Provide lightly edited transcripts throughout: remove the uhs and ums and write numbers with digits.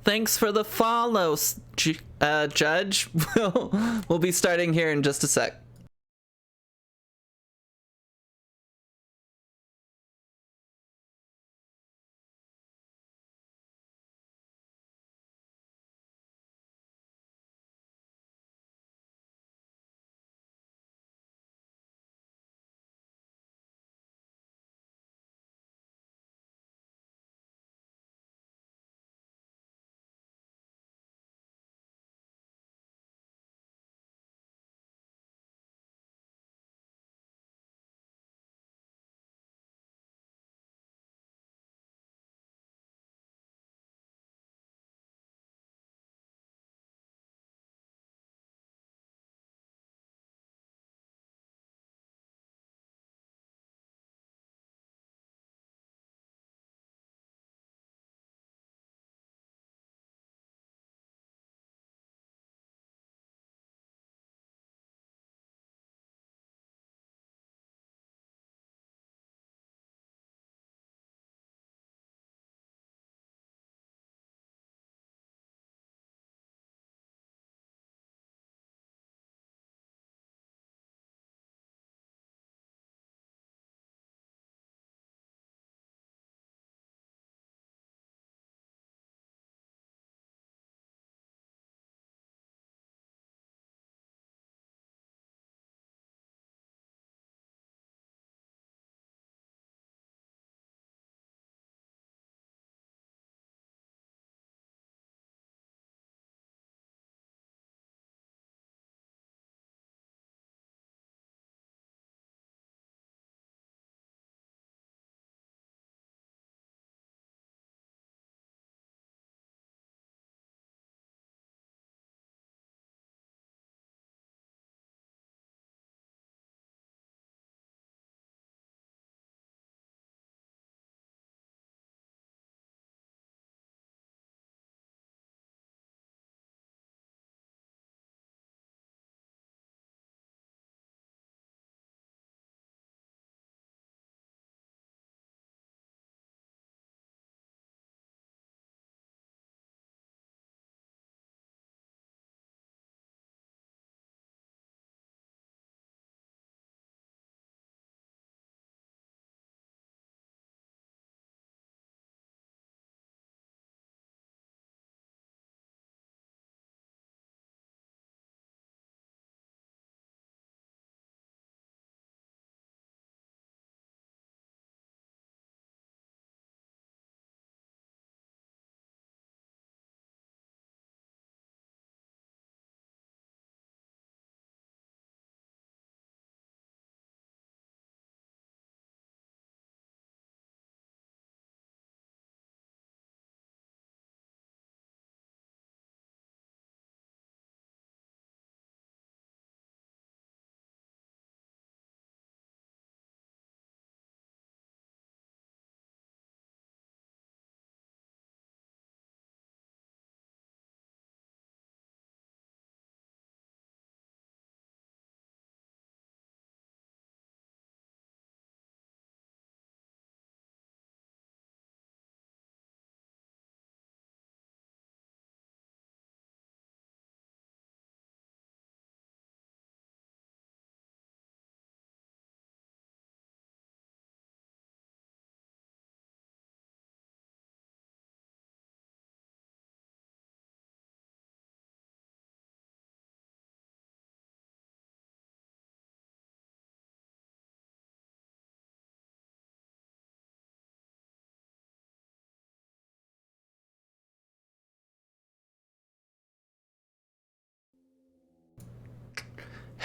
Thanks for the follow, Judge. We'll be starting here in just a sec.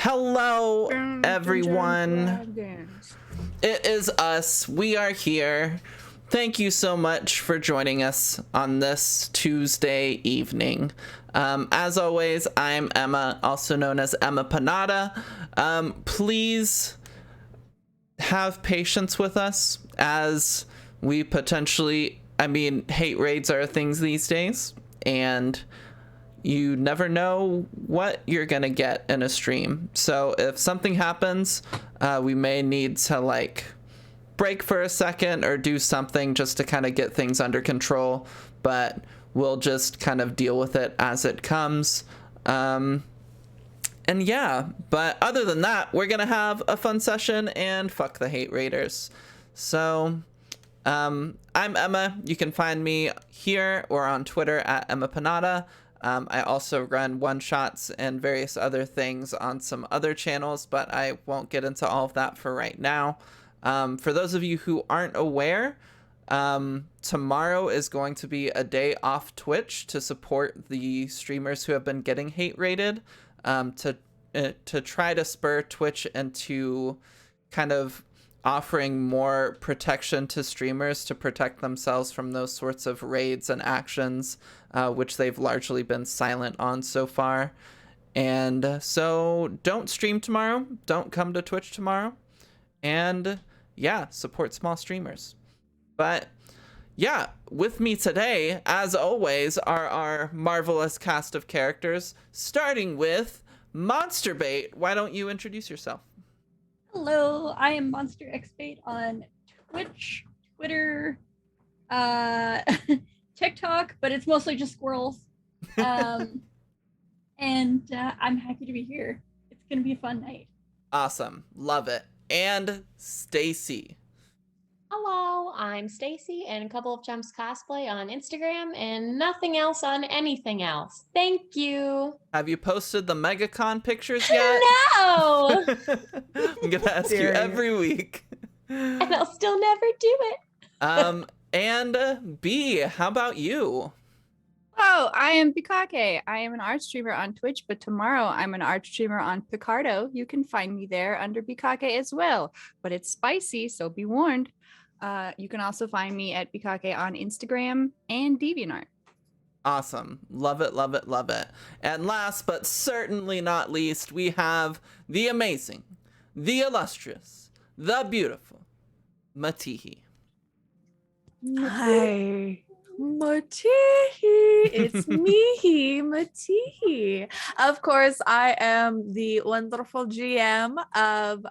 Hello, everyone. It is us. We are here. Thank you so much for joining us on this Tuesday evening. As always, I'm Emma, also known as Emma Panada. Please have patience with us as we potentially, hate raids are things these days, and you never know what you're gonna get in a stream. So if something happens, we may need to break for a second or do something just to kind of get things under control. But we'll just kind of deal with it as it comes. And yeah, but other than that, we're gonna have a fun session and fuck the hate raiders. So I'm Emma. You can find me here or on Twitter at Emma Panada. I also run one-shots and various other things on some other channels, but I won't get into all of that for right now. For those of you who aren't aware, tomorrow is going to be a day off Twitch to support the streamers who have been getting hate rated, to try to spur Twitch into kind of offering more protection to streamers to protect themselves from those sorts of raids and actions, which they've largely been silent on so far. And so don't stream tomorrow, don't come to Twitch tomorrow, and yeah, support small streamers. But yeah, with me today, as always, are our marvelous cast of characters, starting with Monsterbait. Why don't you introduce yourself? Hello, I am Monster Xbait on Twitch, Twitter, TikTok, but it's mostly just squirrels. And I'm happy to be here. It's gonna be a fun night. Awesome, love it. And Stacy. Hello, I'm Stacy and a couple of Jumps cosplay on Instagram and nothing else on anything else. Thank you. Have you posted the MegaCon pictures yet? No! I'm gonna ask you every week. And I'll still never do it. And B, how about you? Oh, I am Bukake. I am an art streamer on Twitch, but tomorrow I'm an art streamer on Picardo. You can find me there under Bukake as well, but it's spicy, so be warned. You can also find me at Bukake on Instagram and DeviantArt. Awesome. Love it, love it, love it. And last but certainly not least, we have the amazing, the illustrious, the beautiful Matihi. Hi, Matihi. It's me, Matihi. Of course, I am the wonderful GM of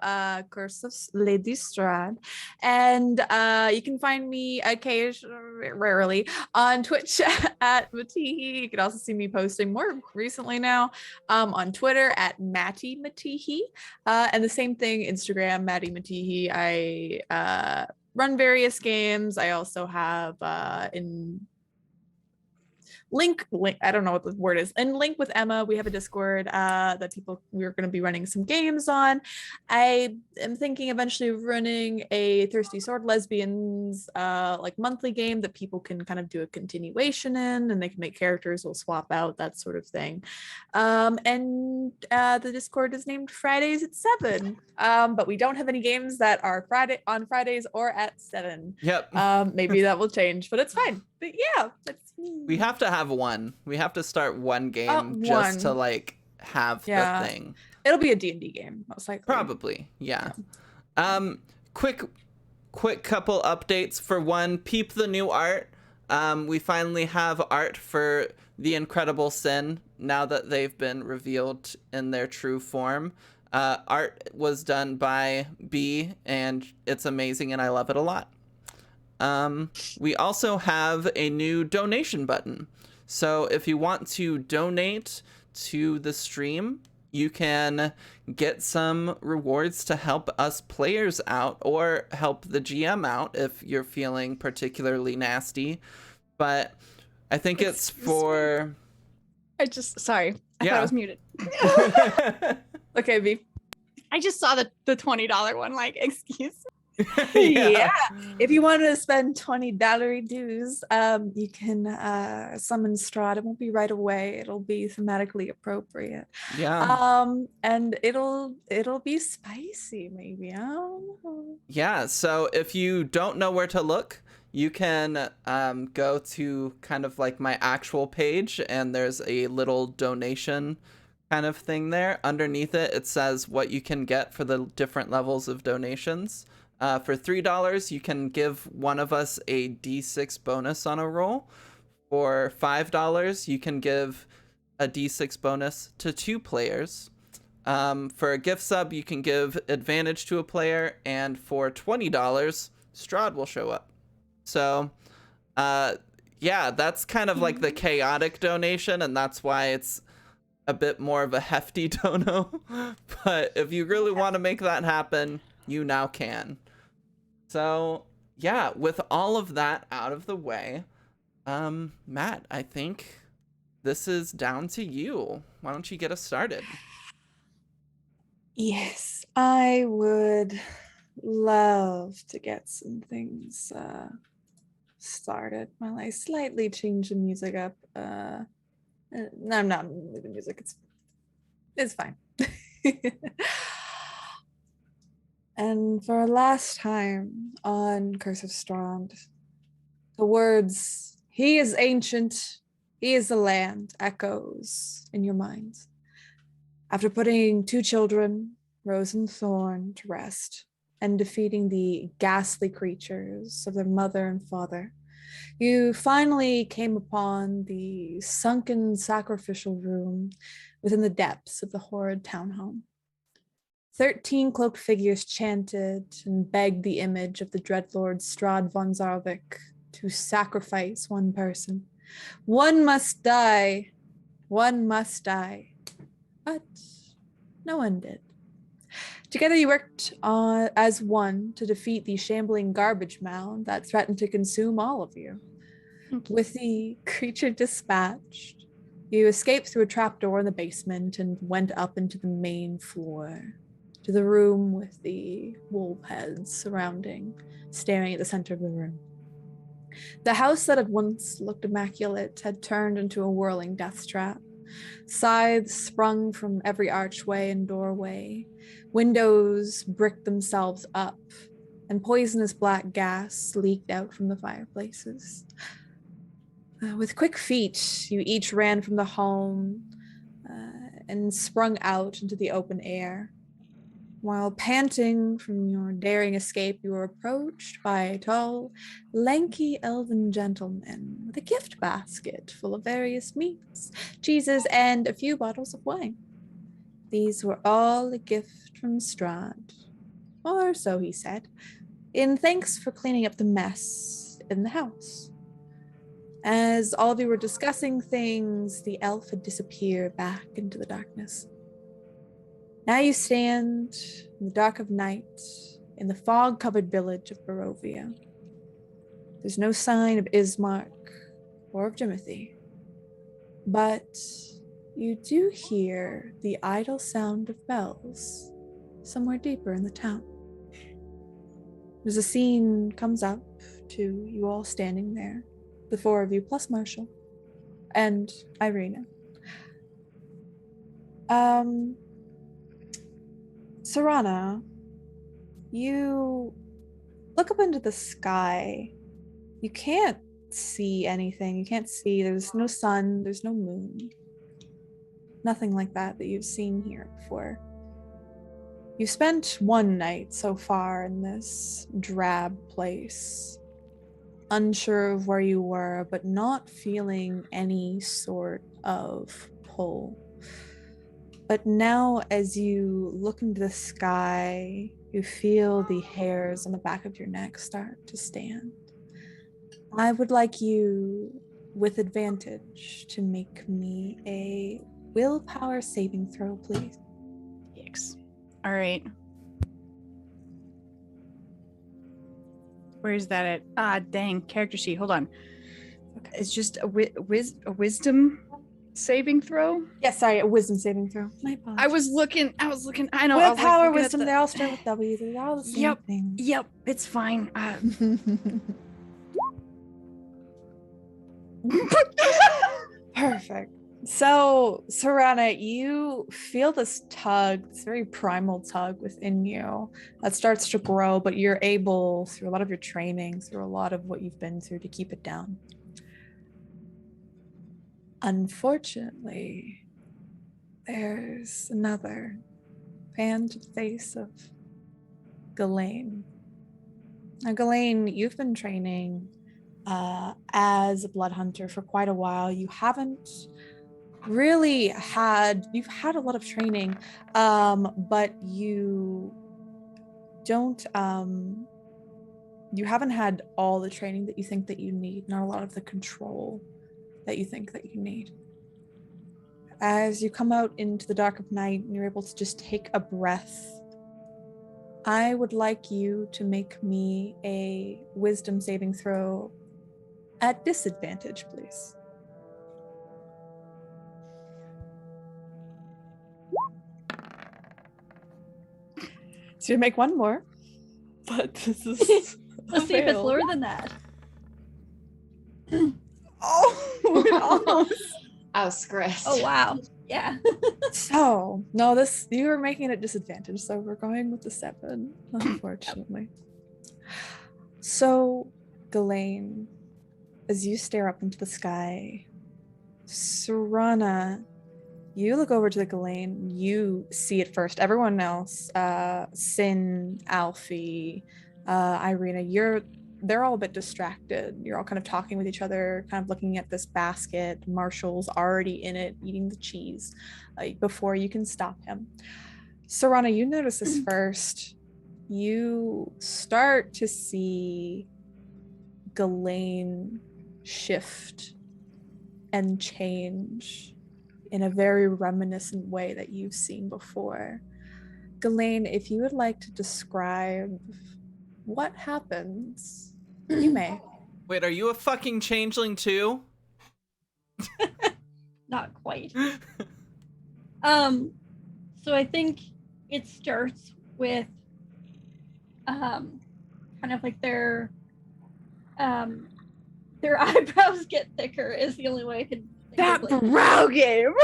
Curse of Lady Strahd, and you can find me occasionally, rarely, on Twitch at Matihi. You can also see me posting more recently now on Twitter at Matty Matihi, and the same thing Instagram Matty Matihi. I run various games. I also have in link I don't know what the word is, in link with Emma we have a Discord that we're going to be running some games on. I am thinking eventually of running a Thirsty Sword Lesbians like monthly game that people can kind of do a continuation in, and they can make characters, we'll swap out, that sort of thing. And the Discord is named Fridays at 7, but we don't have any games that are on Fridays or at 7. Yep. Maybe that will change, but it's fine. But yeah, we have to have one. We have to start one game just to like have the thing. It'll be a D&D game, most likely. Probably, yeah. Quick couple updates. For one, peep the new art. We finally have art for The Incredible Sin now that they've been revealed in their true form. Art was done by B, and it's amazing, and I love it a lot. We also have a new donation button. So if you want to donate to the stream, you can get some rewards to help us players out or help the GM out if you're feeling particularly nasty. But I think it's for... Sorry, I thought I was muted. Okay, B. I just saw the $20 one, like, excuse me. Yeah. If you want to spend $20 dues, you can summon Strahd. It won't be right away. It'll be thematically appropriate. Yeah. And it'll be spicy, maybe. I don't know. Yeah. So if you don't know where to look, you can go to kind of like my actual page, and there's a little donation kind of thing there. Underneath it, it says what you can get for the different levels of donations. For $3, you can give one of us a D6 bonus on a roll. For $5, you can give a D6 bonus to 2 players. For a gift sub, you can give advantage to a player. And for $20, Strahd will show up. So yeah, that's kind of like the chaotic donation, and that's why it's a bit more of a hefty dono. But if you really want to make that happen, you now can. So yeah, with all of that out of the way, Matt, I think this is down to you. Why don't you get us started? Yes, I would love to get some things started while I slightly change the music up. No, I'm not moving the music. It's fine. And for a last time on Curse of Strahd, the words "He is ancient, he is the land" echoes in your minds. After putting 2 children, Rose and Thorn, to rest and defeating the ghastly creatures of their mother and father, you finally came upon the sunken sacrificial room within the depths of the horrid townhome. 13 cloaked figures chanted and begged the image of the dreadlord Strahd von Zarvik to sacrifice one person. One must die. One must die. But no one did. Together you worked as one to defeat the shambling garbage mound that threatened to consume all of you. With the creature dispatched, you escaped through a trapdoor in the basement and went up into the main floor, to the room with the wolf heads surrounding, staring at the center of the room. The house that had once looked immaculate had turned into a whirling death trap. Scythes sprung from every archway and doorway. Windows bricked themselves up, and poisonous black gas leaked out from the fireplaces. With quick feet, you each ran from the home and sprung out into the open air. While panting from your daring escape, you were approached by a tall, lanky elven gentleman with a gift basket full of various meats, cheeses, and a few bottles of wine. These were all a gift from Strahd, or so he said, in thanks for cleaning up the mess in the house. As all of you were discussing things, the elf had disappeared back into the darkness. Now you stand in the dark of night in the fog-covered village of Barovia. There's no sign of Ismark or of Jimothy, but you do hear the idle sound of bells somewhere deeper in the town. As a scene comes up to you all standing there, the 4 of you plus Marshall and Irina. Serana, you look up into the sky. You can't see anything. You can't see. There's no sun. There's no moon. Nothing like that you've seen here before. You spent one night so far in this drab place, unsure of where you were, but not feeling any sort of pull. But now, as you look into the sky, you feel the hairs on the back of your neck start to stand. I would like you, with advantage, to make me a willpower saving throw, please. Yikes. All right. Where's that at? Ah, dang. Character sheet. Hold on. Okay. It's just a wisdom saving throw. Yeah, sorry, a wisdom saving throw. My apologies. I was looking. I know. Willpower, wisdom, they all start with W. They're all the same thing. Yep. It's fine. Perfect. So, Serana, you feel this tug, this very primal tug within you that starts to grow, but you're able, through a lot of your training, through a lot of what you've been through, to keep it down. Unfortunately, there's another pan to the face of Ghislaine. Now, Ghislaine, you've been training as a blood hunter for quite a while. You haven't really you've had a lot of training, but you don't you haven't had all the training that you think that you need, not a lot of the control that you think that you need. As you come out into the dark of night and you're able to just take a breath, I would like you to make me a wisdom saving throw at disadvantage, please. So you make one more, but this is Let's see if it's lower than that. Oh, almost. I was stressed. Oh wow. Yeah. So no, you were making it at disadvantage, so we're going with the 7, unfortunately. So, Ghislaine, as you stare up into the sky, Serana, you look over to the Ghislaine, you see it first. Everyone else, Sin, Alfie, Irina, they're all a bit distracted. You're all kind of talking with each other, kind of looking at this basket. Marshall's already in it, eating the cheese, before you can stop him. Serana, you notice this first. You start to see Ghislaine shift and change in a very reminiscent way that you've seen before. Ghislaine, if you would like to describe what happens, you may. Wait, are you a fucking changeling too? Not quite. So I think it starts with kind of like their eyebrows get thicker is the only way I can think That of, like, brow game.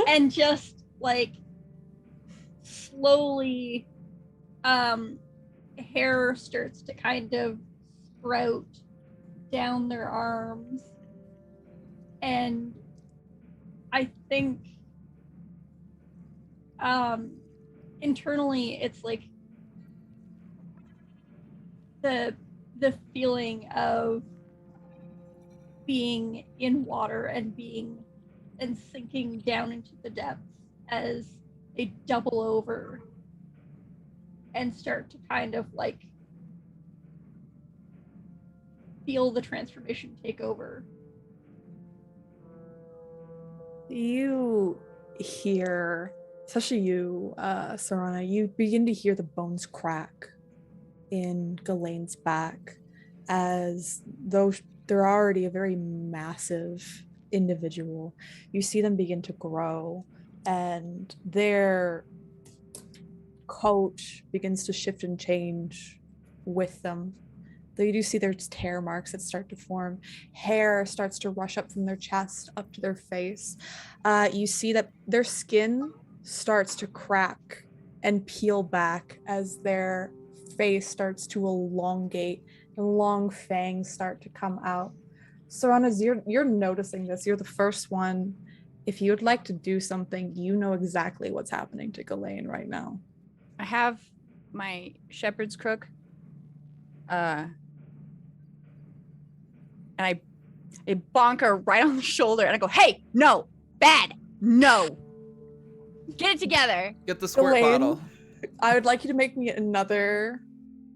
and just like slowly hair starts to kind of sprout down their arms, and I think internally it's like the feeling of being in water and sinking down into the depths as they double over and start to kind of like feel the transformation take over. You hear, especially you, Serana, you begin to hear the bones crack in Ghislaine's back, as though they're already a very massive individual. You see them begin to grow, and their coat begins to shift and change with them. Though you do see there's tear marks that start to form. Hair starts to rush up from their chest up to their face. You see that their skin starts to crack and peel back as their face starts to elongate and long fangs start to come out. Serana, you're noticing this. You're the first one. If you would like to do something, you know exactly what's happening to Ghislaine right now. I have my shepherd's crook. And I bonk her right on the shoulder and I go, "Hey, no, bad, no. Get it together." Get the squirt Ghislaine, bottle. I would like you to make me another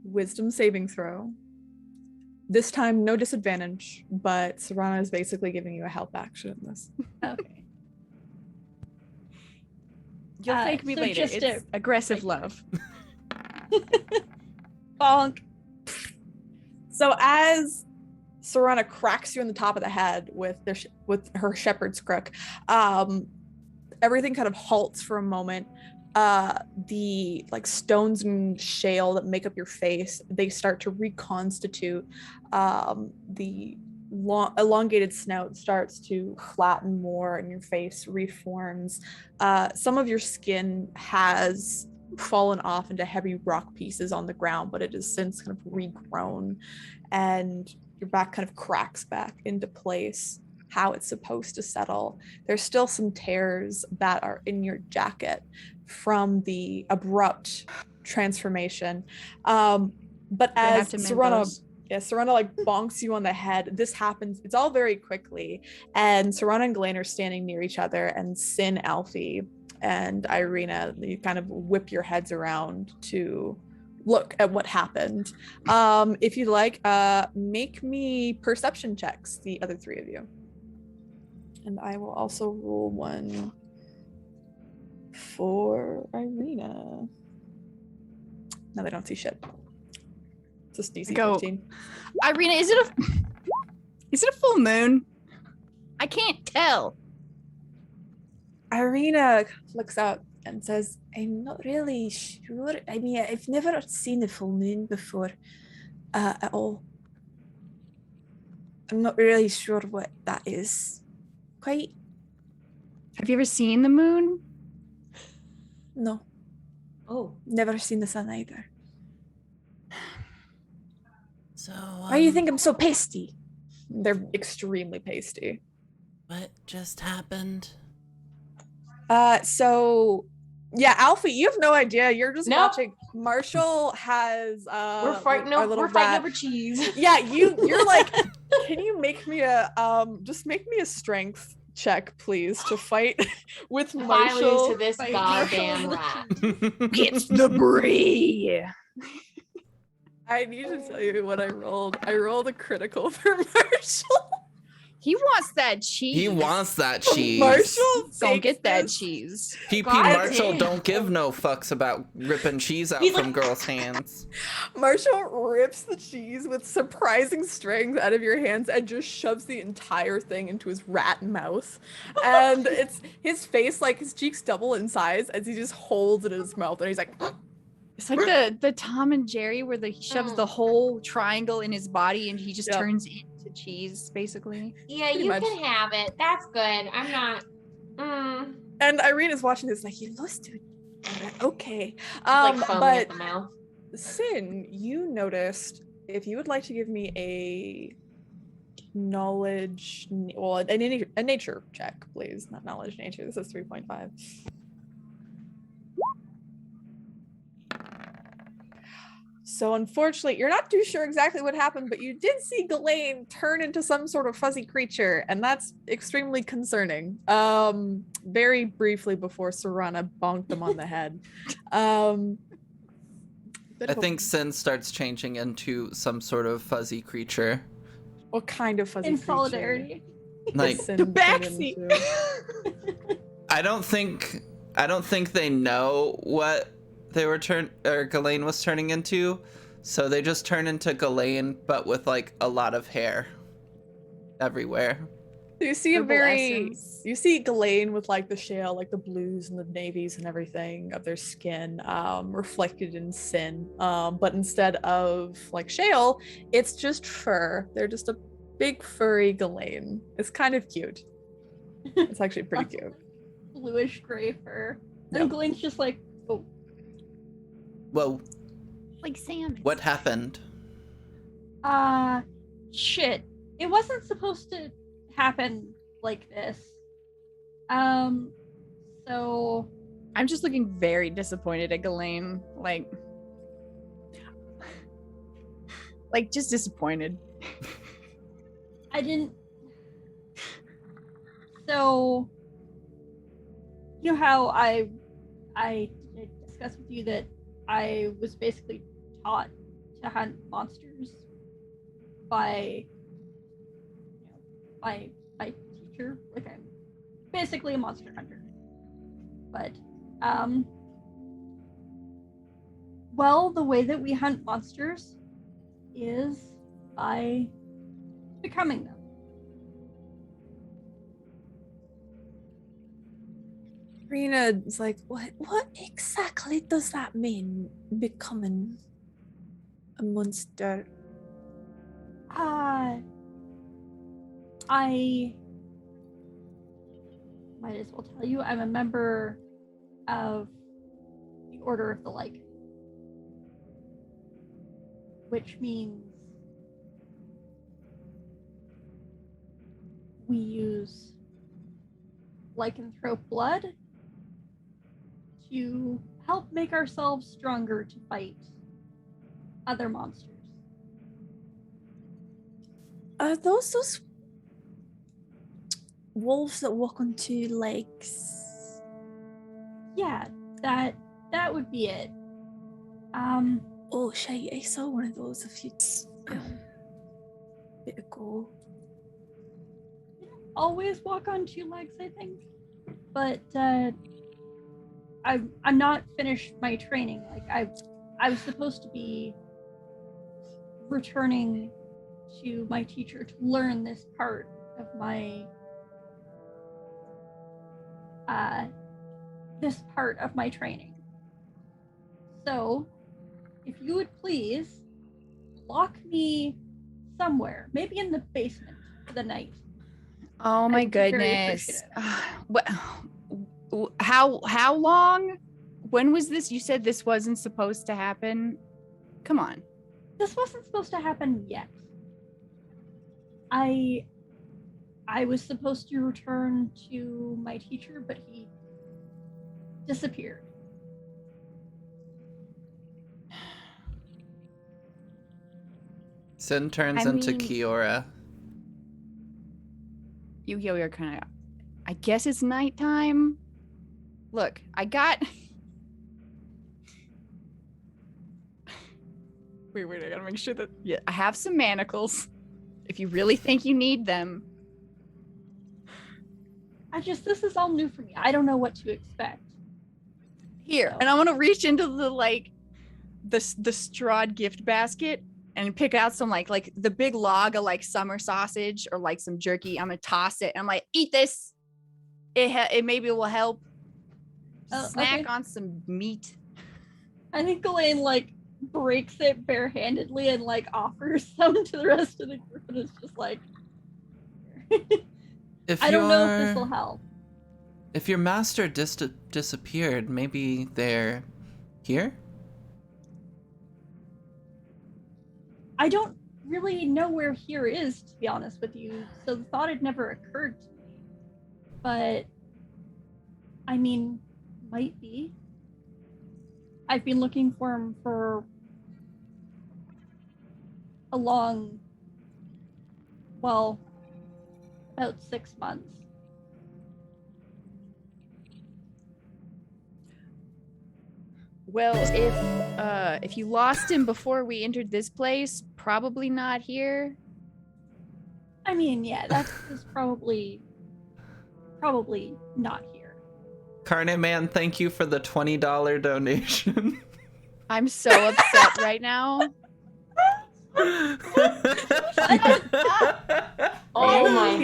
wisdom saving throw. This time, no disadvantage, but Serana is basically giving you a help action in this. Okay. You'll thank me so later. just It's aggressive love. Bonk. So as Serana cracks you in the top of the head with her shepherd's crook, everything kind of halts for a moment. The like stones and shale that make up your face, they start to reconstitute. The elongated snout starts to flatten more and your face reforms. Some of your skin has fallen off into heavy rock pieces on the ground, but it has since kind of regrown, and your back kind of cracks back into place how it's supposed to settle. There's still some tears that are in your jacket from the abrupt transformation. But as Serana like bonks you on the head, this happens, it's all very quickly, and Serana and Ghislaine are standing near each other, and Sin, Alfie, and Irina, you kind of whip your heads around to look at what happened. If you like, make me perception checks, the other three of you. And I will also roll one for Irina. No, they don't see shit. It's just DC Go. 15. Irina, is it a full moon? I can't tell. Irina looks out and says, I'm not really sure. I mean, I've never seen a full moon before at all. I'm not really sure what that is. Quite. Have you ever seen the moon? No, Oh, never seen the sun either. So, Why do you think I'm so pasty? They're extremely pasty. what just happened? So yeah, Alfie, you have no idea. You're just Nope. watching. Marshall has we're fighting our over, little we're fighting rat. over cheese. Yeah, you're like, can you make me a just make me a strength check, please, to fight with If I Marshall. lose to this Fight goddamn Marshall. rat. It's the brie. I need to tell you what I rolled. I rolled a critical for Marshall. He wants that cheese. He wants that cheese. Marshall Don't get that fakes this. cheese. PP God Marshall damn. don't give no fucks about ripping cheese out He's from like- girls' hands. Marshall rips the cheese with surprising strength out of your hands and just shoves the entire thing into his rat mouth. And it's his face, like his cheeks double in size as he just holds it in his mouth and he's like, It's like the Tom and Jerry where he shoves the whole triangle in his body and he just Yep. turns into cheese, basically. Yeah, Pretty you much. can have it. That's good. I'm not. and Irina's watching this like, you lost to it. Okay. Like foaming But at the mouth. Sin, you noticed, if you would like to give me a knowledge, well, a nature check, please. Not knowledge, nature. This is 3.5. So unfortunately, you're not too sure exactly what happened, but you did see Ghislaine turn into some sort of fuzzy creature, and that's extremely concerning. Very briefly before Serana bonked him on the head. I think Sin starts changing into some sort of fuzzy creature. What kind of fuzzy In creature? solidarity. Like, Sin The turned backseat. into? I don't think they know what they were Ghislaine was turning into, so they just turn into Ghislaine, but with like a lot of hair everywhere. You see Herbal essence. you see Ghislaine with like the shale, like the blues and the navies and everything of their skin, reflected in Sin. But instead of like shale, it's just fur. They're just a big furry Ghislaine. It's kind of cute. It's actually pretty cute. Bluish gray fur. Yep. And Glenn's just like, oh, Whoa, Like salmon. what happened? shit. It wasn't supposed to happen like this. So I'm just looking very disappointed at Ghislaine. Like just disappointed. I didn't. So you know how I discussed with you that I was basically taught to hunt monsters by my teacher. Like I'm basically a monster hunter. But well, the way that we hunt monsters is by becoming them. Rena is like, what exactly does that mean? Becoming a monster? I might as well tell you, I'm a member of the Order of the Lichen, which means we use lycanthrope blood to help make ourselves stronger to fight other monsters. Are those wolves that walk on two legs? Yeah, that would be it. Oh, shite, I saw one of those a few bit ago. Always walk on two legs, I think. But I'm not finished my training. Like I was supposed to be returning to my teacher to learn this part of my training. So, if you would please lock me somewhere, maybe in the basement for the night. Oh my goodness. How long? When was this? You said this wasn't supposed to happen. Come on. This wasn't supposed to happen yet. I was supposed to return to my teacher, but he disappeared. Sin turns into Kiora. You're kind of. I guess it's nighttime. Look, I got. Wait, I gotta make sure that. Yeah, I have some manacles. If you really think you need them. This is all new for me. I don't know what to expect. Here, and I want to reach into the Strahd gift basket and pick out some like the big log of like summer sausage or like some jerky. I'm gonna toss it. And I'm like, eat this. It maybe will help. Snack on some meat. I think Elaine like breaks it barehandedly and like offers some to the rest of the group, and it's just like, I don't know if this will help. If your master disappeared, maybe they're here? I don't really know where here is, to be honest with you, so the thought had never occurred to me. But, I mean, might be. I've been looking for him for a long, well, about 6 months. Well, if you lost him before we entered this place, probably not here. I mean, yeah, that's probably not here. Carne Man, thank you for the $20 donation. I'm so upset right now. Oh my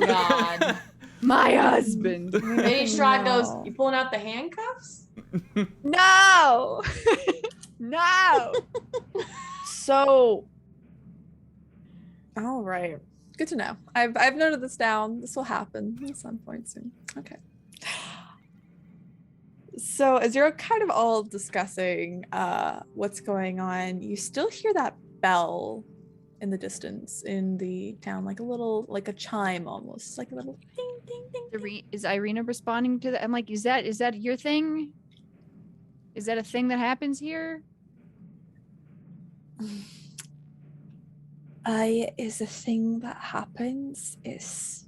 god. My husband. Maybe Strahd goes, you pulling out the handcuffs? No. No. So, all right, good to know. I've noted this down. This will happen at some point soon. Okay. So as you're kind of all discussing what's going on, you still hear that bell in the distance in the town, like a chime almost, like a little ding ding ding. Is Irina responding to that? I'm like, is that your thing? Is that a thing that happens here? Is a thing that happens. It's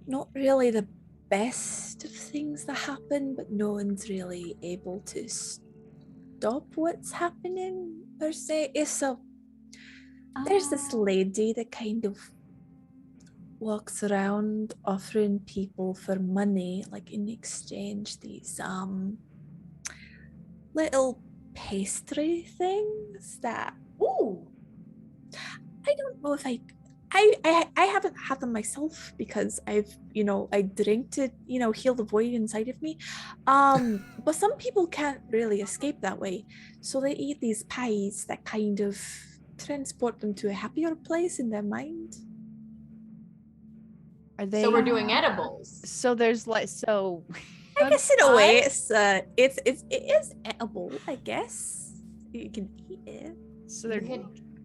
not really the best of things that happen, but no one's really able to stop what's happening per se. There's this lady that kind of walks around offering people for money, like in exchange these little pastry things that I don't know if I haven't had them myself because I drink to heal the void inside of me, but some people can't really escape that way, so they eat these pies that kind of transport them to a happier place in their mind. Are they? So we're doing edibles. So there's I guess in a way it is edible. I guess you can eat it. So they're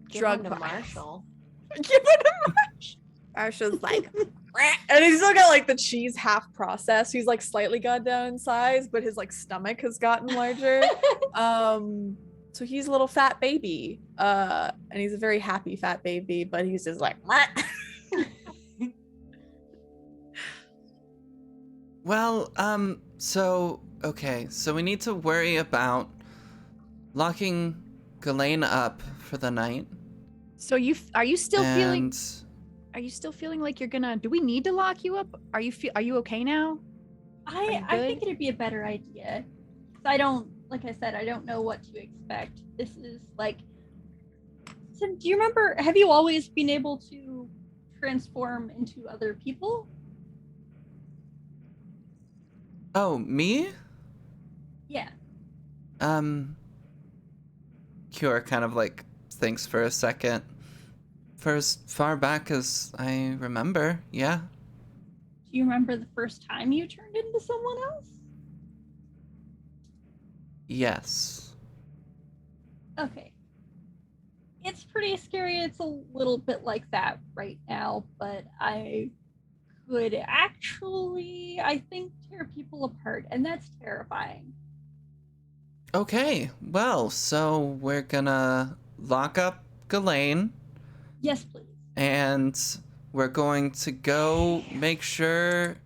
drug to Marshall. Give it to Marshall. Marshall's like, and he's still got like the cheese half processed. He's like slightly gone down in size, but his like stomach has gotten larger. So he's a little fat baby, and he's a very happy fat baby, but he's just like. Well, so we need to worry about locking Ghislaine up for the night. So are you still feeling? And Are you still feeling like you're gonna? Do we need to lock you up? Are you okay now? I think it'd be a better idea. 'Cause I don't, like I said, I don't know what to expect. This is like. So do you remember? Have you always been able to transform into other people? oh, me? Yeah. Cure kind of like thinks for a second. For as far back as I remember, yeah. Do you remember the first time you turned into someone else? Yes. Okay. It's pretty scary. It's a little bit like that right now, but I could actually, I think, tear people apart, and that's terrifying. Okay, well, so we're gonna lock up Ghislaine, Yes, please. and we're going to go make sure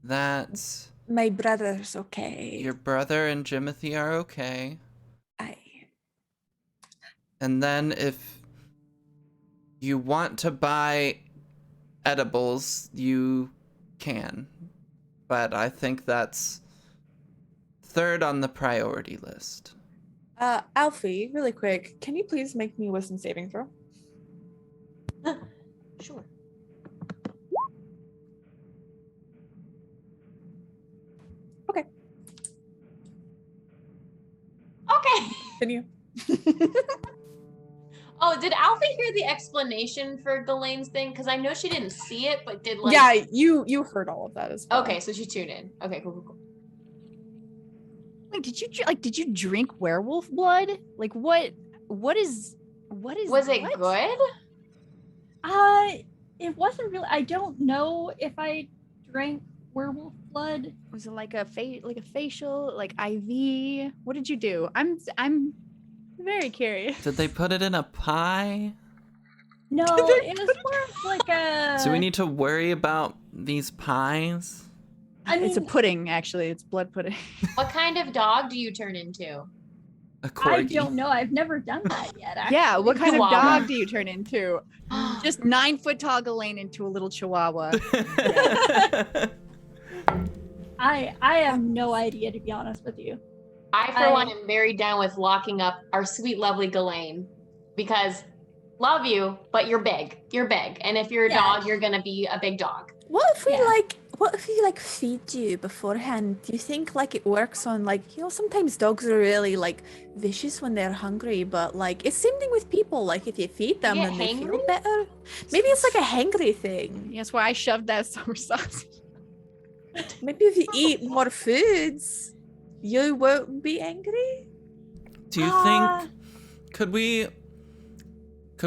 that My brother's okay. your brother and Jimothy are okay. I. And then if you want to buy edibles, you can. But I think that's third on the priority list. Alfie, really quick, can you please make me a wisdom saving throw? Sure. Okay. Okay. Continue. Oh, did Alfie hear the explanation for Ghislaine's thing? Because I know she didn't see it, but did like. Yeah, you heard all of that as well. Okay, so she tuned in. Okay, cool. Wait, did you drink werewolf blood? Like what is Was it what? good? It wasn't really. I don't know if I drank werewolf blood. Was it like a facial, like IV? What did you do? I'm very curious. Did they put it in a pie? No, it was more of like a. Do we need to worry about these pies? I mean, It's a pudding, actually. It's blood pudding. What kind of dog do you turn into? A corgi. I don't know. I've never done that yet. Actually. Yeah, what kind of Chihuahua. dog do you turn into? Just 9-foot tall Ghislaine into a little chihuahua. I have no idea, to be honest with you. I, for one, am very down with locking up our sweet, lovely Ghislaine because love you, but you're big. You're big. And if you're a dog, you're going to be a big dog. What if we feed you beforehand? Do you think like it works on like, sometimes dogs are really like vicious when they're hungry, but like it's same thing with people. Like if you feed them get and they feel hangry? better, maybe it's like a hangry thing. That's why I shoved that summer sausage. Maybe if you eat more foods, you won't be angry. Do you think could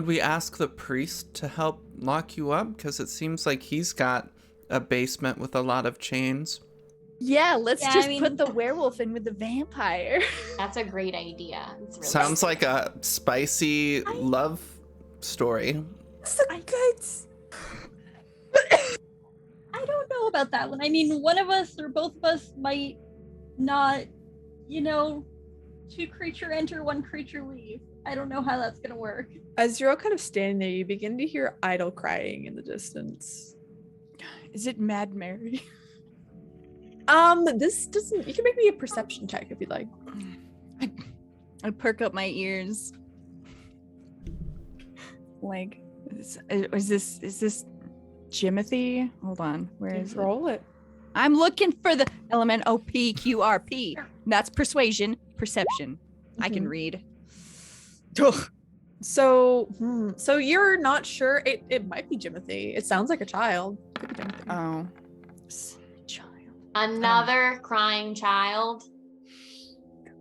we ask the priest to help lock you up? Because it seems like he's got a basement with a lot of chains. Yeah, let's put the werewolf in with the vampire. That's a great idea. It's really Sounds like a spicy love story. So good. I don't know about that one. I mean, one of us or both of us might not, two creature enter, one creature leave. I don't know how that's gonna work. As you're all kind of standing there, you begin to hear idle crying in the distance. Is it Mad Mary? This doesn't. You can make me a perception check if you'd like. I perk up my ears. Like, is this Jimothy? Hold on, where is it? Roll it. I'm looking for the element OPQRP. That's persuasion, perception. I can read. So you're not sure. It might be Jimothy. It sounds like a child. Could be Jimothy. Oh, child. Another crying child.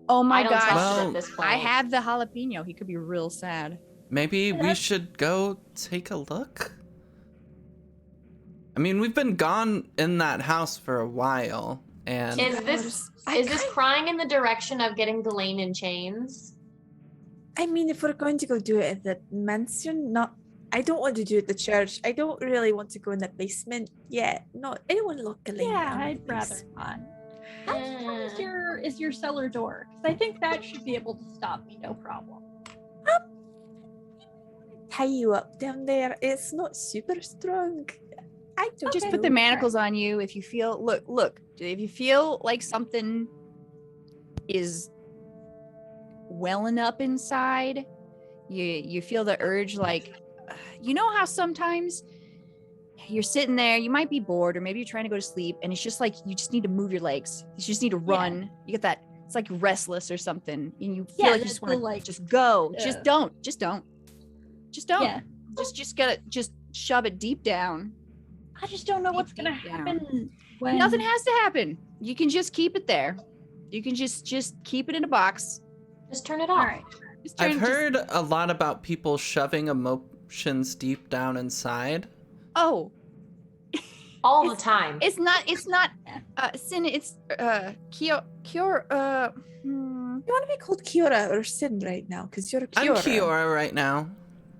Oh my I don't gosh. trust it Well, at this point. I have the jalapeno. He could be real sad. Maybe we should go take a look? I mean, we've been gone in that house for a while, and Is this crying in the direction of getting Ghislaine in chains? I mean, if we're going to go do it at the mansion, I don't want to do it at the church. I don't really want to go in the basement yet. No, anyone look Ghislaine. Yeah, down, I'd rather please. not. How strong is your cellar door? Because I think that should be able to stop me, no problem. Tie you up down there. It's not super strong. I don't Just Okay. put the know. manacles on you if you feel look, if you feel like something is welling up inside, you feel the urge, like you know how sometimes you're sitting there, you might be bored, or maybe you're trying to go to sleep, and it's just like you just need to move your legs. You just need to run. You get that, it's like restless or something, and you feel like you just want to like just go. Just don't. Yeah. Just gotta just shove it deep down. I just don't know what's Deep gonna down. happen when Nothing has to happen. You can just keep it there. You can just keep it in a box. Just turn it off. All right. Just turn, I've heard a lot about people shoving emotions deep down inside. oh, All the time. it's not sin. It's cure. You want to be called Kiora or Sin right now? Because you're Kiora. I'm Kiora right now.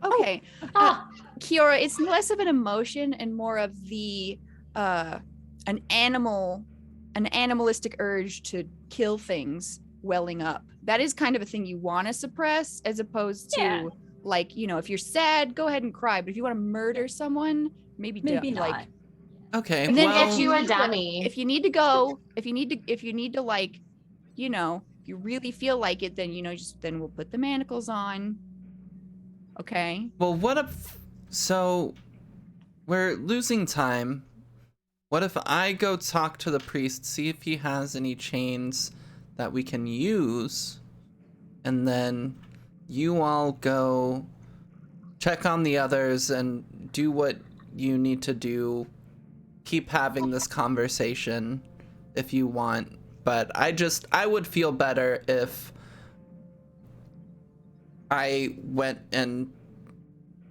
Okay. Ah, Kiora, it's less of an emotion and more of the an animalistic urge to kill things welling up. That is kind of a thing you want to suppress, as opposed to Yeah. like, you know, if you're sad, go ahead and cry. But if you want to murder someone, maybe Maybe don't. not. Like, Okay, and then well, get you a dummy. if you need to like, you know, if you really feel like it, then, you know, just then we'll put the manacles on. Okay. well, what if... So, we're losing time. What if I go talk to the priest, see if he has any chains that we can use, and then you all go check on the others and do what you need to do. Keep having this conversation if you want, but I would feel better if I went and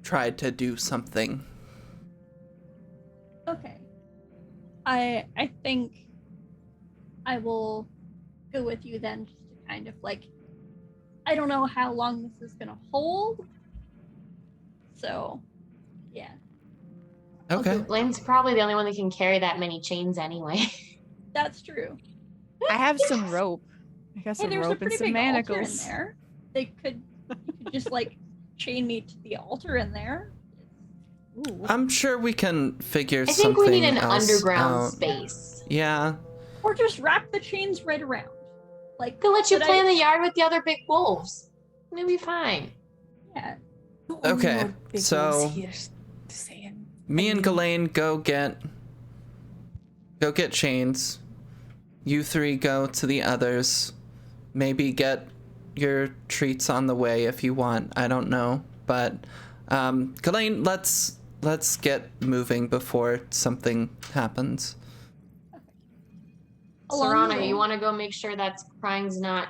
tried to do something. Okay. I think I will go with you then, just to kind of like, I don't know how long this is gonna hold. So yeah. Okay. Blaine's probably the only one that can carry that many chains anyway. That's true. I have some rope. I got Hey, some there's a rope and pretty some big altar in manacles. there. You could just like chain me to the altar in there. Ooh. I'm sure we can figure I something think we need an else underground out. space. Yeah. Or just wrap the chains right around. Like, They'll let you but play in the yard with the other big wolves. It'll be fine. yeah. No more Okay, big so- wolves here. Just saying. Me and Ghislaine go get chains. You three go to the others. Maybe get your treats on the way if you want. I don't know, but Ghislaine, let's get moving before something happens. Along the Serrano, way. you want to go make sure that crying's not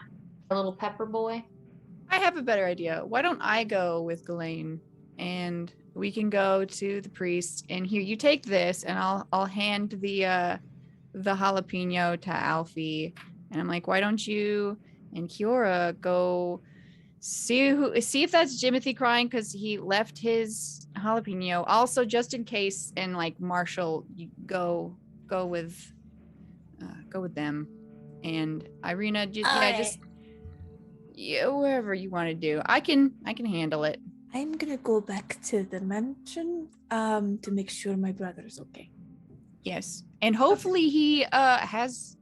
a little pepper boy? I have a better idea. Why don't I go with Ghislaine, and we can go to the priest, and here, you take this, and I'll hand the jalapeno to Alfie, and I'm like, why don't you and Kiora go see if that's Jimothy crying, because he left his jalapeno. Also, just in case, and like Marshall, you go with them, and Irina, just wherever you want to do. I can handle it. I'm gonna go back to the mansion to make sure my brother's okay. Yes, and hopefully he has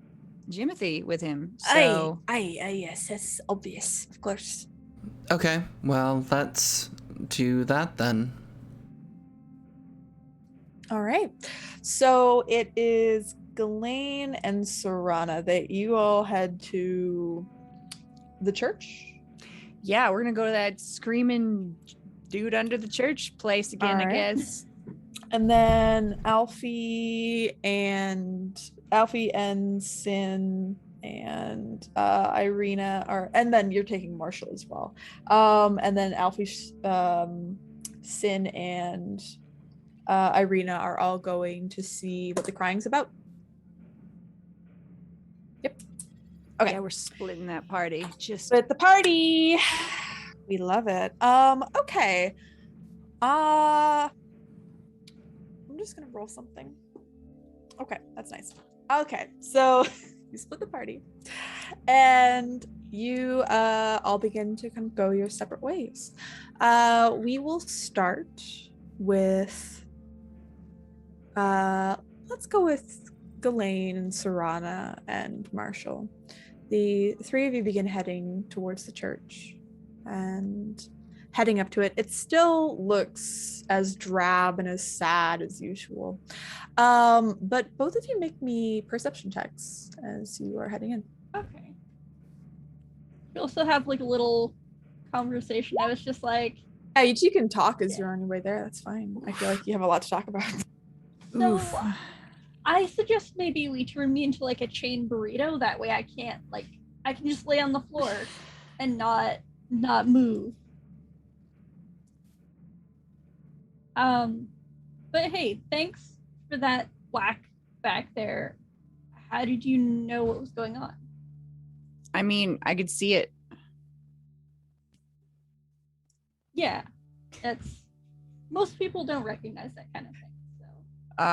Jimothy with him. So Yes, that's obvious, of course. Okay, well, let's do that then. All right. So it is Ghislaine and Serrana that you all head to the church. yeah, we're gonna go to that screaming dude under the church place again, All I right. guess. And then Alfie and Sin and Irina are, and then you're taking Marshall as well. And then Alfie, Sin, and Irina are all going to see what the crying's about. Yep. Okay. Yeah, we're splitting that party. Just At the party. We love it. Okay. I'm just gonna roll something. Okay, that's nice. Okay, so You split the party. And you all begin to kind of go your separate ways. We will start with let's go with Ghislaine and Serana and Marshall. The three of you begin heading towards the church and heading up to it. It still looks as drab and as sad as usual. But both of you make me perception checks as you are heading in. Okay. We also have like a little conversation. I was just like, Yeah, you two can talk as you're on your way there. That's fine. I feel like you have a lot to talk about. so Oof. I suggest maybe we turn me into like a chain burrito. That way I can't I can just lay on the floor and not move. But hey, thanks for that whack back there. How did you know what was going on? I mean, I could see it. Yeah, that's most people don't recognize that kind of thing. So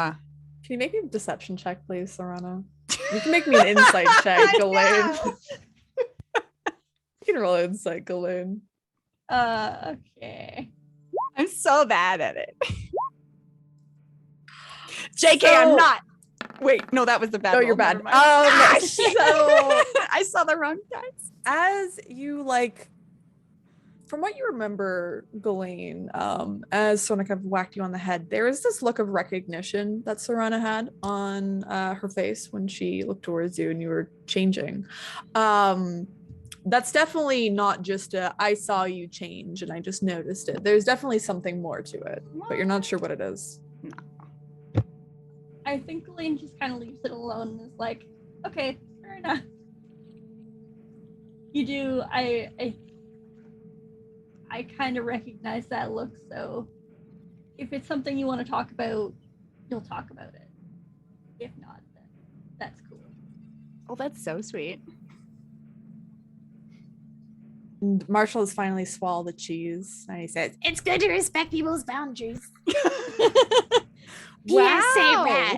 Can you make me a deception check, please, Serana? You can make me an insight check, Ghislaine. You can roll insight, Ghislaine. okay. I'm so bad at it. JK, I'm not. Wait, no, that was the bad. Oh, roll. you're bad. Never mind. So I saw the wrong dice. as you from what you remember, Ghislaine, as Sona kind of whacked you on the head, there is this look of recognition that Serana had on her face when she looked towards you and you were changing. That's definitely not just I saw you change and I just noticed it. There's definitely something more to it, but you're not sure what it is. I think Elaine just kind of leaves it alone and is like, okay, fair enough. You do. I kind of recognize that look, so if it's something you want to talk about, you'll talk about it. If not, then that's cool. Oh, that's so sweet. And Marshall has finally swallowed the cheese and he says, It's good to respect people's boundaries. Wow. Say that.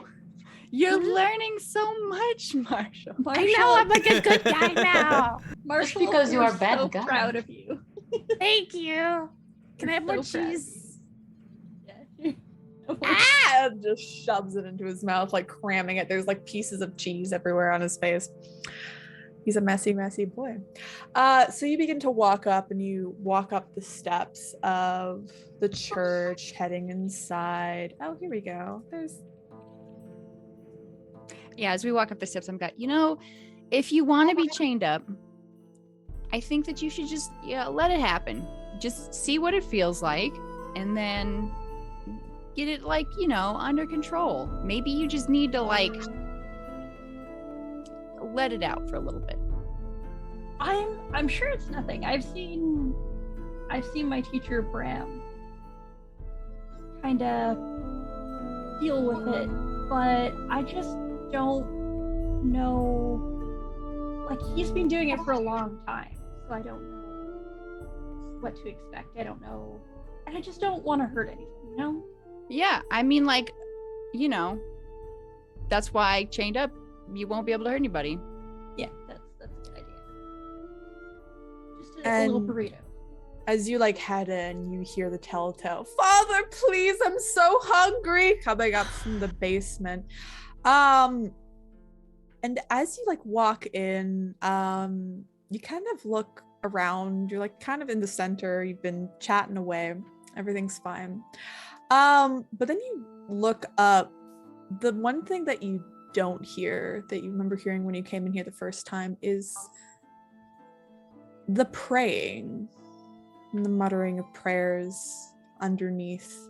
You're learning so much, Marshall. I know I'm like a good guy now. Marshall, Just because you we're are bad so guy. proud of you. Thank you. Can I have more So proud. cheese? Yeah. ah, and just shoves it into his mouth, like cramming it. There's like pieces of cheese everywhere on his face. He's a messy, messy boy. So you begin to walk up and you walk up the steps of the church, heading inside. Oh, here we go. Yeah, as we walk up the steps, I'm got, if you want to be chained up, I think that you should just let it happen. Just see what it feels like and then get it under control. Maybe you just need to let it out for a little bit. I'm sure it's nothing. I've seen my teacher Bram kind of deal with it, but I just don't know. He's been doing it for a long time, so I don't know what to expect. I don't know, and I just don't want to hurt anyone. Yeah, I mean, that's why chained up, you won't be able to hurt anybody. Yeah, that's a good idea. Just a little burrito. As you head in, you hear the telltale, "Father, please, I'm so hungry," coming up from the basement. And as you walk in, you kind of look around. You're kind of in the center. You've been chatting away. Everything's fine. But then you look up. The one thing that you don't hear, that you remember hearing when you came in here the first time, is the praying and the muttering of prayers underneath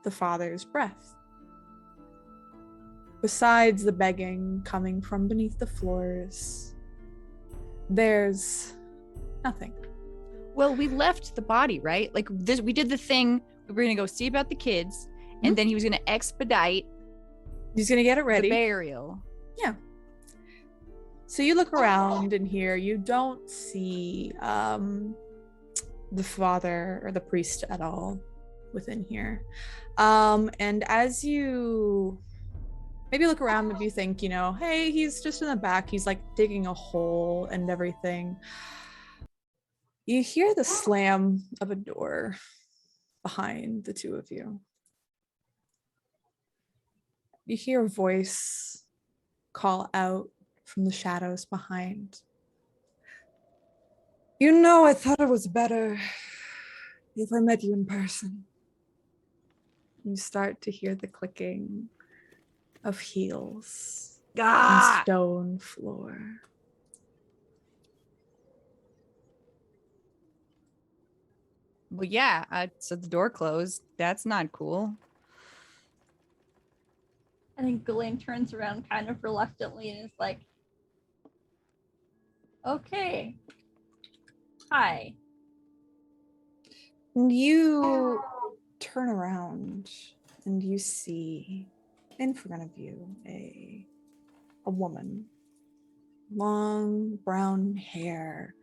the Father's breath. Besides the begging coming from beneath the floors, there's nothing. Well, we left the body, right? We did the thing. We were going to go see about the kids, and then he was going to expedite. He's going to get it ready. The burial. Yeah. So you look around in here. You don't see the father or the priest at all within here. And as you maybe look around, maybe think, hey, he's just in the back. He's like digging a hole and everything. You hear the slam of a door behind the two of you. You hear a voice call out from the shadows behind. I thought it was better if I met you in person. You start to hear the clicking of heels on stone floor. Well, yeah, so the door closed. That's not cool. I think Ghislaine turns around kind of reluctantly and is like, okay. Hi. You turn around and you see in front of you a woman. Long brown hair,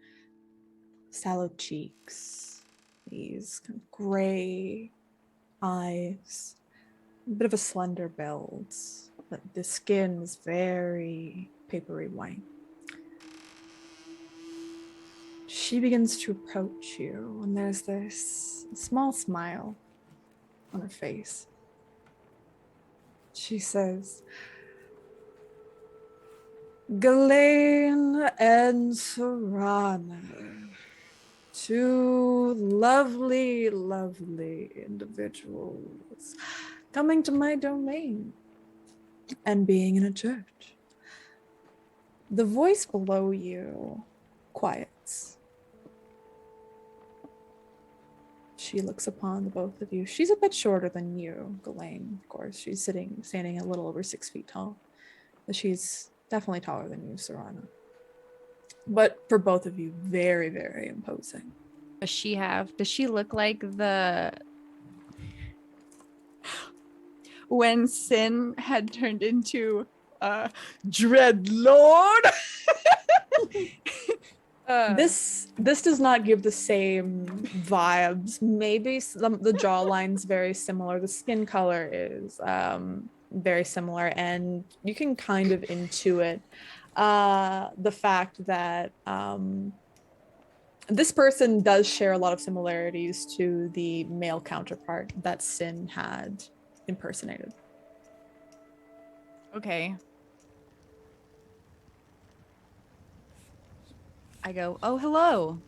sallow cheeks, these kind of gray eyes, a bit of a slender build, but the skin is very papery white. She begins to approach you, and there's this small smile on her face. She says, Ghislaine and Serana, two lovely, lovely individuals coming to my domain and being in a church. The voice below you quiets. She looks upon the both of you. She's a bit shorter than you, Ghislaine, of course. She's standing a little over 6 feet tall. But she's definitely taller than you, Serana. But for both of you, very, very imposing. Does she look like when Sin had turned into Dreadlord? This does not give the same vibes. Maybe the jawline's very similar. The skin color is very similar, and you can kind of intuit the fact that this person does share a lot of similarities to the male counterpart that Sin had impersonated. Okay. I go, oh, hello.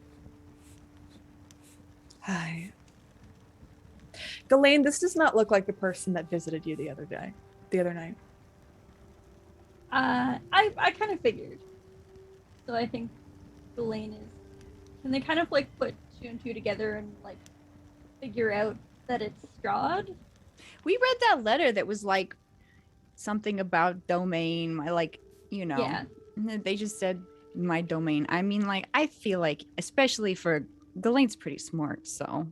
Hi. Ghislaine, this does not look like the person that visited you the other night. I kind of figured. So I think Ghislaine is. Can they kind of like put two and two together and like figure out that it's Strahd? We read that letter that was like something about domain. Yeah. They just said my domain. I mean, like, I feel like, especially for Ghislaine's pretty smart, so.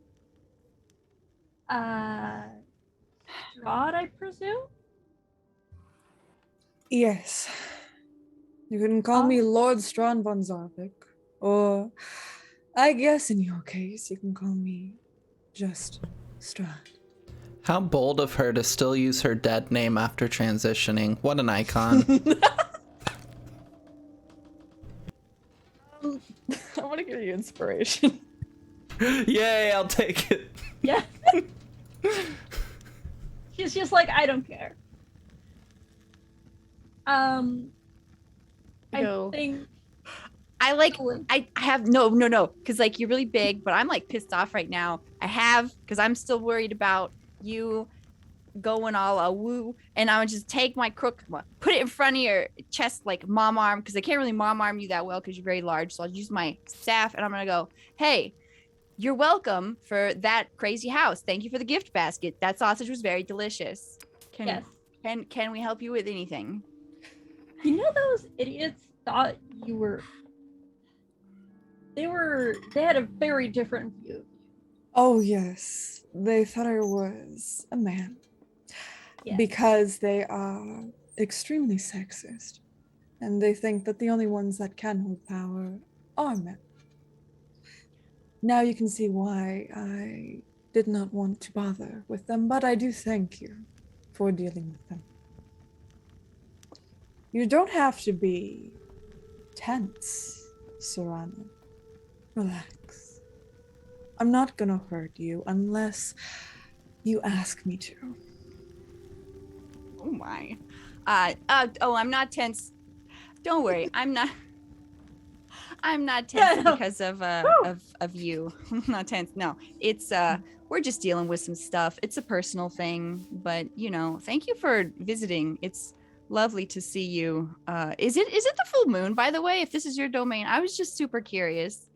Strahd, I presume? Yes. You can call me Lord Strahd von Zarvik, or I guess in your case, you can call me just Strahd. How bold of her to still use her dead name after transitioning. What an icon. I want to give you inspiration. Yay, I'll take it. Yeah. She's just like, I don't care. I think I have no, because like you're really big, but I'm like pissed off right now. Because I'm still worried about you going all a woo, and I would just take my crook, put it in front of your chest like mom arm, because I can't really mom arm you that well because you're very large. So I'll use my staff, and I'm gonna go, hey, you're welcome for that crazy house. Thank you for the gift basket. That sausage was very delicious. Can we help you with anything? You know, those idiots thought you were. They had a very different view of you. Oh yes, they thought I was a man. Yeah. Because they are extremely sexist, and they think that the only ones that can hold power are men. Now you can see why I did not want to bother with them, but I do thank you for dealing with them. You don't have to be tense, Serana. Relax. I'm not gonna hurt you unless you ask me to. Oh my. I'm not tense. Don't worry. I'm not tense because of you. I'm not tense. No. It's we're just dealing with some stuff. It's a personal thing, but thank you for visiting. It's lovely to see you. Is it the full moon, by the way, if this is your domain? I was just super curious.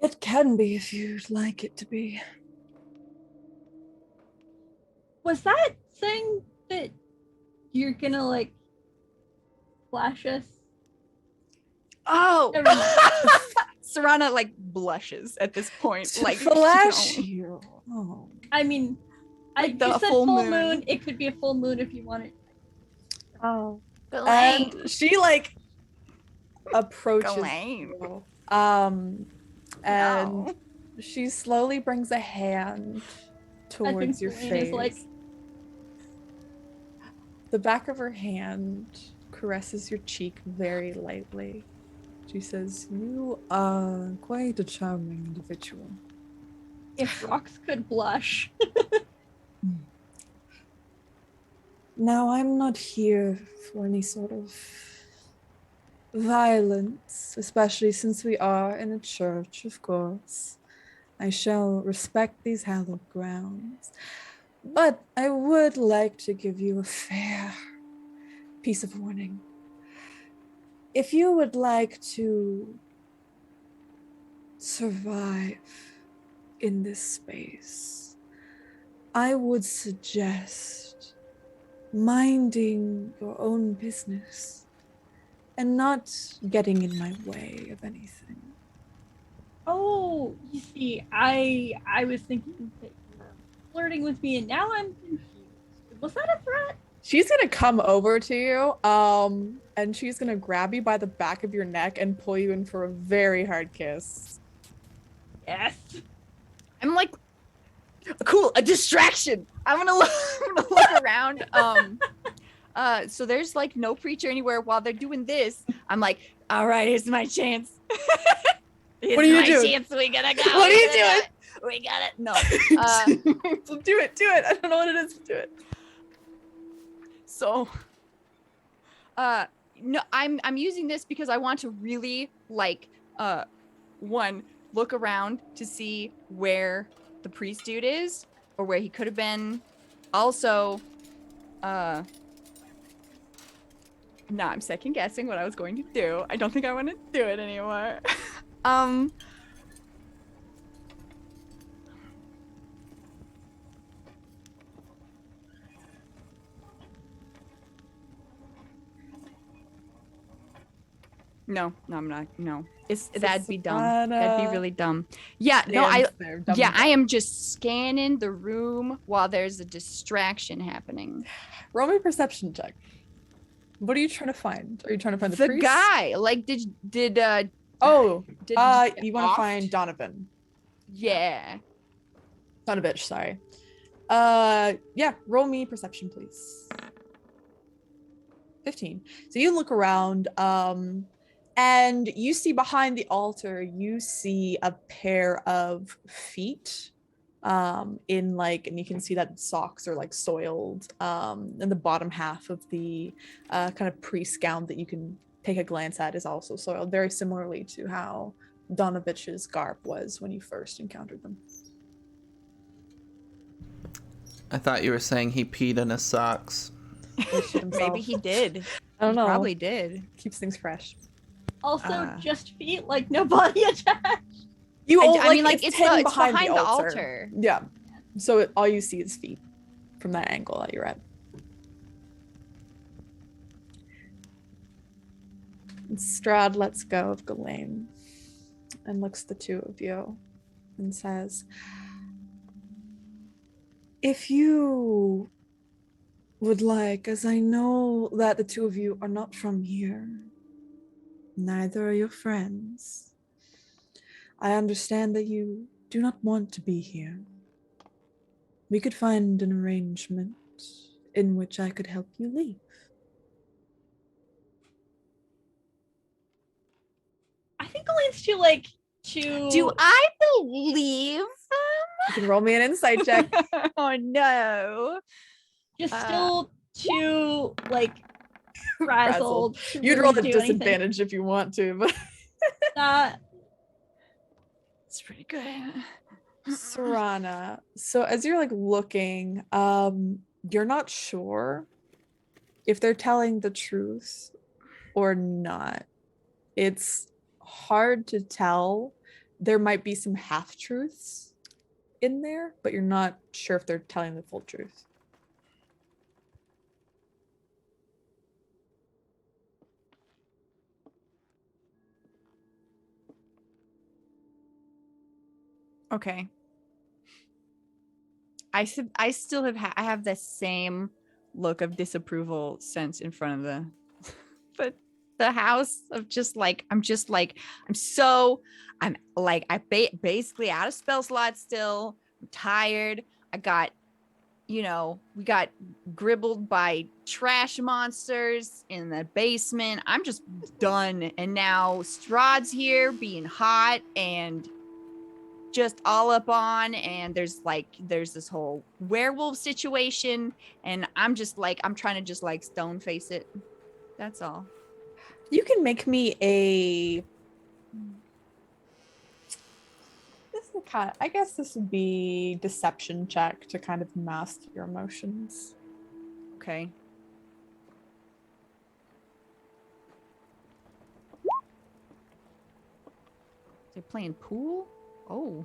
It can be if you'd like it to be. Was that thing that you're gonna like flash us? Oh, Never mind. Serana like blushes at this point. Like Flash you. Oh. I mean, Like you the said full full moon. moon. It could be a full moon if you wanted. Oh. And she like approaches Ghislaine. you, and No. she slowly brings a hand towards your Ghislaine is face. like- The back of her hand caresses your cheek very lightly. She says, "You are quite a charming individual." If rocks could blush. Now, I'm not here for any sort of violence, especially since we are in a church, of course. I shall respect these hallowed grounds. But I would like to give you a fair piece of warning. If you would like to survive in this space, I would suggest minding your own business and not getting in my way of anything. Oh, you see, I was thinking that you were flirting with me, and now I'm confused. Was that a threat? She's gonna come over to you, and she's gonna grab you by the back of your neck and pull you in for a very hard kiss. Yes. I'm like, cool, a distraction. I'm gonna look around. So there's like no preacher anywhere while they're doing this. I'm like, all right, here's my chance. What are you doing? Chance. We gotta go. What are you doing? We got it. No. Do it. I don't know what it is. Do it. So, no, I'm using this because I want to really like, one, look around to see where the priest dude is or where he could have been. Also, no, I'm second guessing what I was going to do. I don't think I want to do it anymore. No, I'm not. No, that'd be dumb. That'd be really dumb. Yeah, no, I am just scanning the room while there's a distraction happening. Roll me a perception check. What are you trying to find? Are you trying to find the priest? Guy? Like, did you want to find Donovan? Yeah. Donovich, sorry. Yeah, roll me perception, please. 15. So you look around, and you see behind the altar, you see a pair of feet, and you can see that socks are like soiled, and the bottom half of the kind of priest gown that you can take a glance at is also soiled, very similarly to how Donovich's garb was when you first encountered them. I thought you were saying he peed in his socks. Maybe he did. I don't know. Probably did. Keeps things fresh. Also, just feet, like no body attached. I mean, it's behind the altar. Yeah. So all you see is feet from that angle that you're at. Strahd lets go of Ghislaine and looks at the two of you and says, "If you would like, as I know that the two of you are not from here, neither are your friends. I understand that you do not want to be here. We could find an arrangement in which I could help you leave." Colleen's too like to. Do I believe You can roll me an insight check. them? Oh no. Just still too like Frazzled. frazzled. to You'd really roll at do anything. disadvantage if you want to, but It's pretty good. Serana. So as you're like looking, you're not sure if they're telling the truth or not. It's hard to tell. There might be some half truths in there, but you're not sure if they're telling the full truth. Okay. I still I have the same look of disapproval sense in front of the house of just like I'm basically out of spell slots still. I'm tired. I got we got gribbled by trash monsters in the basement. I'm just done. And now Strahd's here being hot and just all up on, and there's this whole werewolf situation, and I'm trying to just like stone face it. That's all. You can make me I guess this would be deception check to kind of mask your emotions. Okay. They're playing pool? Oh.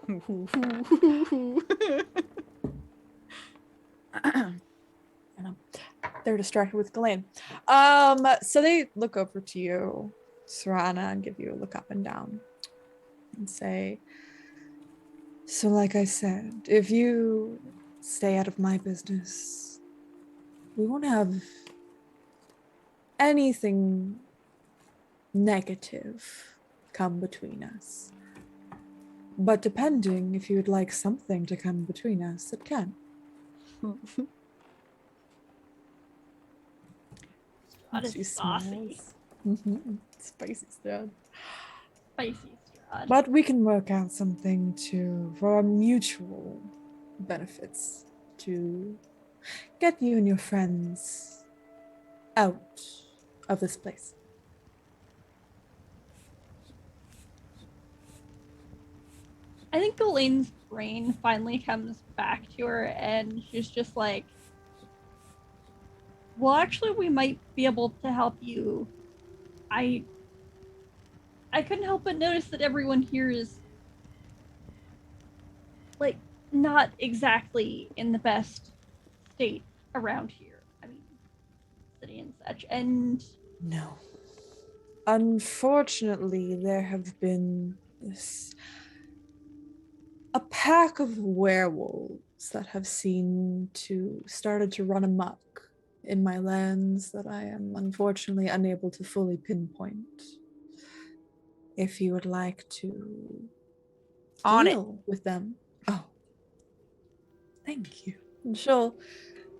They're distracted with Ghislaine. So they look over to you, Serana, and give you a look up and down and say, so like I said, if you stay out of my business, we won't have anything negative come between us. But depending if you would like something to come between us, it can. Strahd is saucy. Spicy Strahd. Spicy Strahd. But we can work out something for our mutual benefits to get you and your friends out of this place. I think Elaine's brain finally comes back to her, and she's just like, well, actually, we might be able to help you. I couldn't help but notice that everyone here is, like, not exactly in the best state around here. I mean, city and such, and... No. Unfortunately, there have been a pack of werewolves that have started to run amok in my lands that I am unfortunately unable to fully pinpoint. If you would like to deal with them. Oh. Thank you. And she'll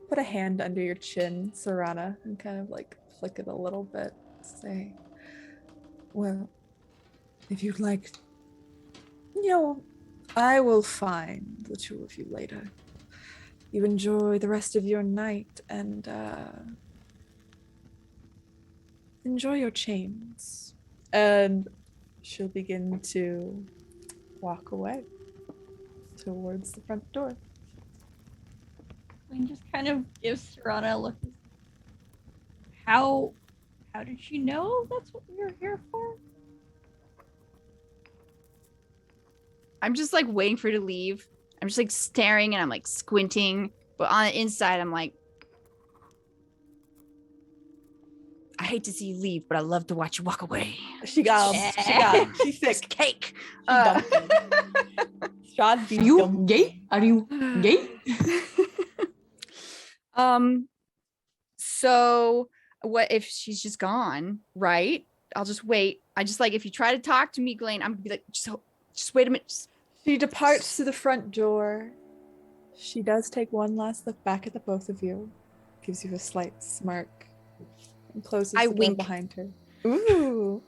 put a hand under your chin, Serana, and kind of like flick it a little bit. Say, well, if you'd like, I will find the two of you later. You enjoy the rest of your night and enjoy your chains. And she'll begin to walk away towards the front door. Queen just kind of gives Serana a look. How did she know that's what we were here for? I'm just like waiting for her to leave. I'm just like staring and I'm like squinting, but on the inside I'm like, I hate to see you leave, but I love to watch you walk away. She's sick. Cake. Strahd, Are you gay? Are you gay? So what if she's just gone, right? I'll just wait. I just like, if you try to talk to me, Ghislaine, I'm gonna be like, just wait a minute. She departs to the front door. She does take one last look back at the both of you, gives you a slight smirk, and closes the door behind her. Ooh.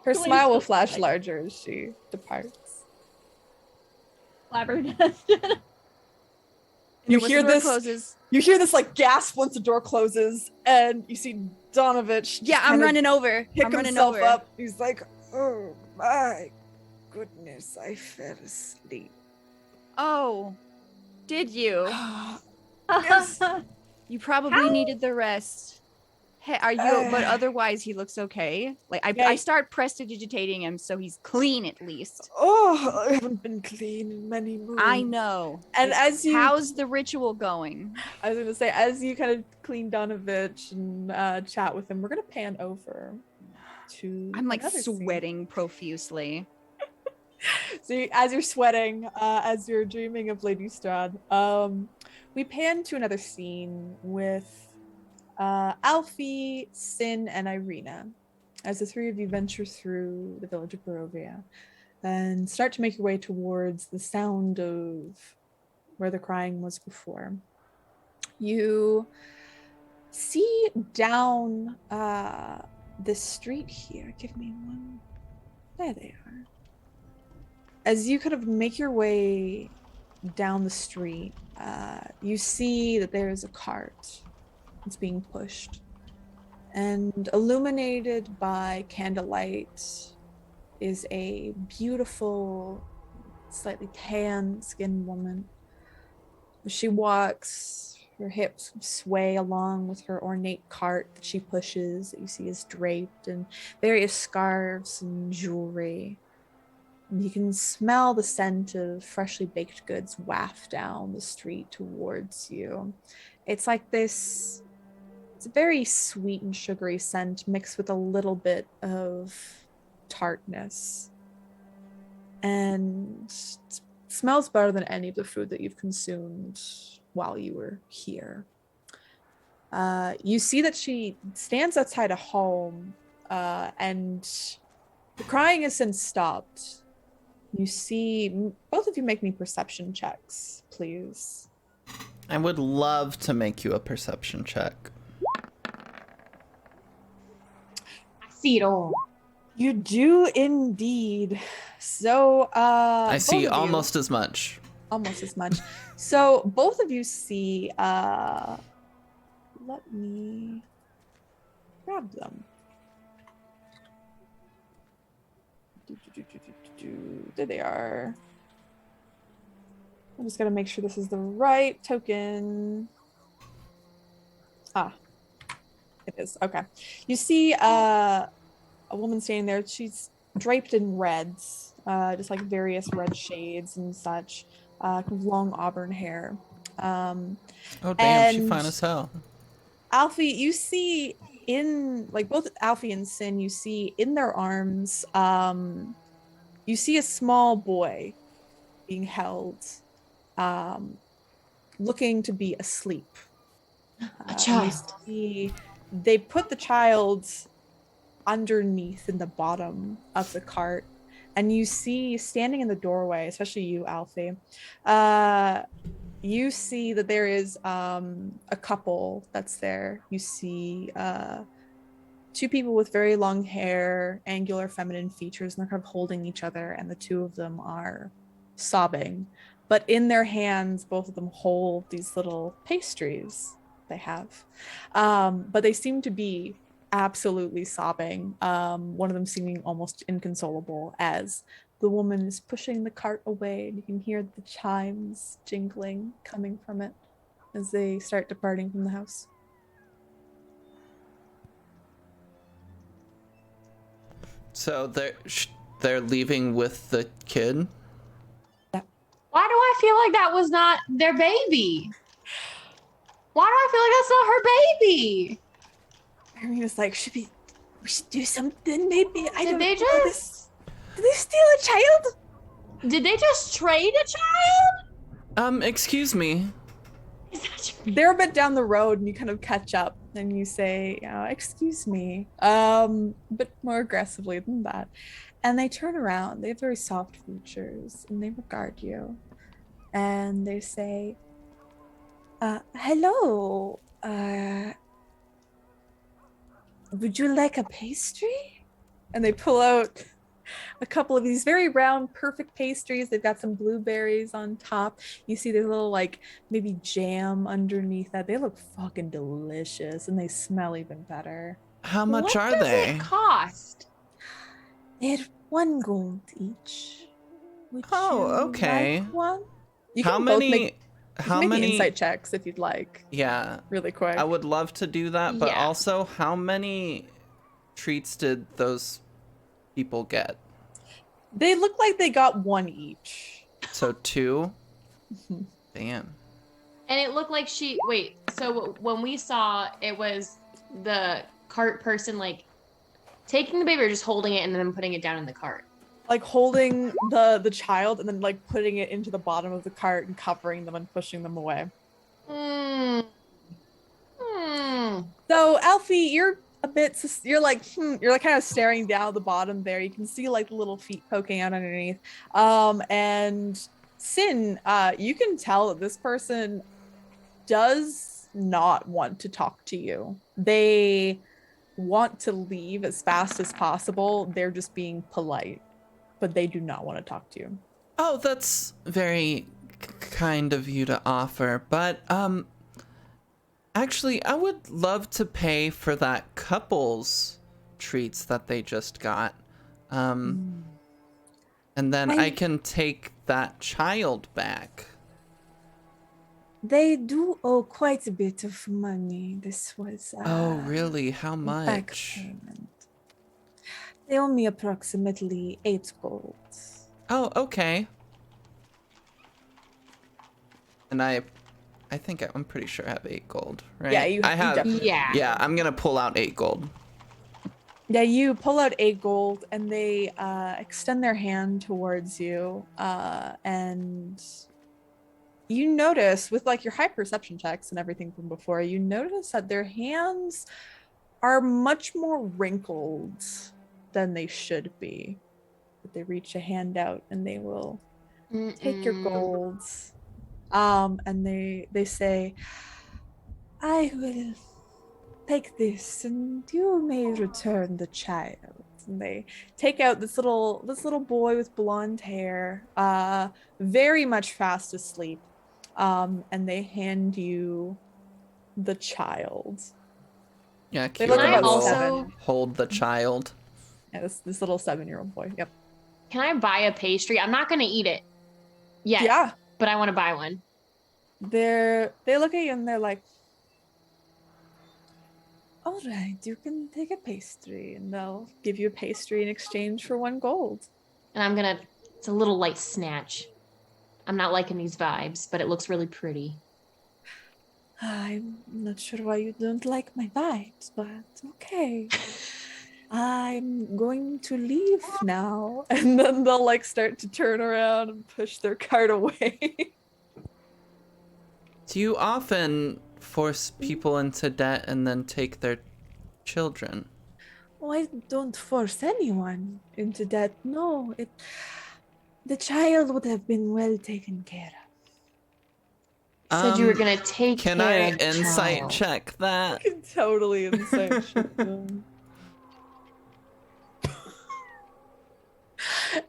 Her Ghislaine's smile will just, flash like, larger as she departs. flabbergasted. You Once hear the door this? closes. You hear this like gasp once the door closes, and you see Donovich. Yeah, I'm running over. Pick I'm running himself over. up. He's like, "Oh my goodness, I fell asleep." Oh, did you? Yes. You probably How? needed the rest. Hey, are you? But otherwise, he looks okay. Like I start prestidigitating him, so he's clean at least. Oh, I haven't been clean in many moons. I know. And as you, how's the ritual going? I was gonna say, as you kind of clean Donovich and chat with him, we're gonna pan over to. I'm like another scene. sweating profusely. So as you're sweating, as you're dreaming of Lady Strahd, we pan to another scene with Alfie, Sin, and Irina, as the three of you venture through the village of Barovia and start to make your way towards the sound of where the crying was before. You see down this street here. Give me one. There they are. As you kind of make your way down the street, you see that there is a cart. It's being pushed. And illuminated by candlelight is a beautiful, slightly tan-skinned woman. She walks, her hips sway along with her ornate cart that she pushes, that you see is draped in various scarves and jewelry. And you can smell the scent of freshly baked goods waft down the street towards you. It's like this, it's a very sweet and sugary scent mixed with a little bit of tartness. And it smells better than any of the food that you've consumed while you were here. You see that she stands outside a home, and the crying has since stopped. You see, both of you make me perception checks, please. I would love to make you a perception check. I see it all. You do indeed. So, I both see of you- almost as much. almost as much. So both of you see, let me grab them. There they are. I'm just gonna make sure this is the right token. Ah, it is. Okay. You see a woman standing there. She's draped in reds, just like various red shades and such, kind of long auburn hair. Oh, damn, she fine as hell. Alfie, you see in, like, both Alfie and Sin, you see in their arms, you see a small boy being held, looking to be asleep. A child. They put the child underneath in the bottom of the cart, and you see standing in the doorway, especially you, Alfie, you see that there is a couple that's there. You see two people with very long hair, angular feminine features, and they're kind of holding each other, and the two of them are sobbing. But in their hands, both of them hold these little pastries they have. But they seem to be absolutely sobbing, one of them seeming almost inconsolable as the woman is pushing the cart away, and you can hear the chimes jingling coming from it as they start departing from the house. So they're leaving with the kid? Why do I feel like that was not their baby? Why do I feel like that's not her baby? Irina's like, we should do something, maybe. I Did don't they know just this. Did they steal a child? Did they just trade a child? Excuse me. Is that your They're a bit down the road, and you kind of catch up, and you say, excuse me, but more aggressively than that. And they turn around. They have very soft features, and they regard you. And they say, hello, would you like a pastry? and they pull out a couple of these very round, perfect pastries. They've got some blueberries on top. You see there's a little like maybe jam underneath that. They look fucking delicious and they smell even better. How much What are does they? it cost? They're 1 gold each. Would Oh, you okay. like one? You How can both many? make, you How can make the many? insight checks if you'd like, Yeah, really quick. I would love to do that, but Yeah. also, how many treats did those people get? They look like they got 1 each. So 2? Damn. And it looked like wait, so when we saw it was the cart person like taking the baby or just holding it and then putting it down in the cart? Like holding the child and then like putting it into the bottom of the cart and covering them and pushing them away. Hmm. So Alfie, you're a bit you're like you're like kind of staring down the bottom there. You can see like the little feet poking out underneath. And Sin, you can tell that this person does not want to talk to you. They want to leave as fast as possible. They're just being polite, but they do not want to talk to you. Oh, that's very kind of you to offer, but actually, I would love to pay for that couple's treats that they just got. And then I can take that child back. They do owe quite a bit of money. This was Oh, really? How back much? payment. They owe me approximately 8 gold. Oh, okay. And I think I'm pretty sure I have 8 gold, right? Yeah, you I have. definitely. Yeah. Yeah, I'm gonna pull out 8 gold. Yeah, you pull out 8 gold and they extend their hand towards you. And you notice with like your high perception checks and everything from before, you notice that their hands are much more wrinkled than they should be. But they reach a hand out and they will take your golds. And they say, I will take this and you may return the child. And they take out this little boy with blonde hair, very much fast asleep. And they hand you the child. Yeah, They look Kira about will 7. hold the child. Yeah, this little 7-year-old boy. Yep. Can I buy a pastry? I'm not gonna eat it yet. Yeah. But I want to buy one. They look at you and they're like, all right, you can take a pastry, and they'll give you a pastry in exchange for 1 gold. And it's a little light snatch. I'm not liking these vibes, but it looks really pretty. I'm not sure why you don't like my vibes, but okay. I'm going to leave now. And then they'll like start to turn around and push their cart away. Do you often force people into debt and then take their children? Oh, I don't force anyone into debt. No, the child would have been well taken care of. Said you were gonna take Can care I of the insight child. check that? I can totally insight check them.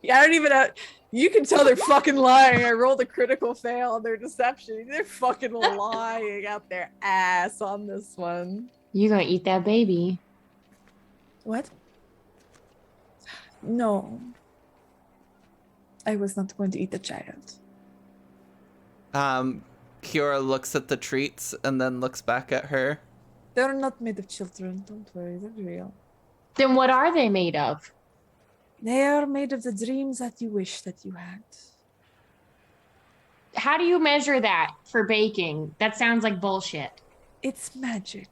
Yeah, I don't even know. You can tell they're fucking lying. I rolled a critical fail on their deception. They're fucking lying out their ass on this one. You're gonna eat that baby. What? No. I was not going to eat the child. Kiora looks at the treats and then looks back at her. They're not made of children. Don't worry, they're real. Then what are they made of? They are made of the dreams that you wish that you had. How do you measure that for baking? That sounds like bullshit. It's magic.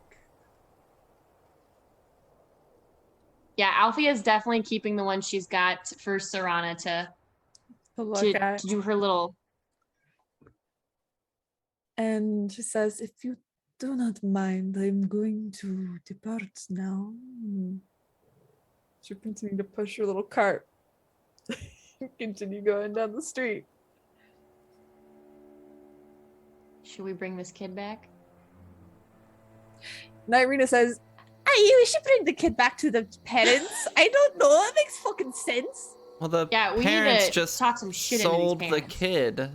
Yeah, Althea's definitely keeping the one she's got for Serana to do her little. And she says, if you do not mind, I'm going to depart now. She continues to push her little cart. Continue going down the street. Should we bring this kid back? Nightreena says, I we should bring the kid back to the parents. I don't know. That makes fucking sense. Well, the Yeah, we parents need to just talk some shit into these sold the parents. kid.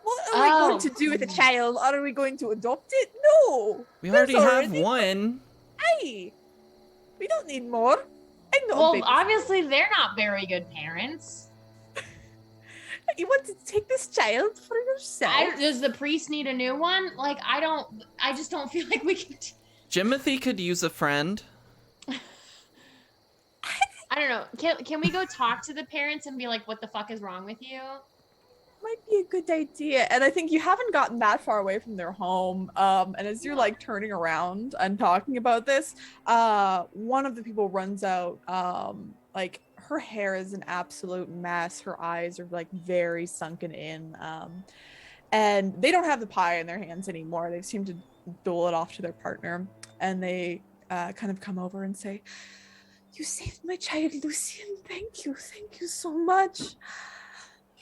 What are we going to do with the child? Are we going to adopt it? No. We There's already have one. Hey, we don't need more. I'm not Well, big. obviously they're not very good parents. You want to take this child for yourself? Does the priest need a new one? Like, I just don't feel like we can. Jimothy could use a friend. I don't know. Can we go talk to the parents and be like, what the fuck is wrong with you? Might be a good idea. And I think you haven't gotten that far away from their home. And as you're like turning around and talking about this, one of the people runs out. Like her hair is an absolute mess. Her eyes are like very sunken in. And they don't have the pie in their hands anymore. They seem to dole it off to their partner. And they kind of come over and say, "You saved my child, Lucian. Thank you. Thank you so much.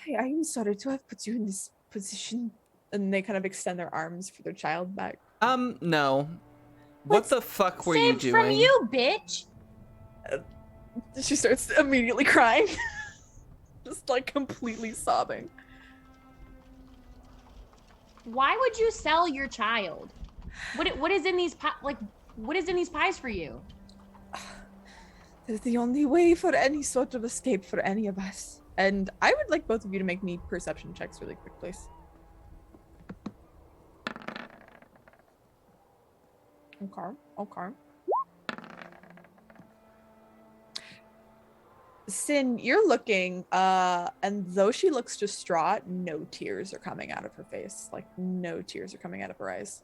I am sorry to have put you in this position." And they kind of extend their arms for their child back. No. What the fuck were you Saved doing? from you, bitch. She starts immediately crying. Just like completely sobbing. Why would you sell your child? What is in these what is in these pies for you? They're the only way for any sort of escape for any of us. And I would like both of you to make me perception checks really quick, please. Okay. Sin, you're looking, and though she looks distraught, no tears are coming out of her face. Like, no tears are coming out of her eyes.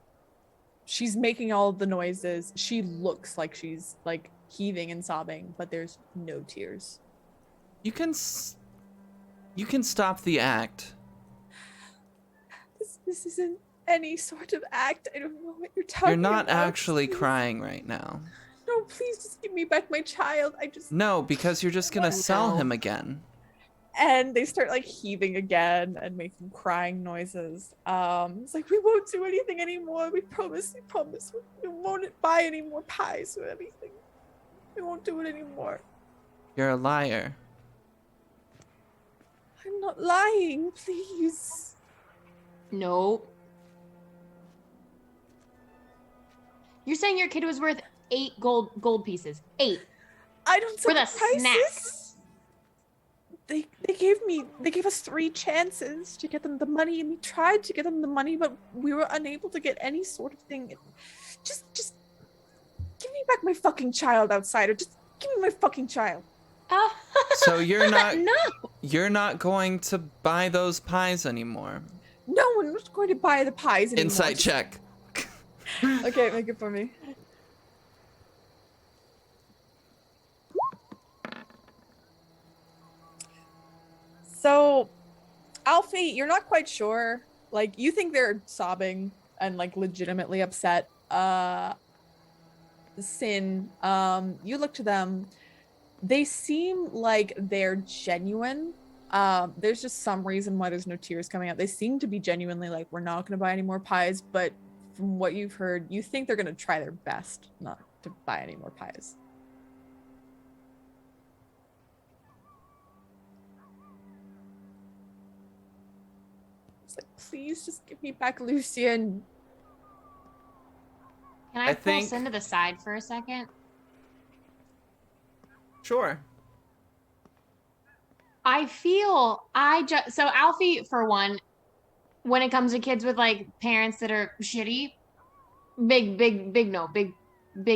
She's making all the noises. She looks like she's, like, heaving and sobbing, but there's no tears. You can stop the act. This isn't any sort of act. I don't know what you're talking about. You're not actually Please. crying right now. No, please just give me back my child. No, because you're just gonna sell him again. And they start like heaving again and making crying noises. It's like, "We won't do anything anymore. We promise. We won't buy any more pies or anything. We won't do it anymore." You're a liar. I'm not lying, please. No. You're saying your kid was worth 8 gold pieces. 8. I don't For sell the prices. snacks. They gave us 3 chances to get them the money, and we tried to get them the money, but we were unable to get any sort of thing. Just give me back my fucking child, outsider. Just give me my fucking child. So you're not No. you're not going to buy those pies anymore. No, we're not going to buy the pies anymore. Insight check. Okay, make it for me. So, Alfie, you're not quite sure. Like, you think they're sobbing and like legitimately upset. Sin, you look to them. They seem like they're genuine. There's just some reason why there's no tears coming out. They seem to be genuinely like, "We're not going to buy any more pies," but from what you've heard, you think they're going to try their best not to buy any more pies. It's like, "Please just give me back Lucian." Can I pull think- Sin to the side for a second? Sure. I feel so Alfie, for one, when it comes to kids with like parents that are shitty, big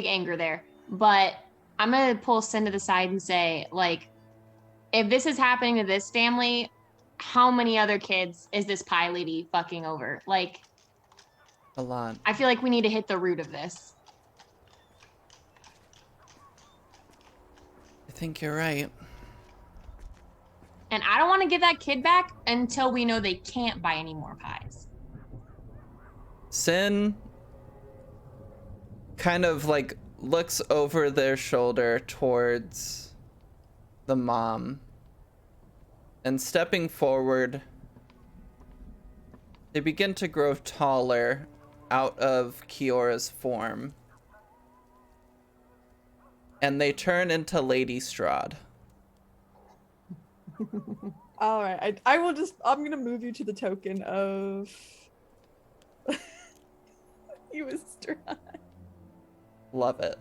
anger there. But I'm gonna pull Sin to the side and say, like, if this is happening to this family, how many other kids is this pie lady fucking over? Like, A lot. I feel like we need to hit the root of this. I think you're right. And I don't want to get that kid back until we know they can't buy any more pies. Sin kind of like looks over their shoulder towards the mom, and stepping forward, they begin to grow taller out of Kiora's form. and they turn into Lady Strahd. All right, I'm gonna move you to the token of you as Strahd. Love it.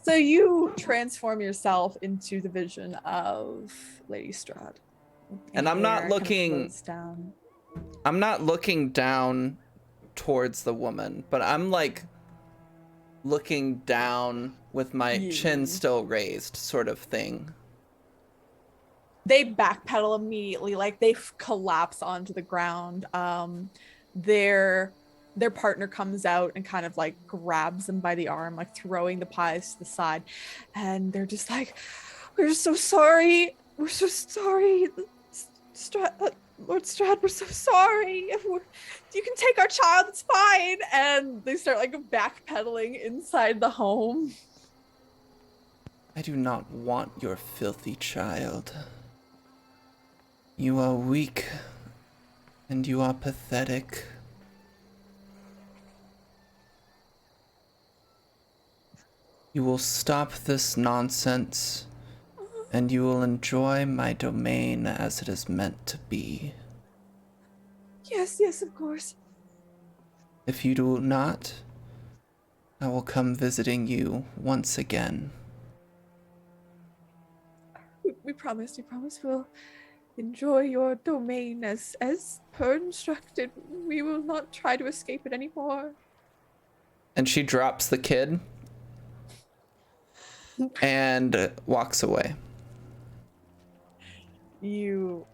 So you transform yourself into the vision of Lady Strahd. And I'm not looking down. I'm not looking down towards the woman, but I'm like looking down with my chin still raised, sort of thing. They backpedal immediately, like they collapse onto the ground. Their partner comes out and kind of like grabs them by the arm, like throwing the pies to the side, and they're just like, "We're so sorry. We're so sorry, Lord Strahd. We're so sorry. You can take our child. It's fine." And they start like backpedaling inside the home. I do not want your filthy child. You are weak, and you are pathetic. You will stop this nonsense, and you will enjoy my domain as it is meant to be. Yes, of course. If you do not, I will come visiting you once again. We promise we'll enjoy your domain as per instructed. We will not try to escape it anymore. And she drops the kid and walks away. You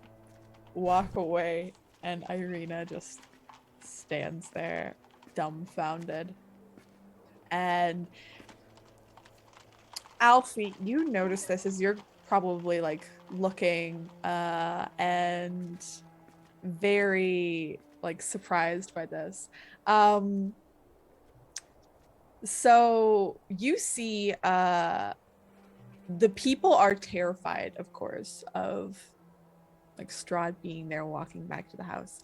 walk away, and Irina just stands there, dumbfounded. And Alfie, you notice this as you're probably like looking and very like surprised by this. So you see the people are terrified, of course, of like Strahd being there walking back to the house.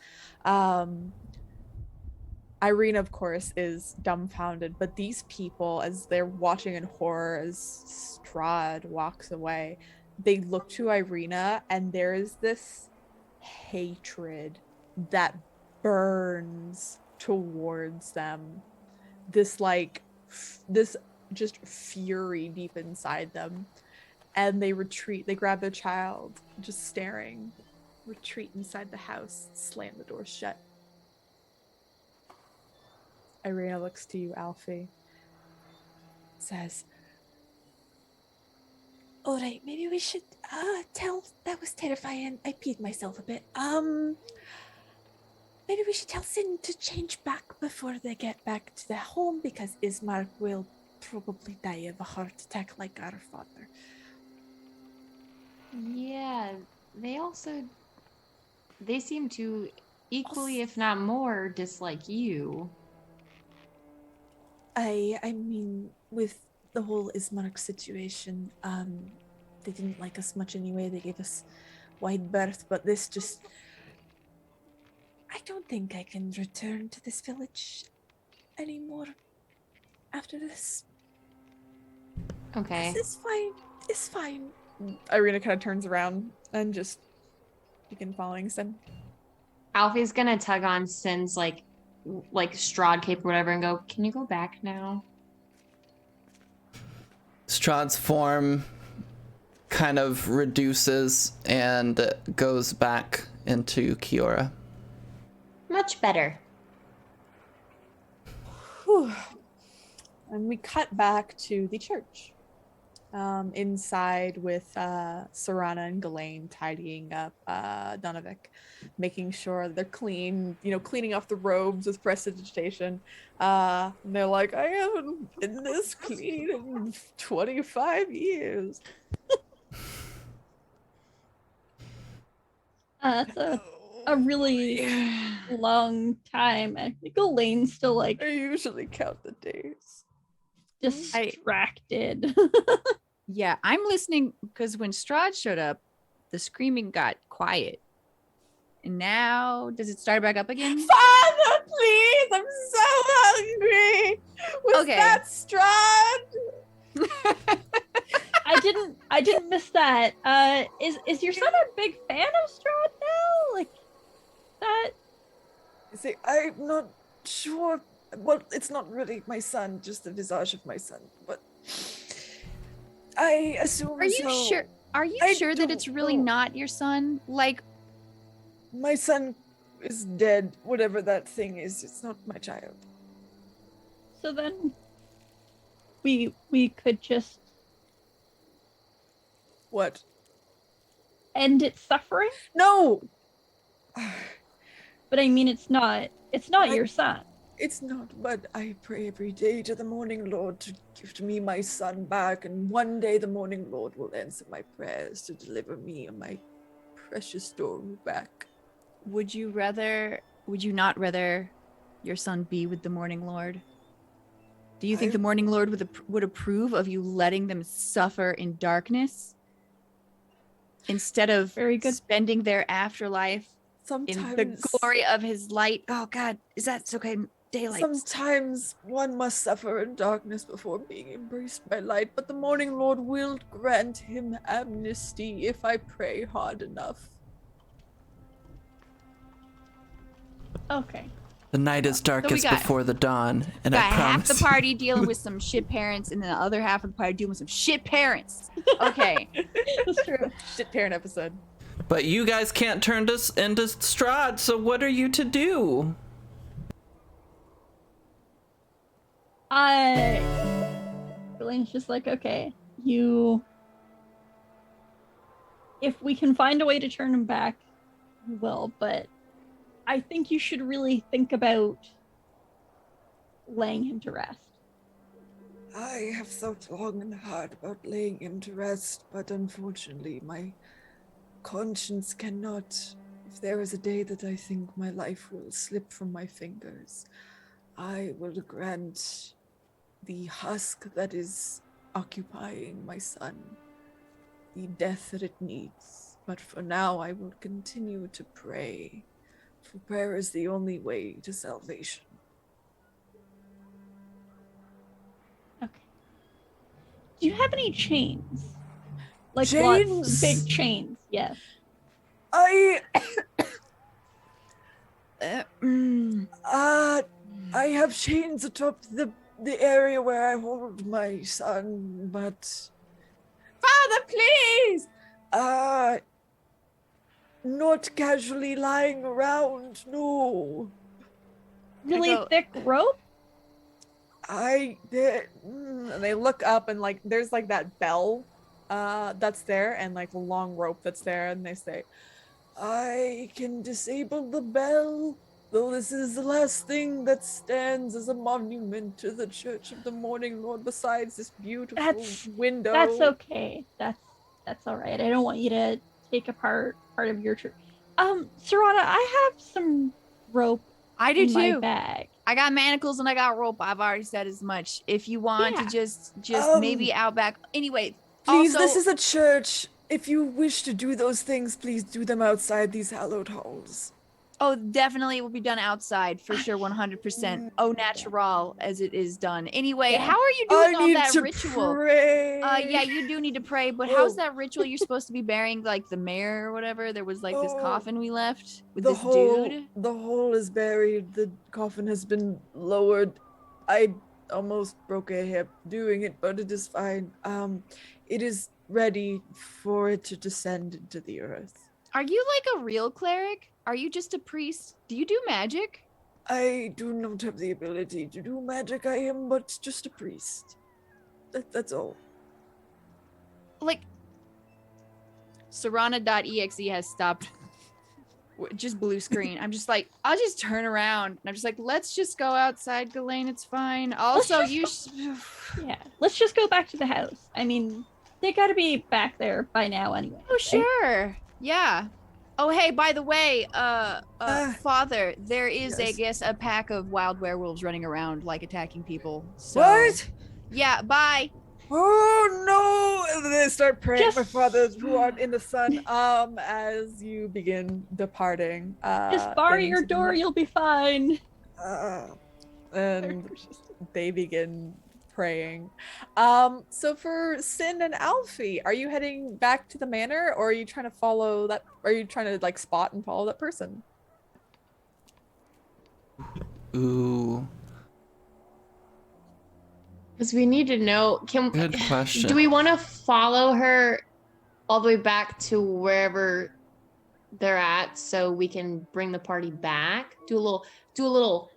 Irina, of course, is dumbfounded, but these people, as they're watching in horror as Strahd walks away, they look to Irina, and there is this hatred that burns towards them. This like this just fury deep inside them, and they retreat. They grab their child, just staring, retreat inside the house, slam the door shut. Irina looks to you, Alfie. Says, "All right, maybe we should tell. That was terrifying. I peed myself a bit. Maybe we should tell Sin to change back before they get back to their home, because Ismark will probably die of a heart attack like our father." Yeah, they seem to equally, if not more, dislike you. I mean, with the whole Ismark situation, they didn't like us much anyway. They gave us wide berth, but this just... I don't think I can return to this village anymore after this. Okay. It's fine. It's fine. Irina kind of turns around and just begin following Sin. Alfie's gonna tug on Sin's like Strahd cape or whatever and go, "Can you go back now?" Strahd's form kind of reduces and goes back into Kiora. Much better. Whew. And we cut back to the church. Inside with Serana and Ghislaine tidying up Donovic, making sure they're clean, cleaning off the robes with prestidigitation. And they're like, "I haven't been this clean in 25 years. That's a really long time. I think Elaine's still like I usually count the days." distracted. Yeah, I'm listening because when Strahd showed up, the screaming got quiet. And now, does it start back up again? Father, please! I'm so hungry! Was Okay. that Strahd? I didn't miss that. Is your son a big fan of Strahd now? Like that? See, I'm not sure. Well, it's not really my son, just the visage of my son. But I assume Are you so. sure? Are you I sure that it's don't really know. not your son? Like, My son is dead. Whatever that thing is, it's not my child. So then we could just What? end its suffering? No! But I mean it's not your son. It's not, but I pray every day to the Morning Lord to give me my son back, and one day the Morning Lord will answer my prayers to deliver me and my precious Doru back. would you not rather your son be with the Morning Lord? Do you think the Morning Lord would approve of you letting them suffer in darkness instead of Very good. spending their afterlife Sometimes, in the glory of his light? Oh God, is that okay? Daylight. sometimes one must suffer in darkness before being embraced by light, but the Morning Lord will grant him amnesty if I pray hard enough. Okay. The night is darkest got- before the dawn, and Got I half promise. the party dealing with some shit parents, and then the other half of the party dealing with some shit parents. Okay. That's true. Shit parent episode. But you guys can't turn this into Strahd, so what are you to do? Elaine's just like, okay, if we can find a way to turn him back, we will, but I think you should really think about laying him to rest. I have thought long and hard about laying him to rest, but unfortunately my conscience cannot. If there is a day that I think my life will slip from my fingers, I will grant the husk that is occupying my son the death that it needs. But for now, I will continue to pray, for prayer is the only way to salvation. Okay. Do you have any chains? Like Chains? lots of big chains, yes. I Mm. I have chains atop the area where I hold my son, but Father, please! not casually lying around, no. Really go- thick rope? And they look up and like there's like that bell that's there and like the long rope that's there, and they say, I can disable the bell, though this is the last thing that stands as a monument to the Church of the Morning Lord besides this beautiful window. That's okay. That's all right. I don't want you to take apart part of your church. Serana, I have some rope I do in my too. bag. I got manacles and I got rope. I've already said as much. If you want Yeah. to just maybe out back. Anyway, Please, also, this is a church. If you wish to do those things, please do them outside these hallowed halls. oh, definitely it will be done outside for sure, 100%. Au natural as it is done. Anyway, Yeah. how are you doing I all need that to ritual? pray. Yeah, you do need to pray, but how's Oh. that ritual? You're supposed to be burying like the mayor or whatever. There was like this Oh. coffin we left with The this hole, dude. the hole is buried. The coffin has been lowered. I almost broke a hip doing it, but it is fine. It is ready for it to descend into the earth. Are you like a real cleric? Are you just a priest? Do you do magic? I do not have the ability to do magic. I am but just a priest. That's all. Like Serana.exe has stopped. Just blue screen. I'm just like, I'll just turn around. And I'm just like, let's just go outside, Ghislaine. It's fine. Also, Yeah. Let's just go back to the house. I mean, they gotta be back there by now anyway. Oh, right? sure. Yeah. Oh, hey, by the way, Father, there is, I Yes. guess, a pack of wild werewolves running around, like, attacking people. So, What? Yeah, bye. Oh no! And then they start praying, my Just- fathers who art in the sun, as you begin departing. Just bar your into the door, you'll be fine. night. and they begin praying. So for Sin and Alfie, are you heading back to the manor, or are you trying to follow that? Are you trying to like spot and follow that person? Ooh, Because we need to know. good question. Do we want to follow her all the way back to wherever they're at, so we can bring the party back? Do a little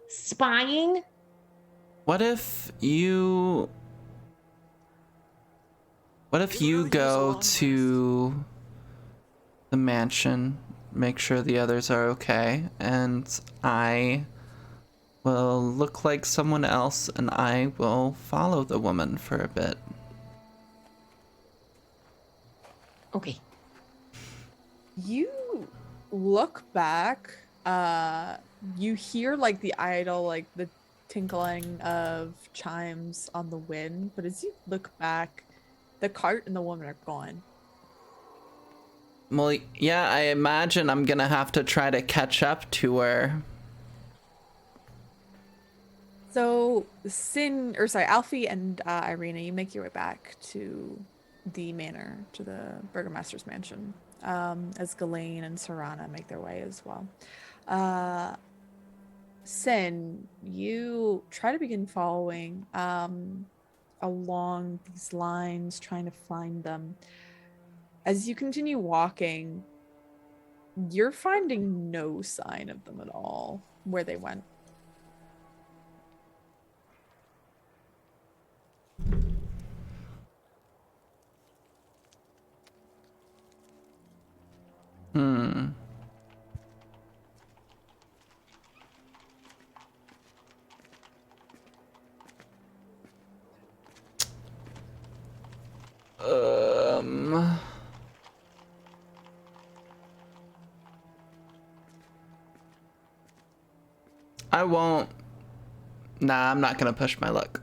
spying. What if you go to the mansion, make sure the others are okay, and I will look like someone else and I will follow the woman for a bit. Okay. You look back, you hear like the idle, like the tinkling of chimes on the wind, but as you look back, the cart and the woman are gone. Well, yeah, I imagine I'm gonna have to try to catch up to her. So Alfie and Irina, you make your way back to the manor, to the burgomaster's mansion, as Ghislaine and Serana make their way as well. Sin, you try to begin following along these lines, trying to find them. As you continue walking, you're finding no sign of them at all, where they went. Hmm. I won't. Nah, I'm not gonna push my luck.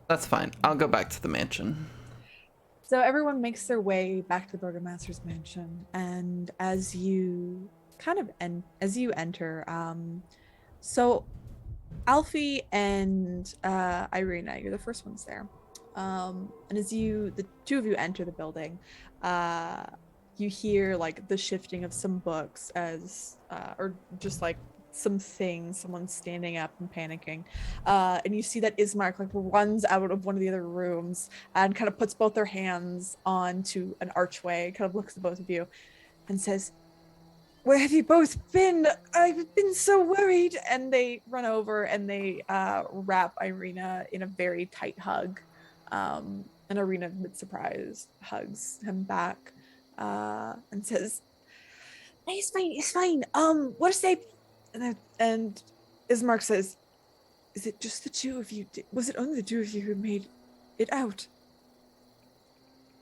That's fine. I'll go back to the mansion. So everyone makes their way back to the burgomaster's mansion, and as you enter, so Alfie and Irina, you're the first ones there. And as the two of you enter the building, you hear like the shifting of some books or just like some things, someone standing up and panicking. And you see that Ismark like runs out of one of the other rooms and kind of puts both their hands onto an archway, kind of looks at both of you and says, "Where have you both been? I've been so worried." And they run over and they wrap Irina in a very tight hug. And Irina, a bit surprised, hugs him back and says, "It's fine, it's fine. What is they?" And Ismark says, "Is it just the two of you? Was it only the two of you who made it out?"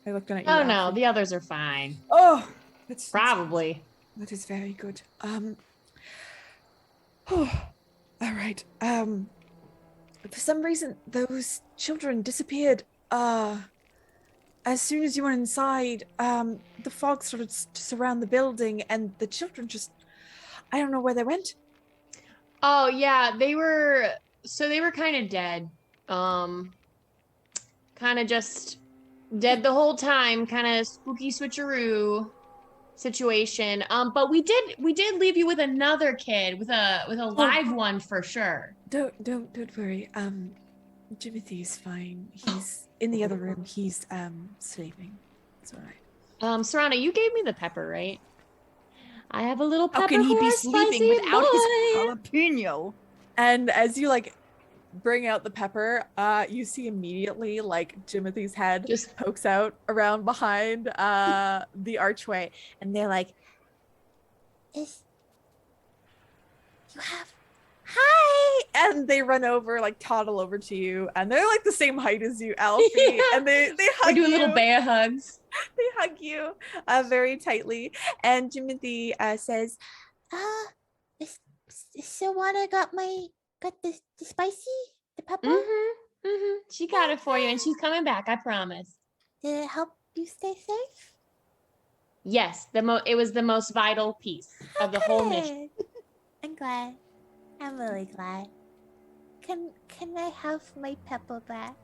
I looked at you. Oh no, the others are fine. Oh, it's probably. That is very good. All right. For some reason, those children disappeared. As soon as you went inside, the fog started to surround the building, and the children I don't know where they went. Oh yeah, they were kind of dead. Kind of just dead the whole time, kind of spooky switcheroo situation. But we did leave you with another kid, with a live one for sure. Don't worry. Timothy's fine. He's in the other room. He's sleeping. It's all right. Serana, you gave me the pepper, right? I have a little pepper. How can he for be our sleeping spicy without boy. his jalapeno? And as you like bring out the pepper, you see immediately like Timothy's head just pokes out around behind the archway, and they're like, "You have hi," and they run over, like toddle over to you, and they're like the same height as you, Alfie. Yeah. And they hug you. They do little bear hugs. They hug you very tightly, and Timothy says, "Serana got the pepper. She got it for you, and she's coming back. I promise." Did it help you stay safe? Yes, it was the most vital piece of the whole mission. I'm glad. I'm really glad. Can I have my pepper back?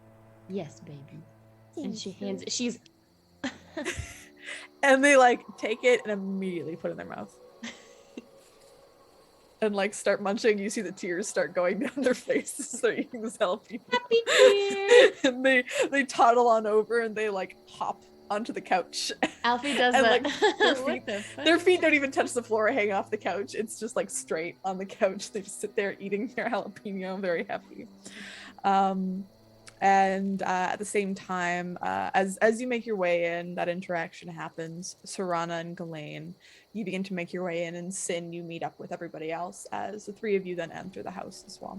Yes, baby. And she hands it. She's And they like take it and immediately put it in their mouth. And like start munching. You see the tears start going down their faces. They're eating this jalapeno. Happy New And they toddle on over and they like hop onto the couch. Alfie does And, that. like, their feet don't even touch the floor or hang off the couch. It's just like straight on the couch. They just sit there eating their jalapeno, very happy. And at the same time, as you make your way in, that interaction happens. Serana and Ghislaine, you begin to make your way in, and Sin, you meet up with everybody else as the three of you then enter the house as well.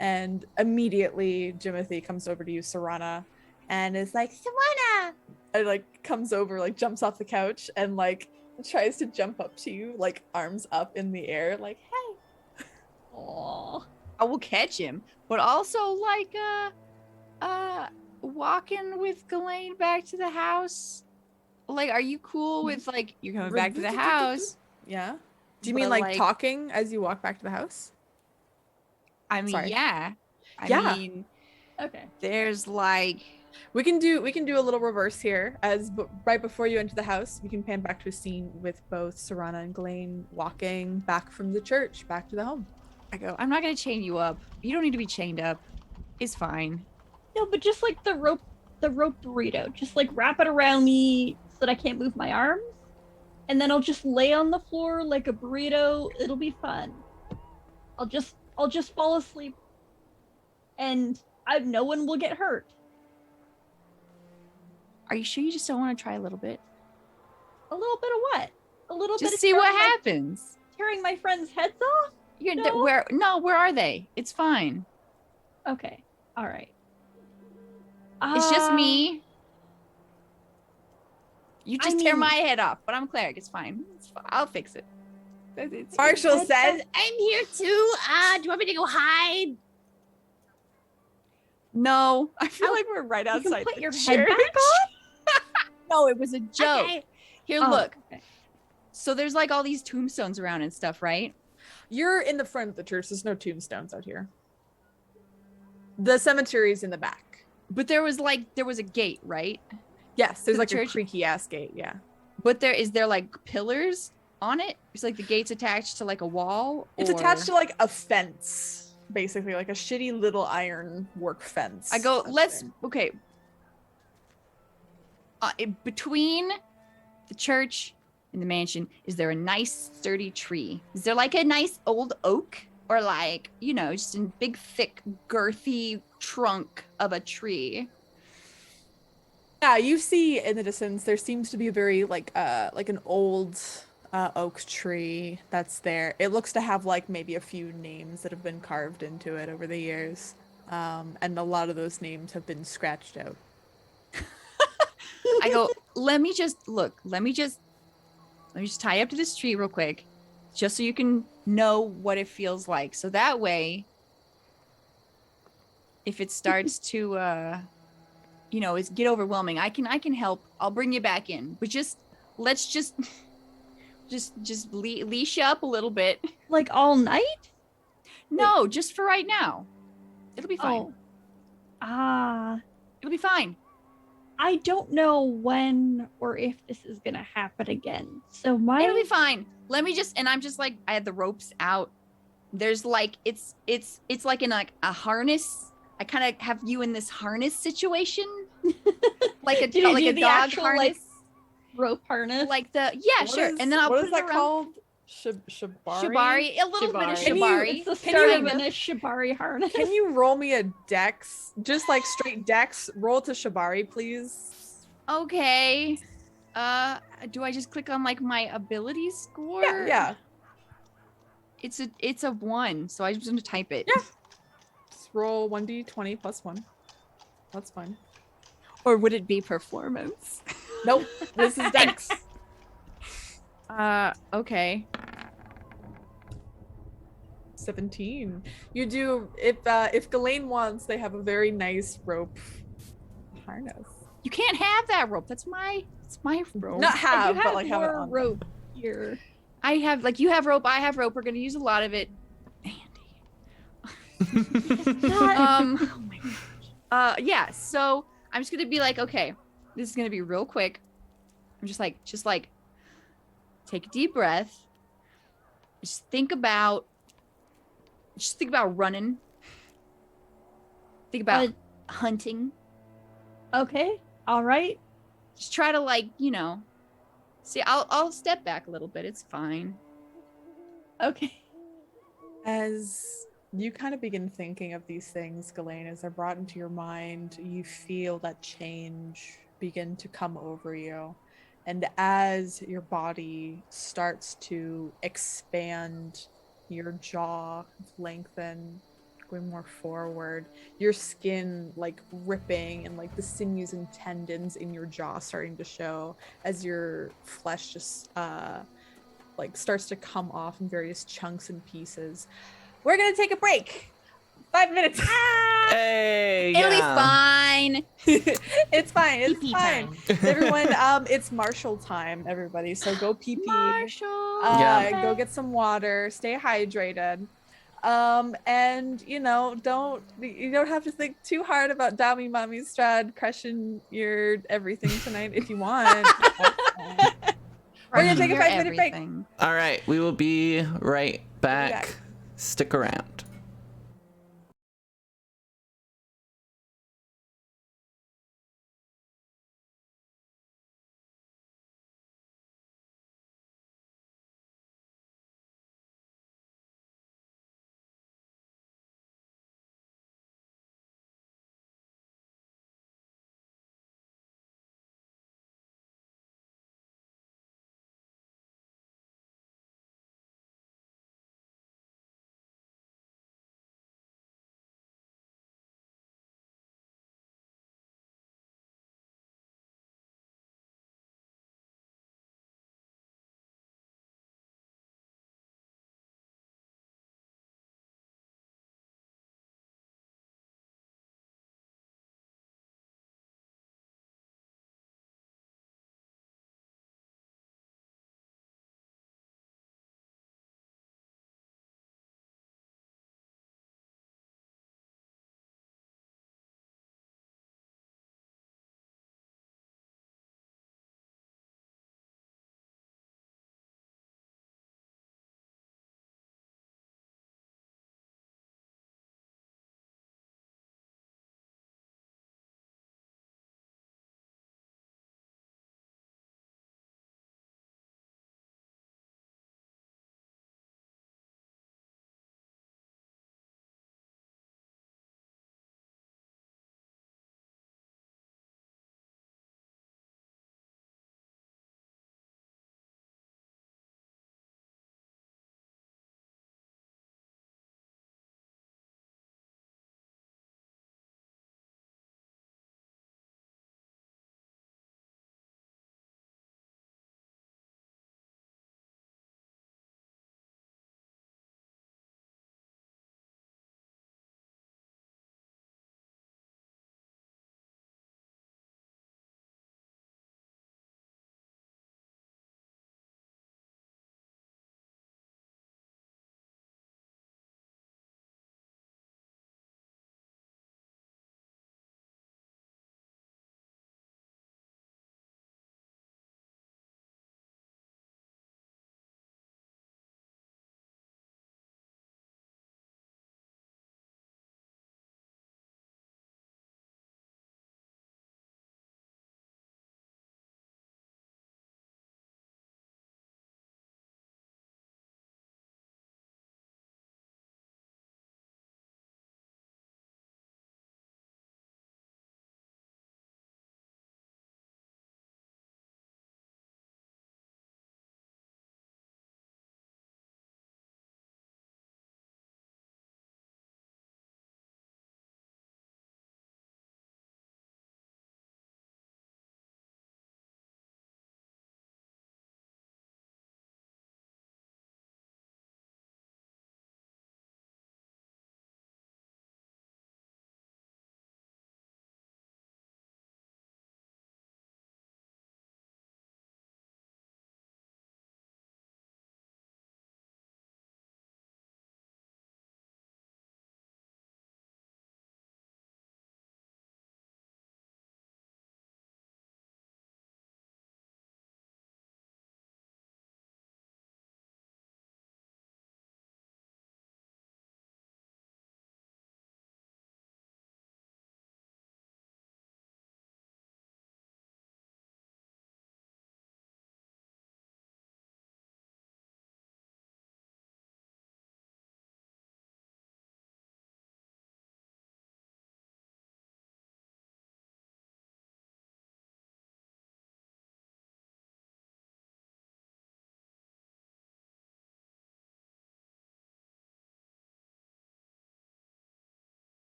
And immediately, Jimothy comes over to you, Serana, and is like, Serana! And like comes over, like jumps off the couch and like tries to jump up to you, like arms up in the air, like, hey. Aww. I will catch him, but also like walking with Ghislaine back to the house. Like, are you cool with like you're coming back to the house? Yeah. Do you But, mean like talking as you walk back to the house? I mean, Sorry. yeah. Yeah. I mean, Okay. there's like We can do a little reverse here. Right before you enter the house, we can pan back to a scene with both Serana and Ghislaine walking back from the church back to the home. I go, I'm not gonna chain you up. You don't need to be chained up. It's fine. No, but just like the rope burrito. Just like wrap it around me so that I can't move my arms. And then I'll just lay on the floor like a burrito. It'll be fun. I'll just fall asleep. And no one will get hurt. Are you sure you just don't want to try a little bit? A little bit of what? A little bit Just of see what tearing my- happens. Tearing my friends' heads off? You're No. where are they? It's fine. Okay. All right. It's just me. You I just tear mean- my head off, but I'm cleric. It's fine. I'll fix it. It's fine. Marshall says, I'm here too. Do you want me to go hide? No, I feel like we're right You can outside put the your head church. back on? No, it was a joke. Okay. Here, Oh, look. okay. So there's like all these tombstones around and stuff, right? you're in the front of the church. There's no tombstones out here. The cemetery's in the back. But there was a gate, right? Yes, there's the like a church? creaky ass gate. Yeah. But is there like pillars on it? It's like the gate's attached to like a wall. It's attached to like a fence, basically, like a shitty little iron work fence. I go, that's there. okay. Between the church and the mansion, is there a nice sturdy tree? Is there like a nice old oak? Or like, just a big, thick, girthy trunk of a tree? Yeah, you see in the distance there seems to be a very like an old oak tree that's there. It looks to have like maybe a few names that have been carved into it over the years. And a lot of those names have been scratched out. I go, let me just tie you up to this tree real quick, just so you can know what it feels like. So that way, if it starts to, it's get overwhelming, I can help. I'll bring you back in, but let's just leash you up a little bit. Like all night? No, just for right now. It'll be fine. Oh. It'll be fine. I don't know when or if this is gonna happen again. So It'll be fine. Let me and I'm just like, I had the ropes out. There's like, it's like in like a harness. I kind of have you in this harness situation, like a Did you like do a the dog actual, harness, like, rope harness? like What sure. is- And then I'll what put is it that around called? Shibari? shibari, a little bit of Shibari. Can you- shibari. It's the Can start you- of a shibari harness. Can you roll me a dex? Just like straight dex. Roll to Shibari, please. Okay. Do I just click on like my ability score? Yeah. It's a 1, so I just want to type it. Yeah. Just roll 1d20 plus 1. That's fine. Or would it be performance? Nope. This is dex. Okay. 17. You do if Ghislaine wants, they have a very nice rope harness. You can't have that rope. It's my rope. Not I have, do but like have it more on. rope here. I have you have rope, I have rope. We're gonna use a lot of it. Andy. Not- Oh my gosh. Yeah, so I'm just gonna be like, okay, this is gonna be real quick. I'm just like take a deep breath. Just think about running. Think about Uh, hunting. okay. All right. Just try to see, I'll step back a little bit. It's fine. Okay. As you kind of begin thinking of these things, Ghislaine, as they're brought into your mind, you feel that change begin to come over you. And as your body starts to expand, your jaw lengthen, going more forward, your skin like ripping, and like the sinews and tendons in your jaw starting to show as your flesh just like starts to come off in various chunks and pieces. We're gonna take a break. 5 minutes. Hey, It'll be yeah. fine. It's fine. It's Pee-pee fine. time. Everyone, it's Marshall time, everybody. So go pee pee. Marshall. Yeah. Go get some water. Stay hydrated. And you don't have to think too hard about Dami Mommy Strahd crushing your everything tonight if you want. We're gonna take a 5-minute break. All right, we will be right back. back. Stick around.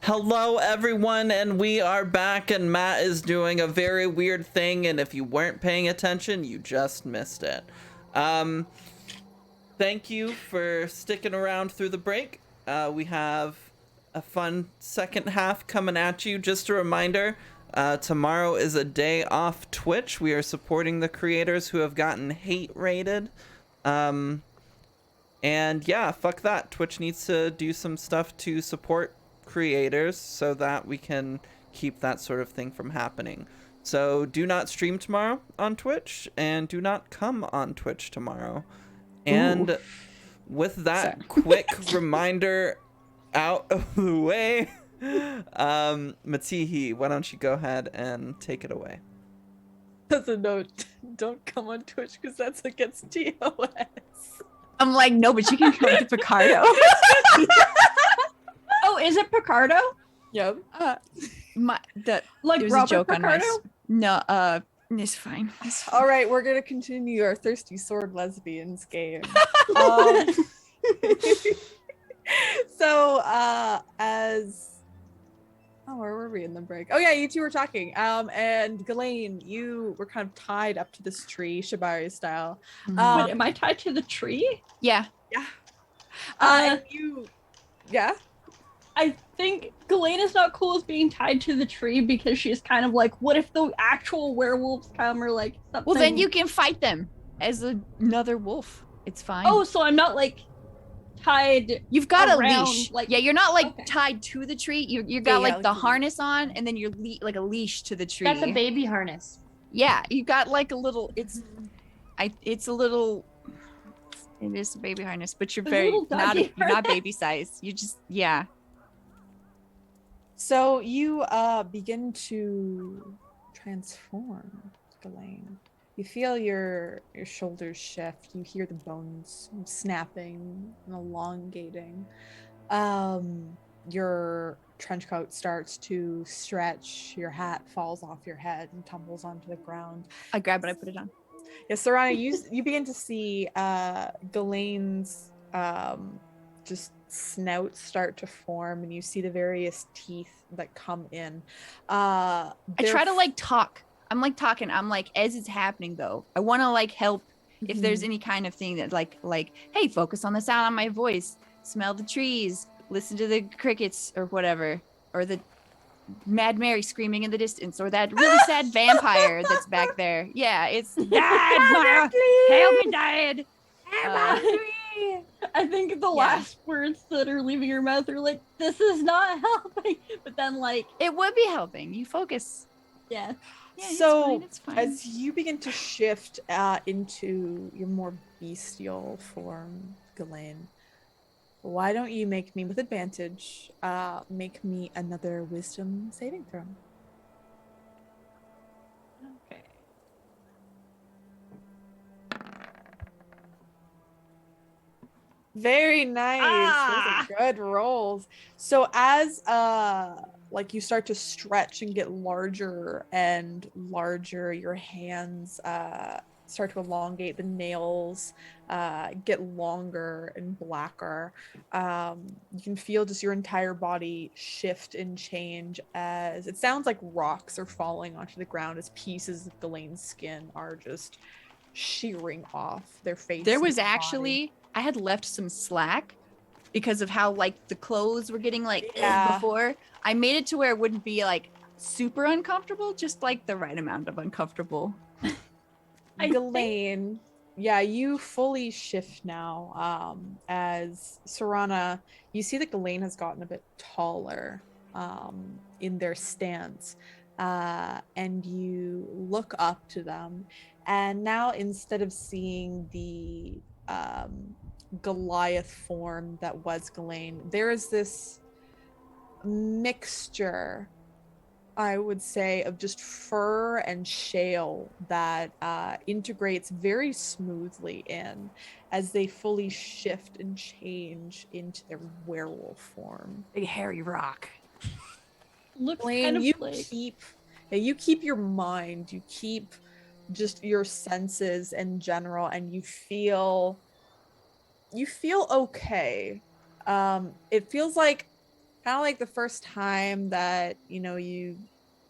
Hello, everyone, and we are back, and Matt is doing a very weird thing, and if you weren't paying attention, you just missed it. Thank you for sticking around through the break. We have a fun second half coming at you. Just a reminder, tomorrow is a day off Twitch. We are supporting the creators who have gotten hate rated. And yeah, fuck that. Twitch needs to do some stuff to support creators so that we can keep that sort of thing from happening. So do not stream tomorrow on Twitch, and do not come on Twitch tomorrow. And with that quick reminder out of the way, Matihi, why don't you go ahead and take it away? As a note, don't come on Twitch because that's against TOS. I'm like, no, but you can come to Picardo. Oh, is it Picardo? Yep. Like There was Robert a joke Picardo? on my. No, it's fine. All right, we're gonna continue our Thirsty Sword Lesbians game. So, where were we in the break? Oh yeah, you two were talking. And Ghislaine, you were kind of tied up to this tree, Shibari style. Wait, am I tied to the tree? Yeah. And you, yeah. I think Galena's not cool with being tied to the tree because she's kind of like, what if the actual werewolves come or like something? Well, then you can fight them as another wolf. It's fine. Oh, so I'm not like tied. You've got around, a leash. like- Yeah, you're not like Okay. tied to the tree. You got Yeah, like the like a harness on, and then you're like a leash to the tree. That's a baby harness. Yeah, you got like a little. It's a little. It is a baby harness, but you're It's a very little doggy you're not harness. baby size. You just yeah. So you begin to transform, Ghislaine. You feel your shoulders shift. You hear the bones snapping and elongating. Your trench coat starts to stretch. Your hat falls off your head and tumbles onto the ground. I grab it. I put it on. Yeah, Sarana, you begin to see Ghislaine's just snout start to form, and you see the various teeth that come in. I try to like talk. I'm like talking. I'm like, as it's happening though, I want to like help if there's any kind of thing that like, hey, focus on the sound of my voice, smell the trees, listen to the crickets or whatever, or the Mad Mary screaming in the distance, or that really sad vampire that's back there. Yeah, it's Dad, help me, Dad. I think the last words that are leaving your mouth are like, this is not helping. But then like, It would be helping. You focus. yeah. Yeah, So, it's fine. as you begin to shift into your more bestial form, Ghislaine, why don't you make me with advantage? Make me another wisdom saving throw. Okay. Very nice. Those are good rolls. So as like you start to stretch and get larger and larger, your hands start to elongate, the nails get longer and blacker. You can feel just your entire body shift and change as it sounds like rocks are falling onto the ground as pieces of Ghislaine's skin are just shearing off their face. There and was body. actually, I had left some slack because of how like the clothes were getting like Yeah. before. I made it to where it wouldn't be like super uncomfortable, just like the right amount of uncomfortable. Ghislaine, yeah, you fully shift now. As Sarana, you see that Ghislaine has gotten a bit taller in their stance, and you look up to them. And now, instead of seeing the Goliath form that was Ghislaine, there is this mixture, I would say, of just fur and shale that integrates very smoothly in as they fully shift and change into their werewolf form. Big hairy rock. Looks Blaine, kind of you like you keep your mind, you keep just your senses in general, and you feel okay. It feels like kind of like the first time that you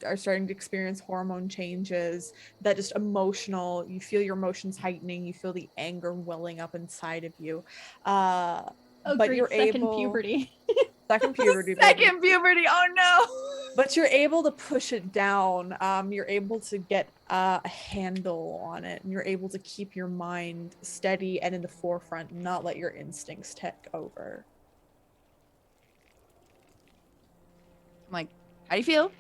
are starting to experience hormone changes, that just emotional, you feel your emotions heightening, you feel the anger welling up inside of you, Oh, but great, you're second able puberty. second puberty baby. Second puberty. Oh no. But you're able to push it down. You're able to get a handle on it, and you're able to keep your mind steady and in the forefront, and not let your instincts take over. I'm like, how do you feel?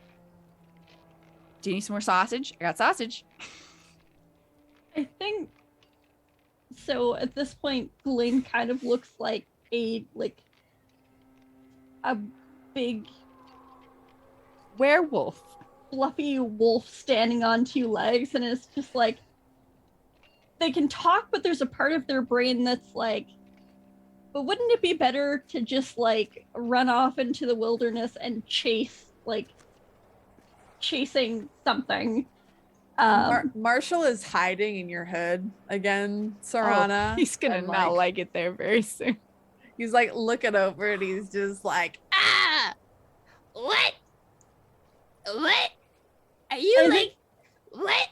Do you need some more sausage? I got sausage. I think so. At this point, Glenn kind of looks like a big Werewolf. fluffy wolf standing on two legs, and it's just like they can talk, but there's a part of their brain that's like, but wouldn't it be better to just like run off into the wilderness and chasing something? Marshall is hiding in your hood again, Sarana. Oh, he's gonna and, not like it there very soon. He's like looking over, and he's just like, Ah! What? What? Are you like, what?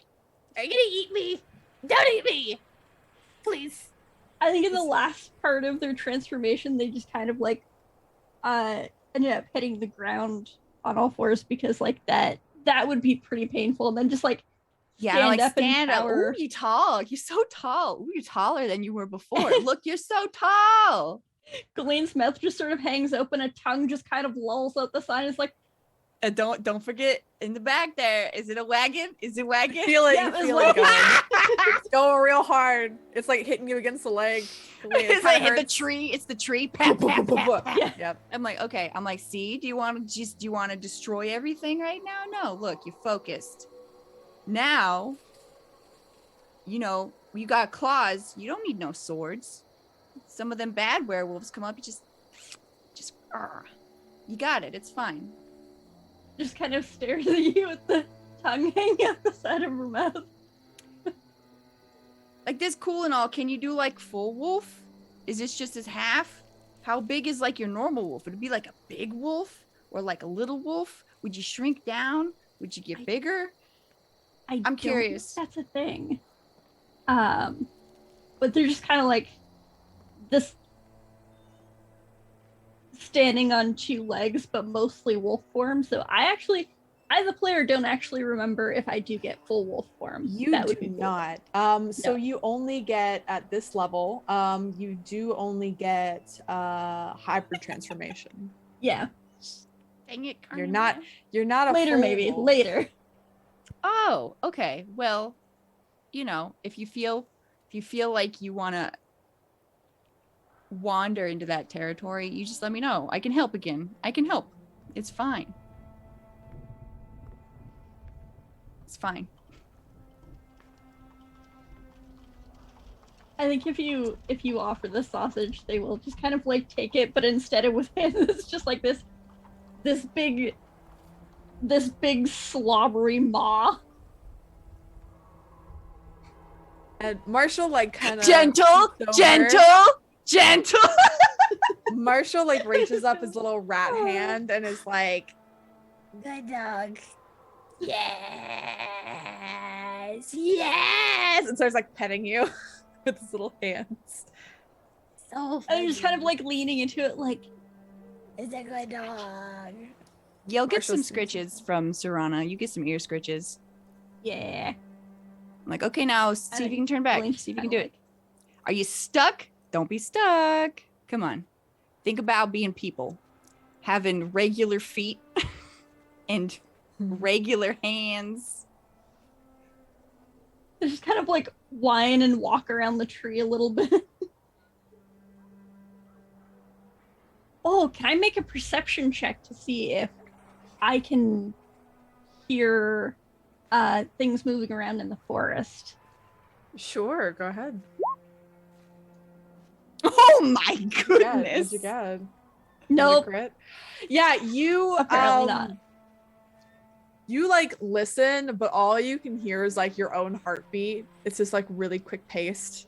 Are you gonna eat me? Don't eat me! Please. I think in the last part of their transformation, they just kind of like ended up hitting the ground on all fours because like that would be pretty painful. And then just like stand up. Ooh, you tall. You're so tall. Ooh, you're taller than you were before. Look, you're so tall. Galen's mouth just sort of hangs open, a tongue just kind of lolls out the side. It's like, And don't forget in the back there. Is it a wagon? Is it wagon? feel it, Yeah, you it's feel like- it going. It's going real hard. It's like hitting you against the leg. It's like hit the tree. It's the tree. Pat, pat, pat, pat. Yeah. Yep. I'm like, okay. I'm like, see, do you want to destroy everything right now? No, look, you're focused. Now, you got claws. You don't need no swords. Some of them bad werewolves come up. You just, you got it. It's fine. just kind of stares at you with the tongue hanging out the side of her mouth. Like this, cool and all. Can you do like full wolf? Is this just as half? How big is like your normal wolf? Would it be like a big wolf or like a little wolf? Would you shrink down? Would you get bigger? I'm I'm curious. That's a thing. But they're just kind of like this standing on two legs, but mostly wolf form. So I, the player, don't actually remember if I do get full wolf form. You That would do be cool. not. So No. you only get at this level. You do only get hybrid transformation. Yeah, Dang it, You're Carnivore. not a later full maybe wolf. later. Oh, okay. Well, if you feel like you want to wander into that territory, you just let me know. I can help again. I can help. It's fine. It's fine. I think if you offer the sausage, they will just kind of like take it, but instead of with hands, it's just like this big slobbery maw. And Marshall like kind of Gentle. Marshall like reaches up his little rat hand and is like, Good dog. Yes. yes, and starts like petting you with his little hands. So And you're just kind of like leaning into it, like, it's a good dog. You'll get some Marshall's- scritches from Serana. You get some ear scritches. yeah. I'm like, okay, now see if you can turn back. Blink See if you can kinda do it. Are you stuck? Don't be stuck. Come on. Think about being people. Having regular feet and regular hands. They just kind of like whine and walk around the tree a little bit. Oh, can I make a perception check to see if I can hear things moving around in the forest? Sure, go ahead. Oh my Yeah, goodness. what'd you get? Nope. Crit? Yeah, you Apparently not. You like listen, but all you can hear is like your own heartbeat. It's just like really quick paced.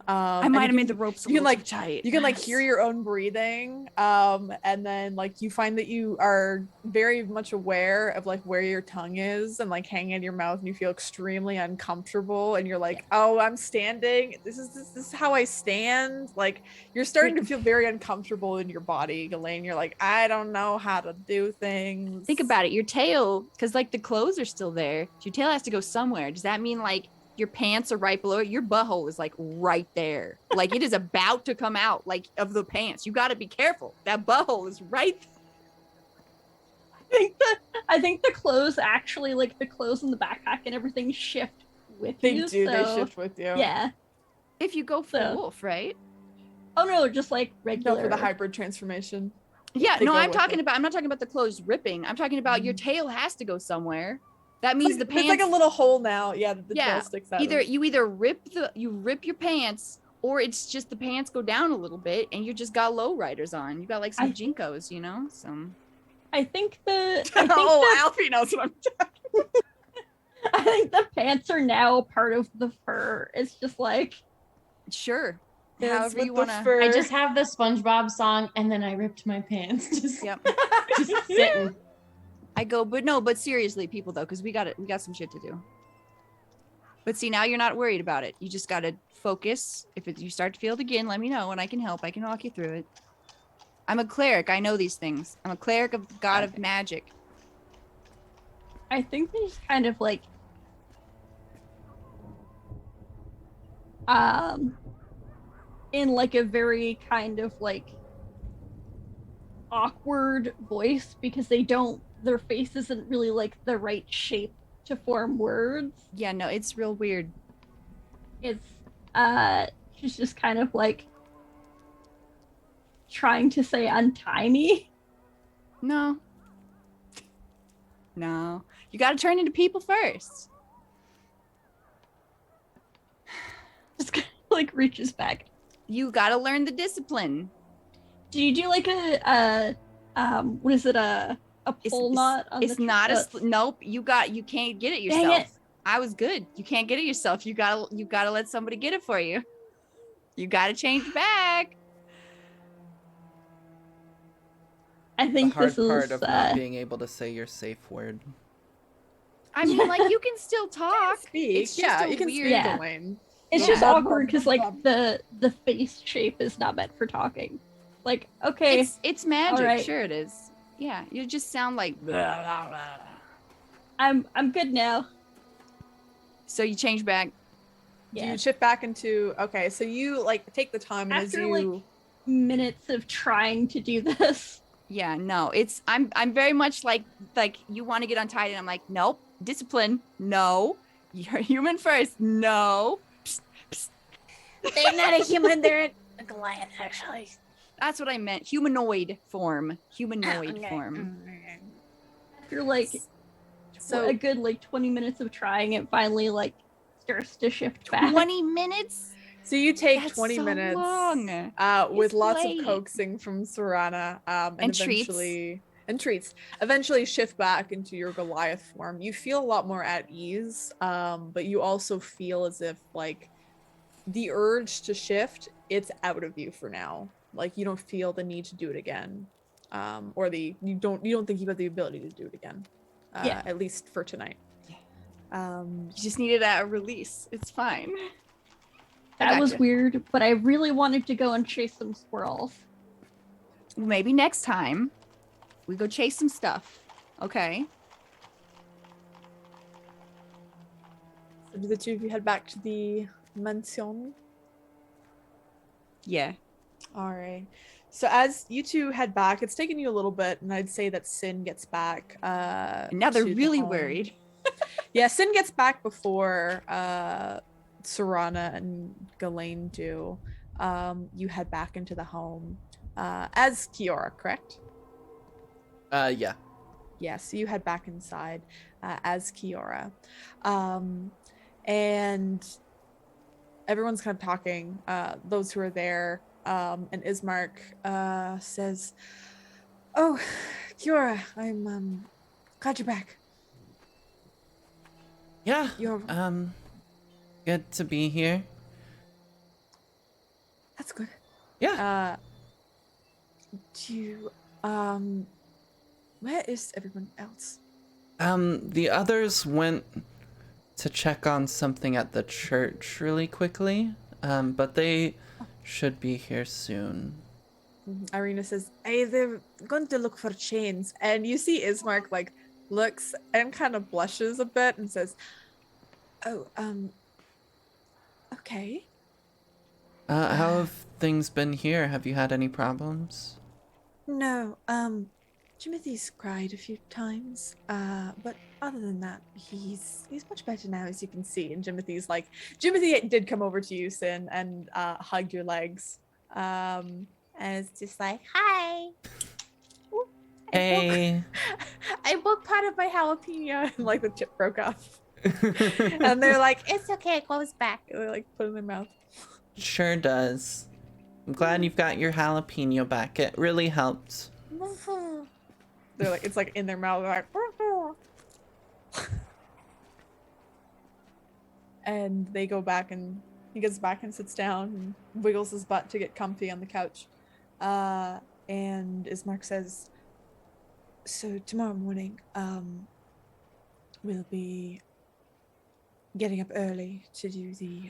I might have made the ropes a you can little like too tight. you can like hear your own breathing, and then like you find that you are very much aware of like where your tongue is and like hanging in your mouth, and you feel extremely uncomfortable, and you're like, oh, I'm standing, this is how I stand. Like you're starting to feel very uncomfortable in your body, Elaine. You're like, I don't know how to do things. Think about it. Your tail, because like the clothes are still there. Your tail has to go somewhere. Does that mean like your pants are right below it? Your butthole is like right there. Like it is about to come out like of the pants. You got to be careful. That butthole is right. I think the clothes actually, like the clothes in the backpack and everything, shift with They you. do, they so, shift with you. Yeah. If you go full So- wolf, right? Oh no, just like Go regular. for the hybrid transformation. Yeah. They No, go I'm with talking it. about. I'm not talking about the clothes ripping. I'm talking about your tail has to go somewhere. That means the There's pants. like a little hole now. Yeah, the tail sticks out. Either you rip your pants, or it's just the pants go down a little bit, and you just got low riders on. You got like some jinkos, you know. Some. I think the Alfie knows what I'm I think the pants are now part of the fur. It's just like Sure. Dance However with you the want to. fur. I just have the SpongeBob song, and then I ripped my pants. Just, Yep. just sitting. I go, but seriously, people though, because we got some shit to do. But see, now you're not worried about it. You just gotta focus. If you start to feel it again, let me know and I can help. I can walk you through it. I'm a cleric. I know these things. I'm a cleric of the god of magic. I think they just kind of like in like a very kind of like awkward voice because their face isn't really like the right shape to form words. Yeah, no, it's real weird. It's she's just kind of like trying to say untie me. No. No. You gotta turn into people first. Just kind of like reaches back. You gotta learn the discipline. Do you do like a what is it, a pull knot on It's the not nope. You can't get it yourself. Dang it. I was good. You can't get it yourself. You gotta let somebody get it for you. You gotta change back. I The think hard this is part of not being able to say your safe word. I mean, like you can still talk. Speak. It's just Yeah, a you can weird. speak, Yeah. Elaine. it's Yeah. just awkward because like the face shape is not meant for talking. Like, okay, It's magic. All right. Sure it is. Yeah, you just sound like. Blah, blah, blah. I'm good now. So you change back. Do Yeah. you shift back into okay? So you like take the time and After as you like minutes of trying to do this. Yeah, no, it's I'm very much like you want to get untied and I'm like, nope, discipline, no, you're human first, no. Psst, psst. They're not a human, they're a Goliath, actually. That's what I meant. Humanoid form. Humanoid Okay. form. After like so a good like 20 minutes of trying, it finally like starts to shift back. 20 minutes? so you take That's 20 so minutes long. with It's lots late. of coaxing from Serana And treats. eventually shift back into your Goliath form. You feel a lot more at ease, but you also feel as if like the urge to shift, it's out of you for now. Like you don't feel the need to do it again, or you don't think you have the ability to do it again. Yeah. At least for tonight. You just needed a release. It's fine. I That was gotcha. weird, but I really wanted to go and chase some squirrels. Maybe next time we go chase some stuff. Okay. So do the two of you head back to the mansion? Yeah. All right. So as you two head back, it's taken you a little bit, and I'd say that Sin gets back. And now they're to the really home. worried. Yeah, Sin gets back before Serana and Ghislaine do. You head back into the home as Kiora, correct? Yeah. Yeah, so you head back inside as Kiora. And everyone's kind of talking, those who are there. And Ismark says, "Oh, Kiora, I'm glad you're back. Yeah. You're Good to be here. That's good. Yeah. Do you, where is everyone else? The others went to check on something at the church really quickly, but they should be here soon. Irina says, hey, they're going to look for chains. And you see Ismark like looks and kind of blushes a bit and says, oh, okay. How have things been here? Have you had any problems? No, Timothy's cried a few times, but other than that, he's much better now, as you can see. And Timothy did come over to you, Sin, and hugged your legs. And it's just like, hi. Ooh, Hey. I broke part of my jalapeno, and like the chip broke off. And they're like, it's okay, it goes back. And they like put it in their mouth. Sure does. I'm glad you've got your jalapeno back. It really helped. They're like, it's like in their mouth. They're like, and they go back, and he gets back and sits down and wiggles his butt to get comfy on the couch. And Ismark says, so tomorrow morning, we'll be getting up early to do the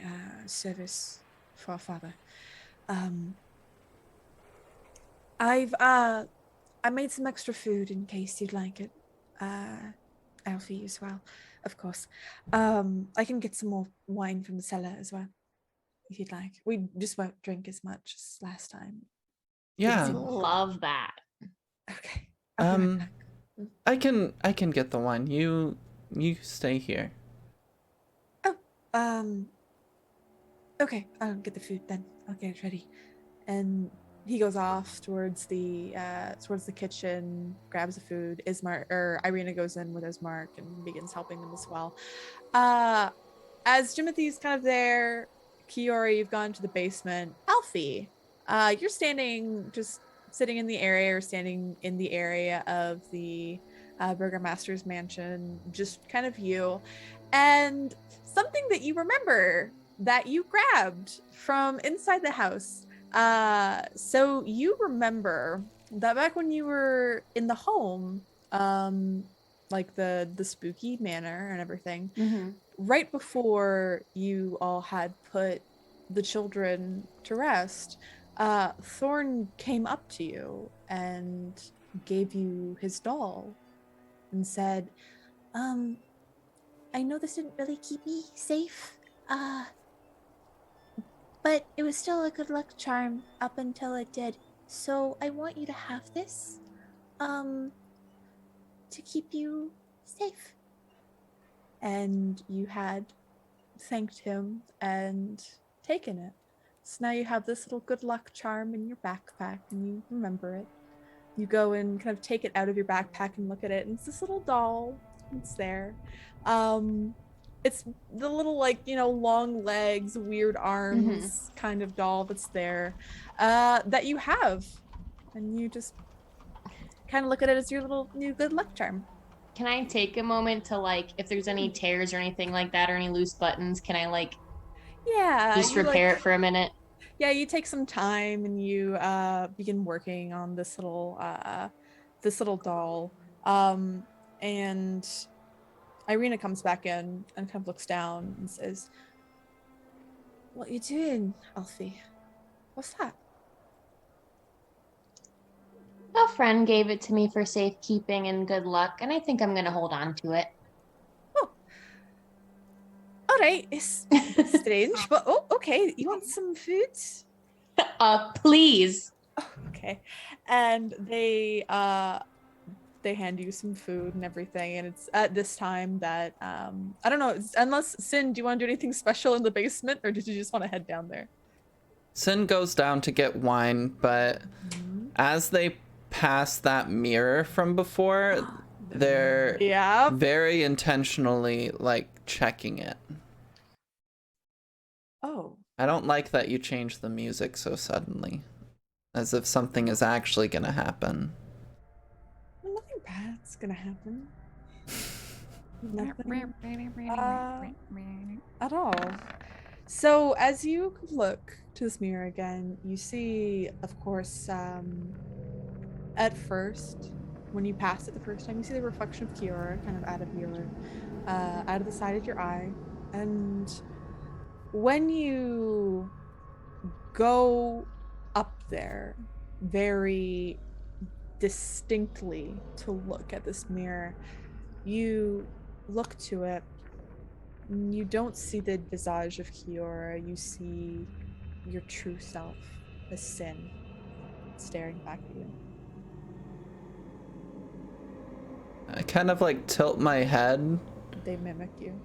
service for our father. I made some extra food in case you'd like it. Alfie as well, of course. I can get some more wine from the cellar as well, if you'd like. We just won't drink as much as last time. Yeah. Love that. Okay. I'll be right back. I can get the wine. You stay here. Oh, okay. I'll get the food then. I'll get it ready. And he goes off towards the kitchen, grabs the food. Irina goes in with Ismark and begins helping them as well. As Timothy's kind of there, Kiora, you've gone to the basement. Alfie, you're sitting in the area, or standing in the area of the Burgomaster's mansion, just kind of you, and something that you remember that you grabbed from inside the house. So you remember that back when you were in the home, like the spooky manor and everything, right before you all had put the children to rest, Thorn came up to you and gave you his doll and said, I know this didn't really keep me safe, but it was still a good luck charm up until it did. So I want you to have this, to keep you safe. And you had thanked him and taken it. So now you have this little good luck charm in your backpack, and you remember it. You go and kind of take it out of your backpack and look at it, and it's this little doll. It's there. It's the little, like, long legs, weird arms kind of doll that's there, that you have. And you just kind of look at it as your little new good luck charm. Can I take a moment to, like, if there's any tears or anything like that, or any loose buttons, can I, like, just repair it for a minute? Yeah, you take some time and you begin working on this little doll. And Irina comes back in and kind of looks down and says, what you doing, Alfie? What's that? A friend gave it to me for safekeeping and good luck, and I think I'm gonna hold on to it. Oh. All right, it's strange, but okay. You want some food? Please. Oh, okay. And they hand you some food and everything, and it's at this time that I don't know, unless Sin, do you want to do anything special in the basement, or did you just want to head down there? Sin goes down to get wine, but as they pass that mirror from before, they're very intentionally, like, checking it. Oh. I don't like that you changed the music so suddenly, as if something is actually gonna happen. Well, nothing bad's gonna happen. Nothing at all. So as you look to this mirror again, you see, of course, at first, when you passed it the first time, you see the reflection of Kiora kind of out of the side of your eye, and when you go up there very distinctly to look at this mirror, you look to it. You don't see the visage of Kiora. You see your true self, the Sin, staring back at you. I kind of like tilt my head. They mimic you.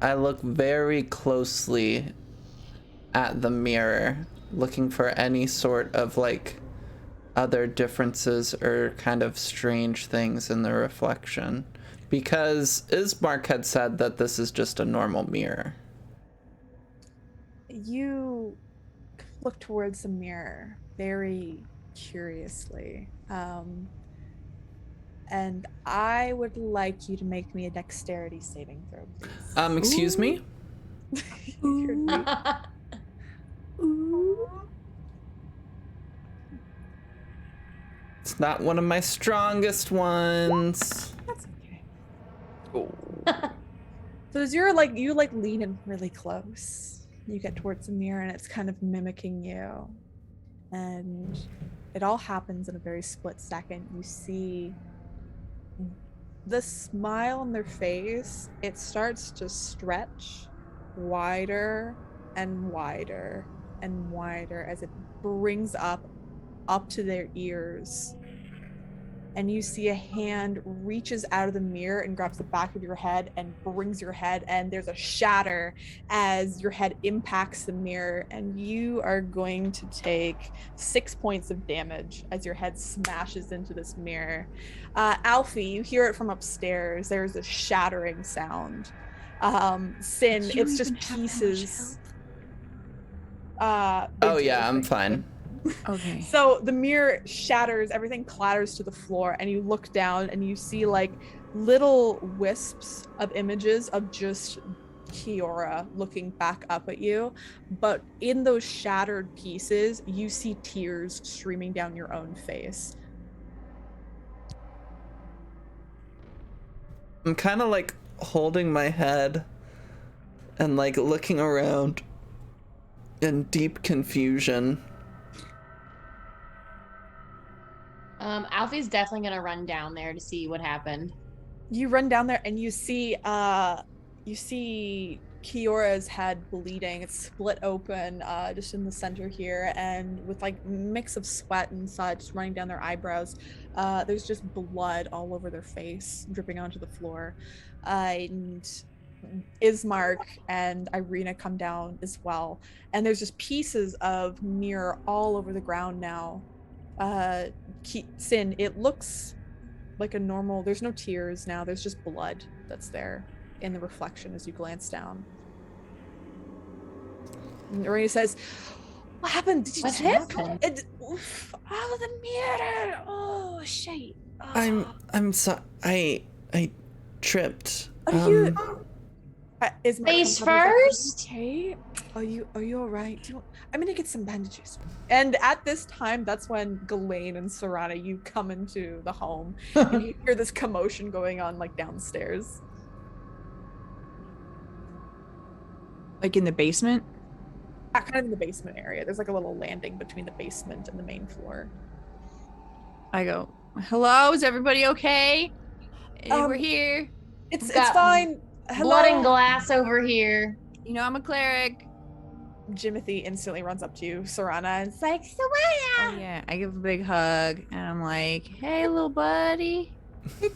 I look very closely at the mirror, looking for any sort of like other differences or kind of strange things in the reflection. Because Ismark had said that this is just a normal mirror. You look towards the mirror very curiously. And I would like you to make me a dexterity saving throw, please. Excuse me? It's not one of my strongest ones. That's okay. So as you lean in really close, you get towards the mirror and it's kind of mimicking you. And it all happens in a very split second. You see the smile on their face, it starts to stretch wider and wider and wider as it brings up to their ears. And you see a hand reaches out of the mirror and grabs the back of your head and brings your head, and there's a shatter as your head impacts the mirror, and you are going to take 6 points of damage as your head smashes into this mirror. Alfie, you hear it from upstairs. There's a shattering sound. Sin, it's just pieces. Oh yeah, I'm fine. Okay. So the mirror shatters, everything clatters to the floor, and you look down and you see like little wisps of images of just Kiora looking back up at you. But in those shattered pieces, you see tears streaming down your own face. I'm kind of like holding my head and like looking around in deep confusion. Alfie's definitely gonna run down there to see what happened. You run down there and you see Kiora's head bleeding. It's split open just in the center here, and with like mix of sweat and such running down their eyebrows. There's just blood all over their face dripping onto the floor. And Ismark and Irina come down as well, and there's just pieces of mirror all over the ground now. Sin, it looks like a normal, there's no tears now, there's just blood that's there in the reflection as you glance down. And Irina says, "What happened? Did you What trip? happened? Oh, the mirror! Oh, shit! Oh. I'm sorry. I tripped. Are you? Ismark Face comes up and goes, first? "Okay. Are you all right? I'm gonna get some bandages." And at this time, that's when Ghislaine and Serana, you come into the home. And you hear this commotion going on like downstairs. Like in the basement? Kind of in the basement area. There's like a little landing between the basement and the main floor. I go, hello, is everybody okay? We're here. It's Got fine. Hello. Blood and glass over here. You know, I'm a cleric. Jimothy instantly runs up to you, Serana, and it's like, Serana! Oh, yeah. I give a big hug and I'm like, hey, little buddy. Did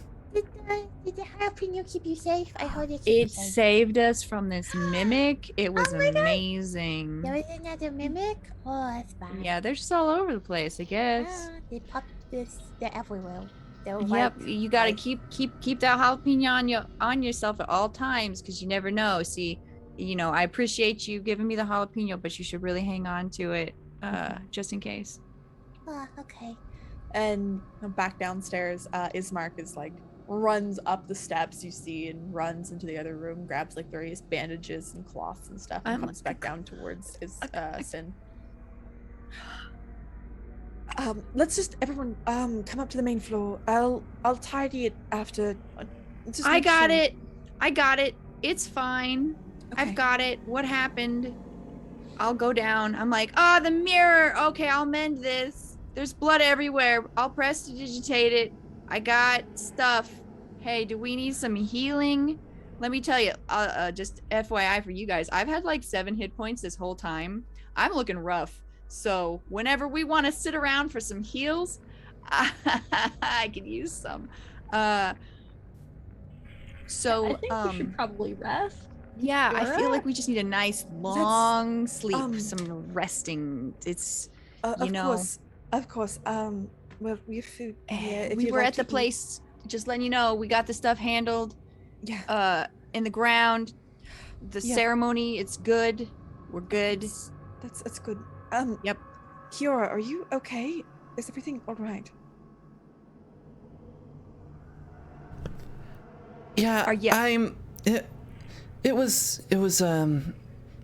the jalapeno keep you safe? I heard it keep you It safe. saved us from this mimic. It was Oh my God. amazing. There was another mimic? Oh, that's bad. Yeah, they're just all over the place, I guess. They pop this. They're everywhere. They're Yep, like, you gotta like- keep that jalapeno on yourself at all times because you never know. See, you know, I appreciate you giving me the jalapeno, but you should really hang on to it, just in case. Oh, okay. and back downstairs, Ismark is like runs up the steps you see and runs into the other room, grabs like various bandages and cloths and stuff, and comes back down towards his Sin. Let's just everyone come up to the main floor. I'll tidy it after. I got it. It's fine. Okay. I've got it. What happened? I'll go down. I'm like, the mirror. Okay, I'll mend this. There's blood everywhere. I'll prestidigitate it. I got stuff. Hey, do we need some healing? Let me tell you, just FYI for you guys, I've had like 7 hit points this whole time. I'm looking rough. So whenever we want to sit around for some heals, I could use some. So I think we should probably rest. Yeah, I feel Laura? like we just need a nice long sleep, some resting. It's Of course. Well, we have food here. If we you'd were like at the to eat. place. Just letting you know, we got the stuff handled. Yeah. In the ground. The ceremony, it's good. We're good. That's good. Yep. Kiora, are you okay? Is everything all right? Yeah, yeah. It was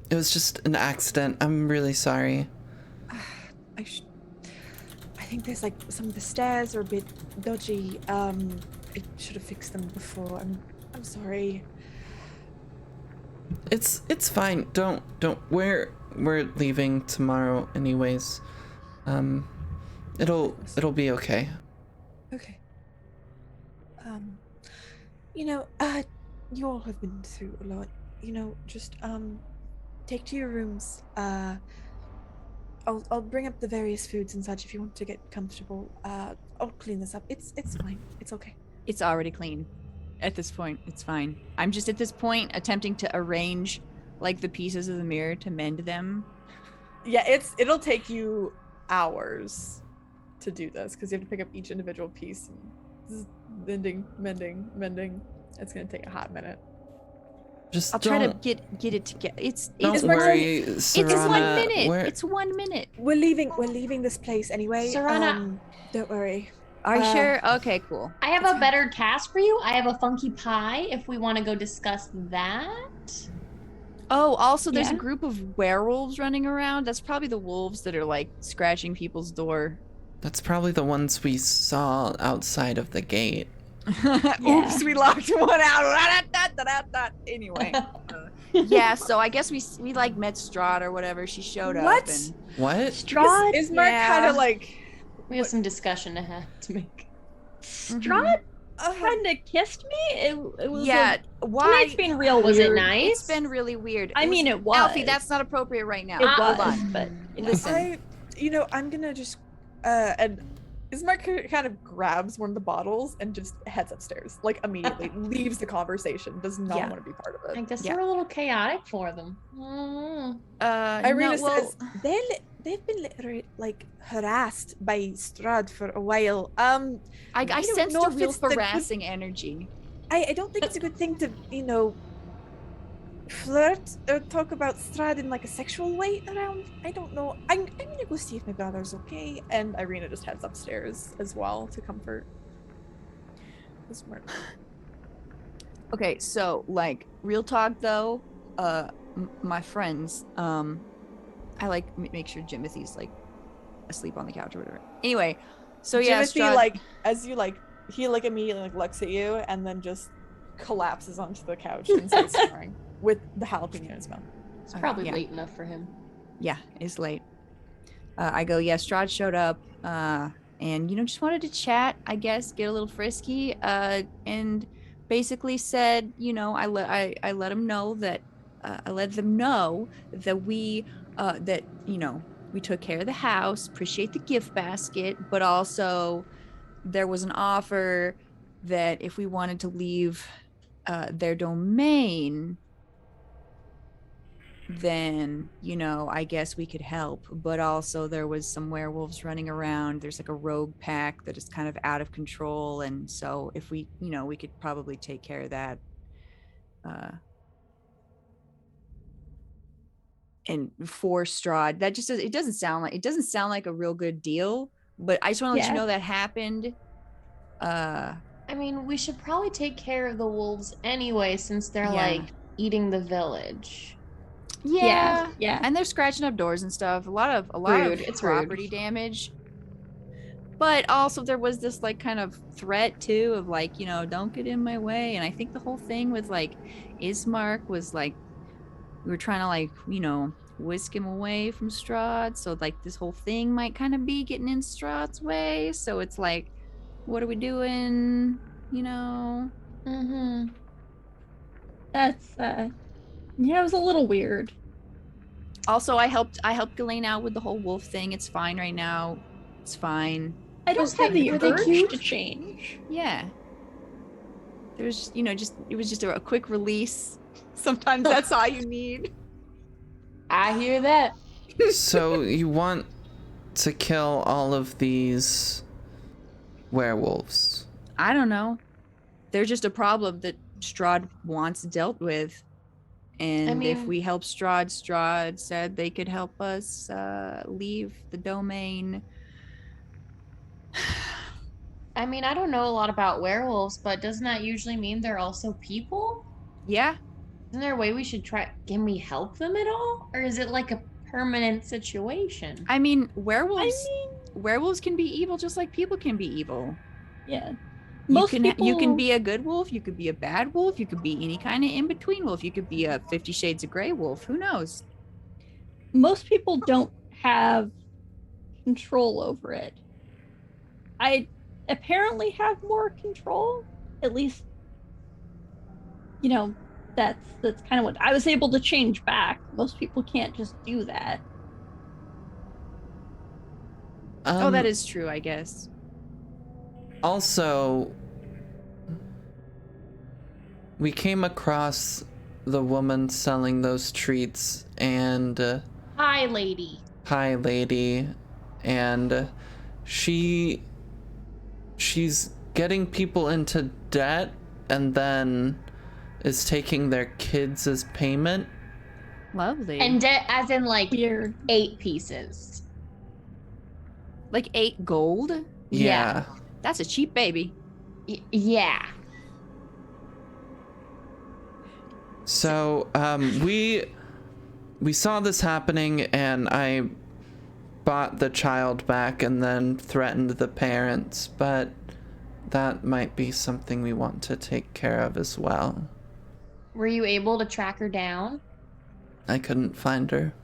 just an accident. I'm really sorry. I think there's like some of the stairs are a bit dodgy. I should have fixed them before. I'm sorry. It's fine. Don't. We're leaving tomorrow anyways. It'll be okay. Okay. You all have been through a lot. Just take to your rooms. I'll bring up the various foods and such if you want to get comfortable. I'll clean this up. It's fine. It's okay. It's already clean. At this point, it's fine. I'm just at this point attempting to arrange like the pieces of the mirror to mend them. Yeah, it'll take you hours to do this because you have to pick up each individual piece and mending. It's gonna take a hot minute. Just I'll try to get it together. Don't worry, it's 1 Serana, minute. It's 1 minute. We're leaving this place anyway. Serana. Don't worry. Are you sure? Okay, cool. I have a better task for you. I have a funky pie if we want to go discuss that. Oh, also there's a Yeah? group of werewolves running around. That's probably the wolves that are like scratching people's door. That's probably the ones we saw outside of the gate. Oops, we locked one out. Anyway. Yeah, so I guess we like met Strahd or whatever. She showed up. What? And What? Strahd? Ismark kind of like We have some discussion to have to make. Strahd kind of kissed me. It was why? tonight's been real Was weird. it nice? It's been really weird. I mean, it was. Alfie, that's not appropriate right now. It was, Hold on. but Listen. I'm gonna just and Ismark kind of grabs one of the bottles and just heads upstairs, like immediately, leaves the conversation, does not want to be part of I it. guess we're a little chaotic for them. Irina no, well, says they've been literally like harassed by Strahd for a while. I don't sensed know a if real it's the good- harassing energy. I don't think it's a good thing to flirt or talk about Strahd in like a sexual way around. I don't know. I'm gonna go see if my brother's okay. And Irina just heads upstairs as well to comfort Ismark. Okay, so like real talk though, my friends, I like make sure Jimothy's like asleep on the couch or whatever. Anyway, so yeah, Jimothy, Strahd, like as you like, he like immediately like looks at you and then just collapses onto the couch and starts snoring with the jalapeno in his mouth. It's probably yeah. late enough for him. Yeah, it's late. I go, yeah, Strahd showed up, and just wanted to chat, I guess, get a little frisky, and basically said, I let him know that I let them know that we took care of the house, appreciate the gift basket, but also there was an offer that if we wanted to leave their domain, then I guess we could help. But also there was some werewolves running around. There's like a rogue pack that is kind of out of control, and so if we we could probably take care of that. And for Strahd, that just it doesn't sound like a real good deal, but I just want to let you know that happened. I mean, we should probably take care of the wolves anyway, since they're Yeah. like eating the village. Yeah. Yeah. And they're scratching up doors and stuff. A lot of Rude. It's rude. property damage. But also there was this like kind of threat too of like, don't get in my way. And I think the whole thing with like Ismark was like we were trying to like, whisk him away from Strahd. So like this whole thing might kind of be getting in Strahd's way. So it's like, what are we doing? Mm-hmm. That's yeah, it was a little weird. Also, I helped Ghislaine out with the whole wolf thing. It's fine right now. It's fine. I don't have the were they urge cute? to change. Yeah. There's, it was just a quick release. Sometimes that's all you need. I hear that. So you want to kill all of these werewolves? I don't know. They're just a problem that Strahd wants dealt with. And if mean- we help Strahd said they could help us leave the domain. I mean, I don't know a lot about werewolves, but doesn't that usually mean they're also people? Yeah. Isn't there a way we should try? Can we help them at all, or is it like a permanent situation? I mean, werewolves can be evil just like people can be evil. Yeah. You can be a good wolf, you could be a bad wolf, you could be any kind of in-between wolf, you could be a 50 Shades of Grey wolf, who knows? Most people don't have control over it. I apparently have more control. At least, that's kind of what I was able to change back. Most people can't just do that. Oh, that is true, I guess. Also, we came across the woman selling those treats and Hi, lady. hi lady, and she's getting people into debt and then is taking their kids as payment. Lovely. And as in like Weird. 8 pieces. like 8 gold? Yeah. That's a cheap baby. Yeah. So we saw this happening and I bought the child back and then threatened the parents, but that might be something we want to take care of as well. Were you able to track her down? I couldn't find her.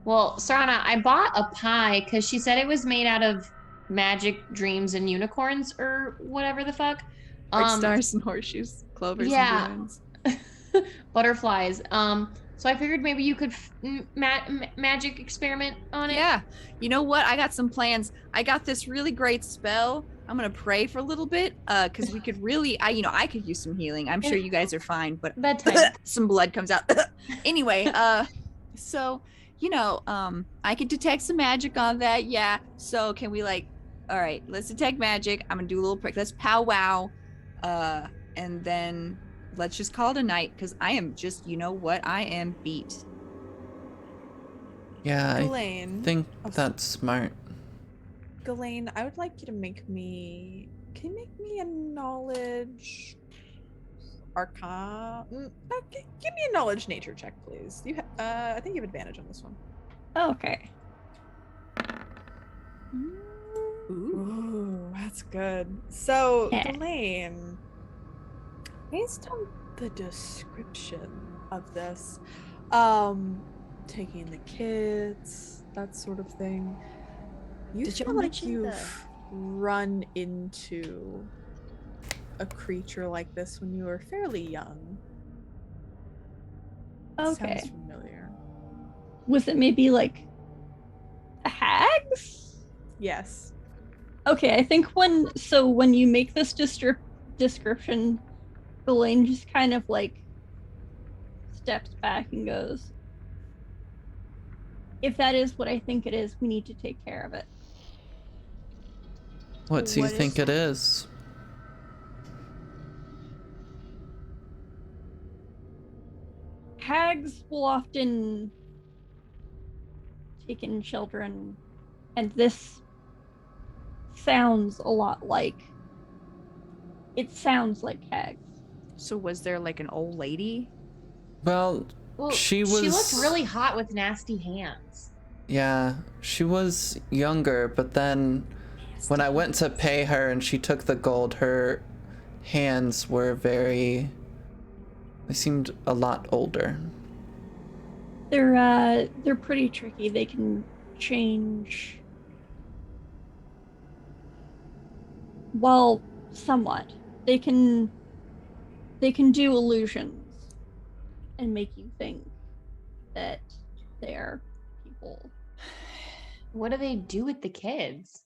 Well, Sarana, I bought a pie because she said it was made out of magic dreams and unicorns or whatever the fuck. Stars and horseshoes, clovers yeah. and demons. Butterflies. So I figured maybe you could magic experiment on it. Yeah. You know what? I got some plans. I got this really great spell. I'm gonna pray for a little bit, because we could really, I could use some healing. I'm sure you guys are fine, but Bedtime. some blood comes out. Anyway, so I could detect some magic on that. Yeah. So can we all right, let's detect magic. I'm gonna do a little prick. Let's powwow, and then let's just call it a night because I am just, I am beat. Yeah, Ghislaine. I think that's smart. Ghislaine, I would like you to can you make me a knowledge arcana? Give me a knowledge nature check, please. I think you have advantage on this one. Okay. Ooh, that's good. So, Yeah. Ghislaine, based on the description of this, taking the kids, that sort of thing, you Did feel y'all like mention you've run into a creature like this when you were fairly young. Okay. Sounds familiar. Was it maybe like hags? Yes. Okay, I think when you make this description, Elaine just kind of steps back and goes, if that is what I think it is, we need to take care of it. What do you What think is it is? Hags will often take in children, and this sounds a lot like It sounds like hags. So was there like an old lady? Well, Well, she She was looked really hot with nasty hands. Yeah, she was younger, but then when I went to pay her and she took the gold, her hands were they seemed a lot older. They're pretty tricky. They can change, well, somewhat. They can do illusions and make you think that they're people. What do they do with the kids?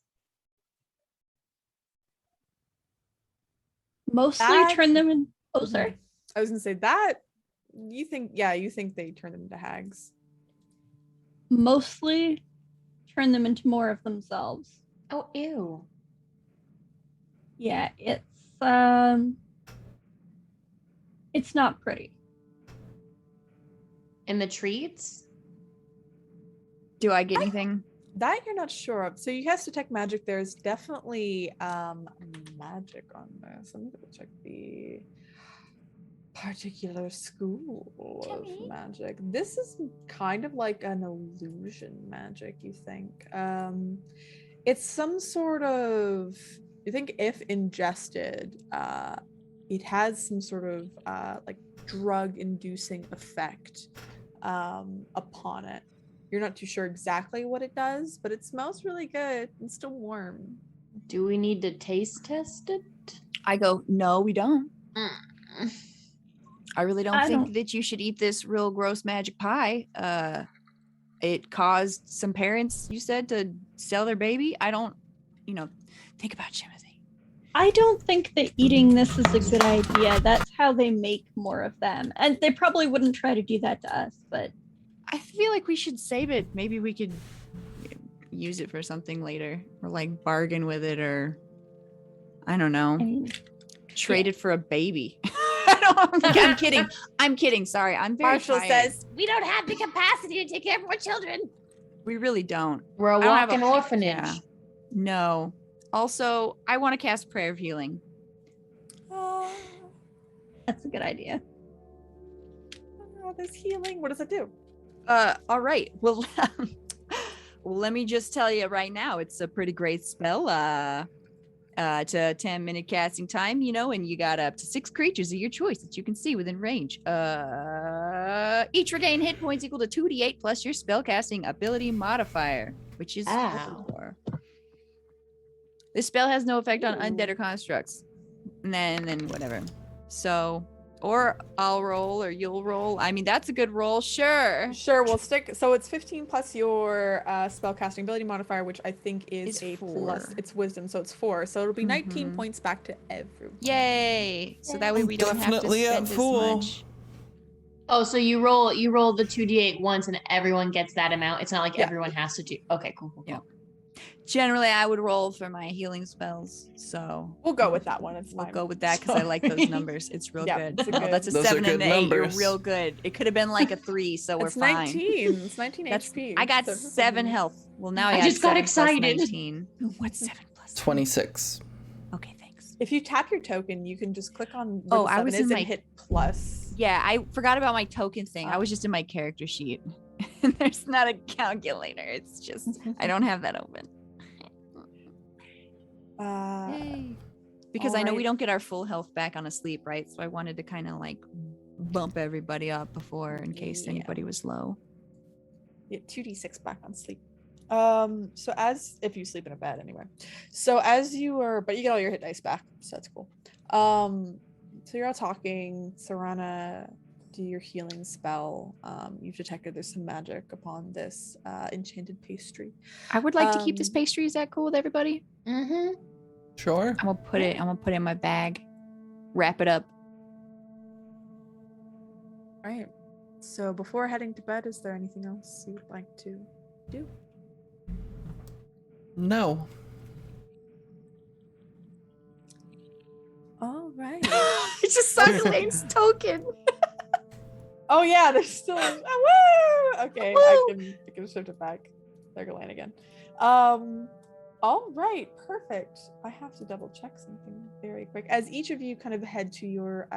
Mostly That- turn them in. Oh, sorry. I was gonna say that you think they turn them into hags. Mostly turn them into more of themselves. Oh, ew. Yeah, it's not pretty. And the treats? Do I get anything? That you're not sure of. So you cast detect magic. There's definitely magic on this. Let me double check the particular school of magic. This is kind of like an illusion magic, you think. It's some sort of, you think if ingested, it has some sort of like drug inducing effect upon it. You're not too sure exactly what it does, but it smells really good and still warm. Do we need to taste test it? I go, no, we don't. Mm. I really don't think that you should eat this real gross magic pie. It caused some parents, you said, to sell their baby. I don't, think about Timothy. I don't think that eating this is a good idea. That's how they make more of them. And they probably wouldn't try to do that to us, but I feel like we should save it. Maybe we could use it for something later, or like bargain with it, or I don't know, I mean, trade it for a baby. I'm kidding. I'm kidding. Sorry, I'm very Marshall tired. says, We don't have the capacity to take care of more children. We really don't. We're a I don't have walking orphanage. Yeah. No. Also, I want to cast Prayer of Healing. that's a good idea. oh, there's healing. What does it do? All right. Well, let me just tell you right now, it's a pretty great spell. It's a 10-minute casting time, and you got up to 6 creatures of your choice that you can see within range. Each regain hit points equal to 2d8 plus your spellcasting ability modifier, which is 4. This spell has no effect on undead or constructs. And then whatever. So, or I'll roll or you'll roll. I mean, that's a good roll. Sure. Sure, we'll stick. So it's 15 plus your spellcasting ability modifier, which I think is It's a 4. plus. It's wisdom, so it's 4. So it'll be 19 points back to everyone. Yay. So that way we don't have to Definitely at spend as full. much. Oh, so you roll the 2d8 once and everyone gets that amount. It's not like Yeah. everyone has to do. Okay, cool. Yeah. Generally, I would roll for my healing spells. So We'll go with that one. It's we'll fine. go with that because I like those numbers. It's real Yeah, good. it's a Oh, good- that's a Those are 7 and good an 8. You're numbers. real good. It could have been like a 3, so we're It's fine. 19. It's 19 That's, HP. I got So- 7 health. Well, now I I got just got 7 plus excited. 19. What's 7 plus 26. Okay, thanks. If you tap your token, you can just click on Oh, where the I 7 was is in and my- hit plus. Yeah, I forgot about my token thing. I was just in my character sheet. There's not a calculator. It's just I don't have that open. Because I know we alright. don't get our full health back on a sleep, right? So I wanted to kind of like bump everybody up before in case Yeah. anybody was low. Yeah, 2d6 back on sleep. So as if you sleep in a bed anyway. So as you are, but you get all your hit dice back, so that's cool. So you're all talking. Serana, do your healing spell. You've detected there's some magic upon this enchanted pastry. I would like to keep this Um, pastry. Is that cool with everybody? Mm-hmm. Sure. I'm gonna put it in my bag. Wrap it up. All right. So before heading to bed, is there anything else you would like to do? No. All right. It's just Sunlane's token. Oh yeah, there's still. Oh, woo! Okay, I can shift it back. They're going again. All right, perfect. I have to double check something very quick. As each of you kind of head to your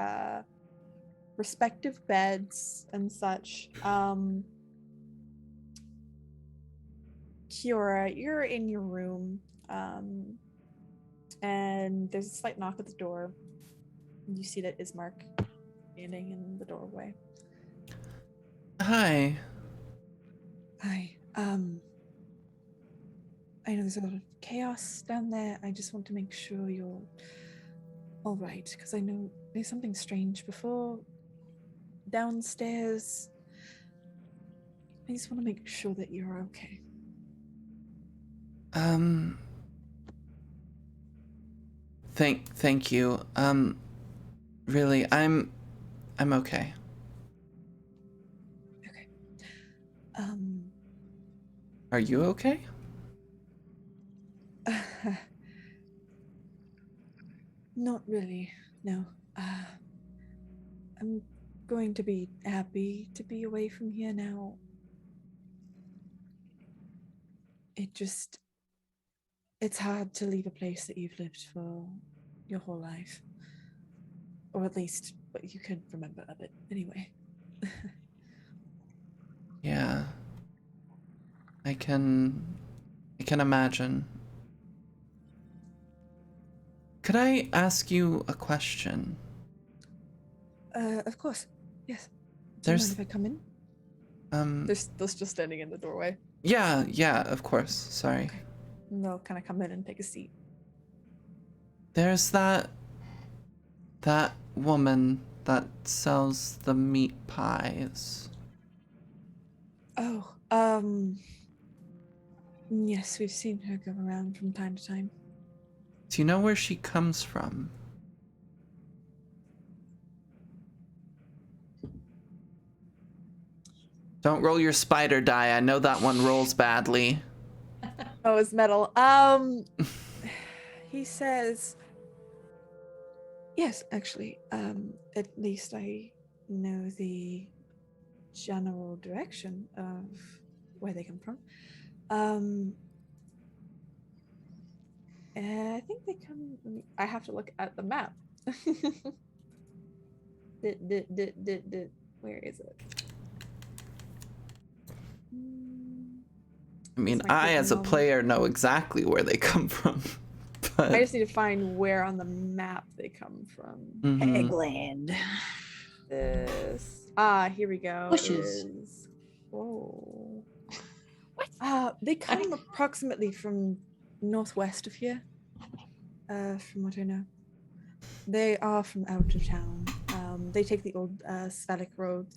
respective beds and such, Kiora, you're in your room, and there's a slight knock at the door. You see that Ismark standing in the doorway. Hi. Hi. I know there's a lot of chaos down there. I just want to make sure you're all right, because I know there's something strange before downstairs. I just want to make sure that you're okay. Thank you. Really, I'm okay. Okay. Are you okay? Not really. No. I'm going to be happy to be away from here now. It's hard to leave a place that you've lived for your whole life. Or at least what you can remember of it, anyway. Yeah. I can imagine. Could I ask you a question? Of course. Yes. Do you mind if I come in? They're just standing in the doorway. Yeah, of course. Sorry. Okay. And they'll kind of come in and take a seat. There's that woman that sells the meat pies. Oh, yes, we've seen her go around from time to time. Do you know where she comes from? Don't roll your spider die. I know that one rolls badly. Oh, it's metal. He says, yes, actually, at least I know the general direction of where they come from. I think they come. I have to look at the map. Where is it? I mean, This might I take a as a moment. player know exactly where they come from. But I just need to find where on the map they come from. Mhm. Eggland. This. Here we go. Bushes. Whoa. What? They come approximately from northwest of here. From what I know. They are from out of town. They take the old Svatic road,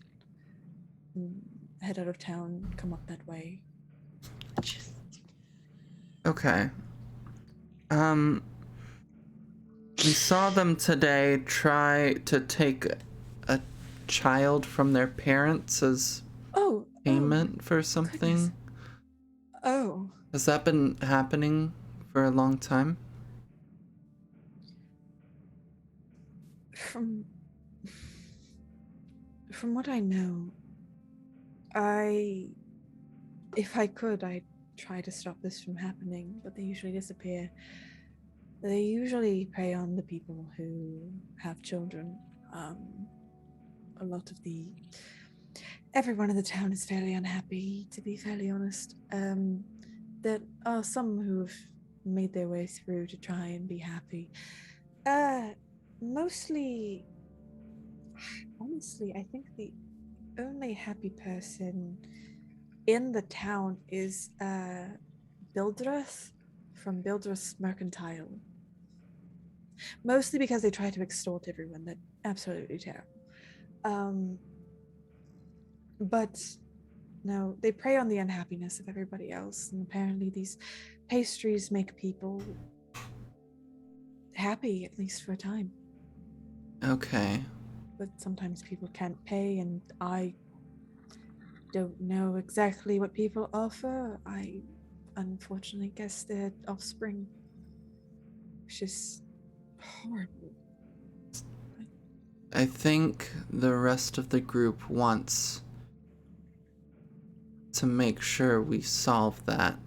head out of town, come up that way. Okay. We saw them today try to take a child from their parents as payment for something. Goodness. Oh, Has that been happening for a long time? from what I know, if I could, I'd try to stop this from happening, but they usually disappear. They usually prey on the people who have children. A lot of everyone in the town is fairly unhappy, to be fairly honest. There are some who've made their way through to try and be happy. Mostly, honestly, I think the only happy person in the town is Bildreth from Bildreth's Mercantile. Mostly because they try to extort everyone. They're absolutely terrible. But no, they prey on the unhappiness of everybody else, and apparently these pastries make people happy, at least for a time. Okay. But sometimes people can't pay, and I don't know exactly what people offer. I unfortunately guess they're offspring, which is horrible. I think the rest of the group wants to make sure we solve that.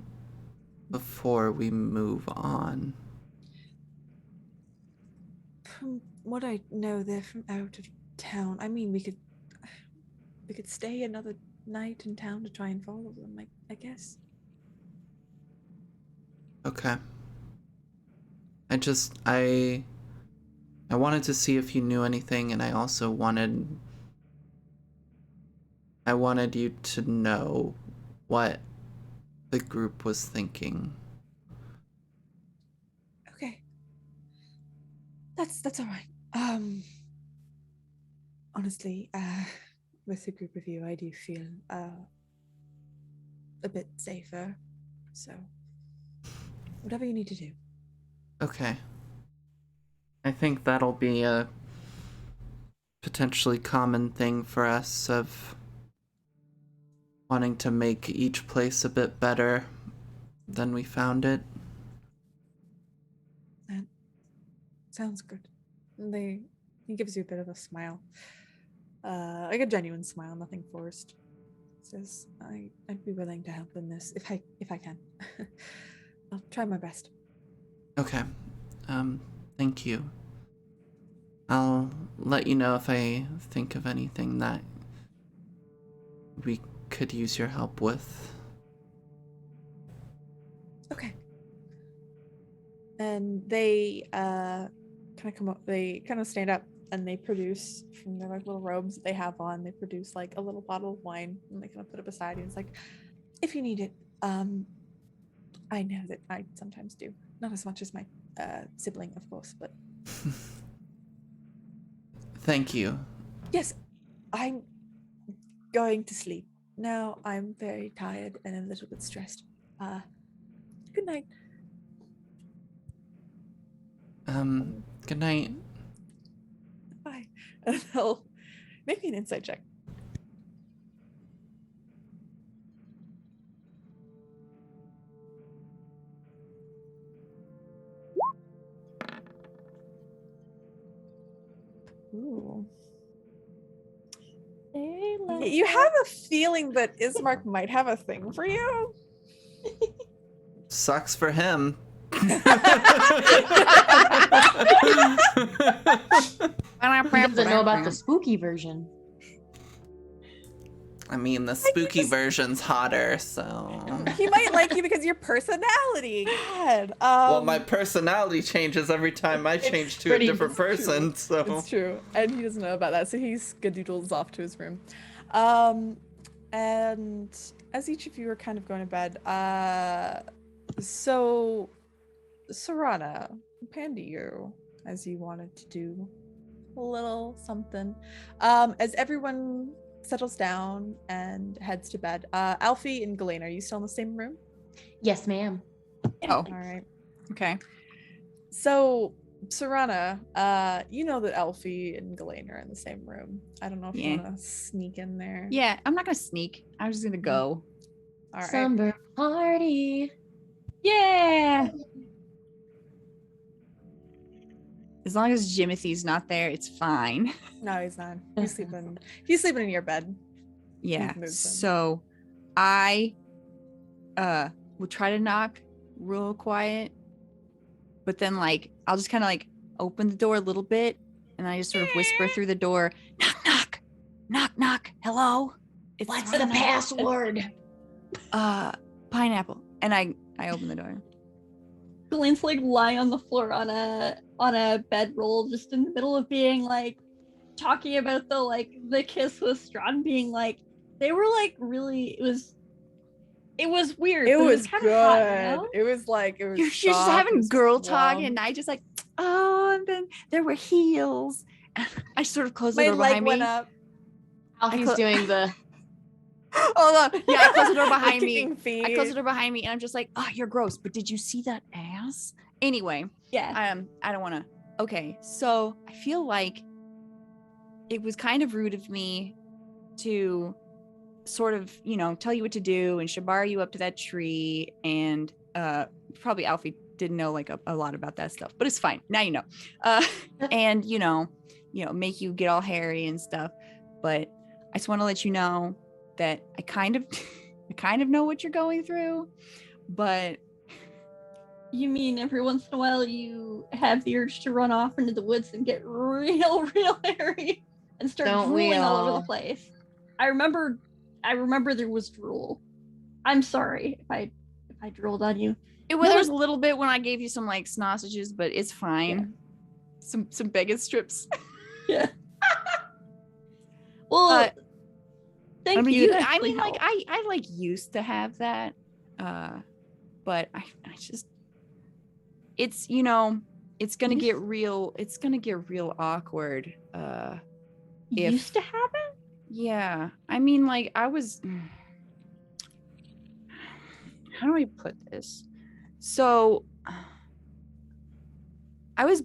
before we move on? From what I know, they're from out of town. I mean, we could stay another night in town to try and follow them, I guess. Okay. I wanted to see if you knew anything, and I also wanted you to know what the group was thinking. Okay. That's all right. Honestly, with a group of you, I do feel a bit safer. So, whatever you need to do. Okay. I think that'll be a potentially common thing for us of wanting to make each place a bit better than we found it. That sounds good. He gives you a bit of a smile. Like a genuine smile, nothing forced. Says, I'd be willing to help in this if I can. I'll try my best. Okay. Thank you. I'll let you know if I think of anything that we could use your help with. Okay. And they kind of come up. They kind of stand up and they produce from their like little robes that they have on. They produce like a little bottle of wine and they kind of put it beside you. It's like, if you need it, I know that I sometimes do. Not as much as my sibling, of course, but Thank you. yes, I'm going to sleep now. I'm very tired and a little bit stressed. Good night. Good night. Bye. And they'll make me an insight check. Ooh. You have a feeling that Ismark might have a thing for you? Sucks for him. He doesn't know about the spooky version. I mean, the spooky version's hotter, so... He might like you because your personality. God. Well, my personality changes every time I change to a different person, so... It's true. And he doesn't know about that, so he skadoodles off to his room. And as each of you are kind of going to bed, so Serana, pan to you, as you wanted to do a little something. As everyone settles down and heads to bed, Alfie and Ghislaine, are you still in the same room? Yes, ma'am. Oh, All right. okay. So, Serana, you know that Alfie and Ghislaine are in the same room. I don't know if you want to sneak in there. Yeah, I'm not gonna sneak. I'm just gonna go. All right. Slumber party. Yeah. As long as Jimothy's not there, it's fine. No, he's not. He's sleeping. He's sleeping in your bed. Yeah. You've moved him. So I will try to knock real quiet, but then like I'll just kind of like open the door a little bit and I just sort of whisper through the door, knock, knock, knock, knock, hello. It's What's the password? Pineapple. And I open the door. Glenn's like lying on the floor on a bedroll, just in the middle of being like talking about the kiss with Strahd, being like they were like really it was weird. It but was kind good. of hot, you know? It was like it was. You're just soft, it having was girl talk, warm. and I just like, oh, and then there were heels. I sort of closed the My door leg behind went me. up. Alfie's doing the. Hold on. Yeah, I closed the door behind me. Kicking feet. I closed the door behind me, and I'm just like, oh, you're gross. But did you see that ass? Anyway, Yeah. I don't want to. Okay, so I feel like it was kind of rude of me to sort of, tell you what to do and shabar you up to that tree, and probably Alfie didn't know like a lot about that stuff, but it's fine. Now you know. And make you get all hairy and stuff. But I just want to let you know that I kind of know what you're going through, but You mean every once in a while you have the urge to run off into the woods and get real, real hairy and start Don't we drooling all over all? the place? I remember there was drool. I'm sorry if I drooled on you. There was a little bit when I gave you some like sausages, but it's fine. Yeah. Some bacon strips. Yeah. Well, thank you. I mean, like I like used to have that, but I just it's it's gonna get real. It's gonna get real awkward. Used to happen? Yeah, I mean, like I was. How do I put this? So, I was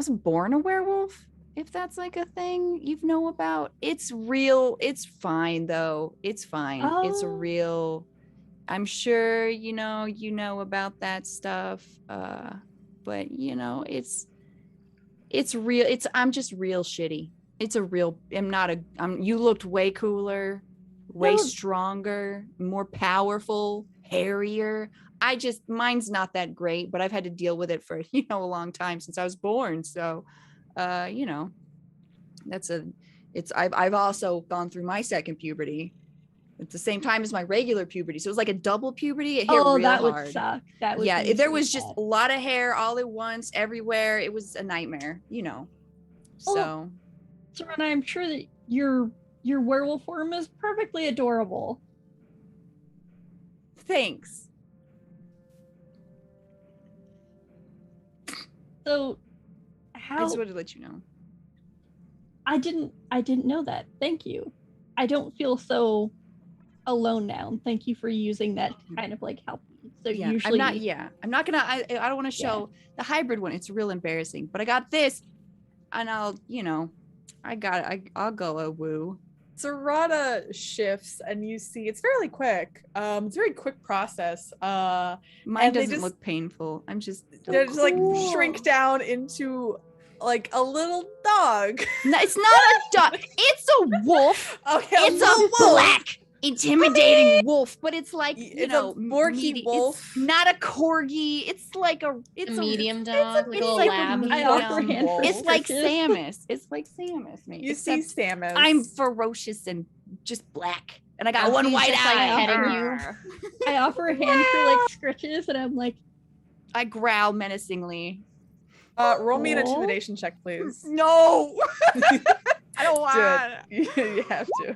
born a werewolf. If that's like a thing you know about, it's real. It's fine though. It's fine. It's a real. I'm sure you know about that stuff. But it's real. I'm just real shitty. It's a real. You looked way cooler, way stronger, more powerful, hairier. Mine's not that great, but I've had to deal with it for a long time since I was born. So, I've also gone through my second puberty at the same time as my regular puberty. So it was like a double puberty. It hit real that hard. would suck. That would there was just a lot of hair all at once, everywhere. It was a nightmare, So Serena, I'm sure that your werewolf form is perfectly adorable. Thanks. So I just wanted to let you know. I didn't know that. Thank you. I don't feel so alone now. And thank you for using that to kind of like help me. So usually I'm not gonna I don't want to show the hybrid one. It's real embarrassing. But I got this and I'll go a woo. Serrata shifts and you see it's fairly quick. It's a very quick process. Mine doesn't look painful. I'm just they just like shrink down into like a little dog. No, it's not a dog. It's a wolf. Okay, it's a black, intimidating wolf, but it's like it's a Borky wolf. It's not a corgi. It's like a medium dog, like a lab. It's like Samus. It's like Samus, mate. You see Samus. I'm ferocious and just black, and I got one white eye. I offer a hand for like scritches, and I'm like, I growl menacingly. Roll me an intimidation check, please. No, I don't want. Do it. You have to.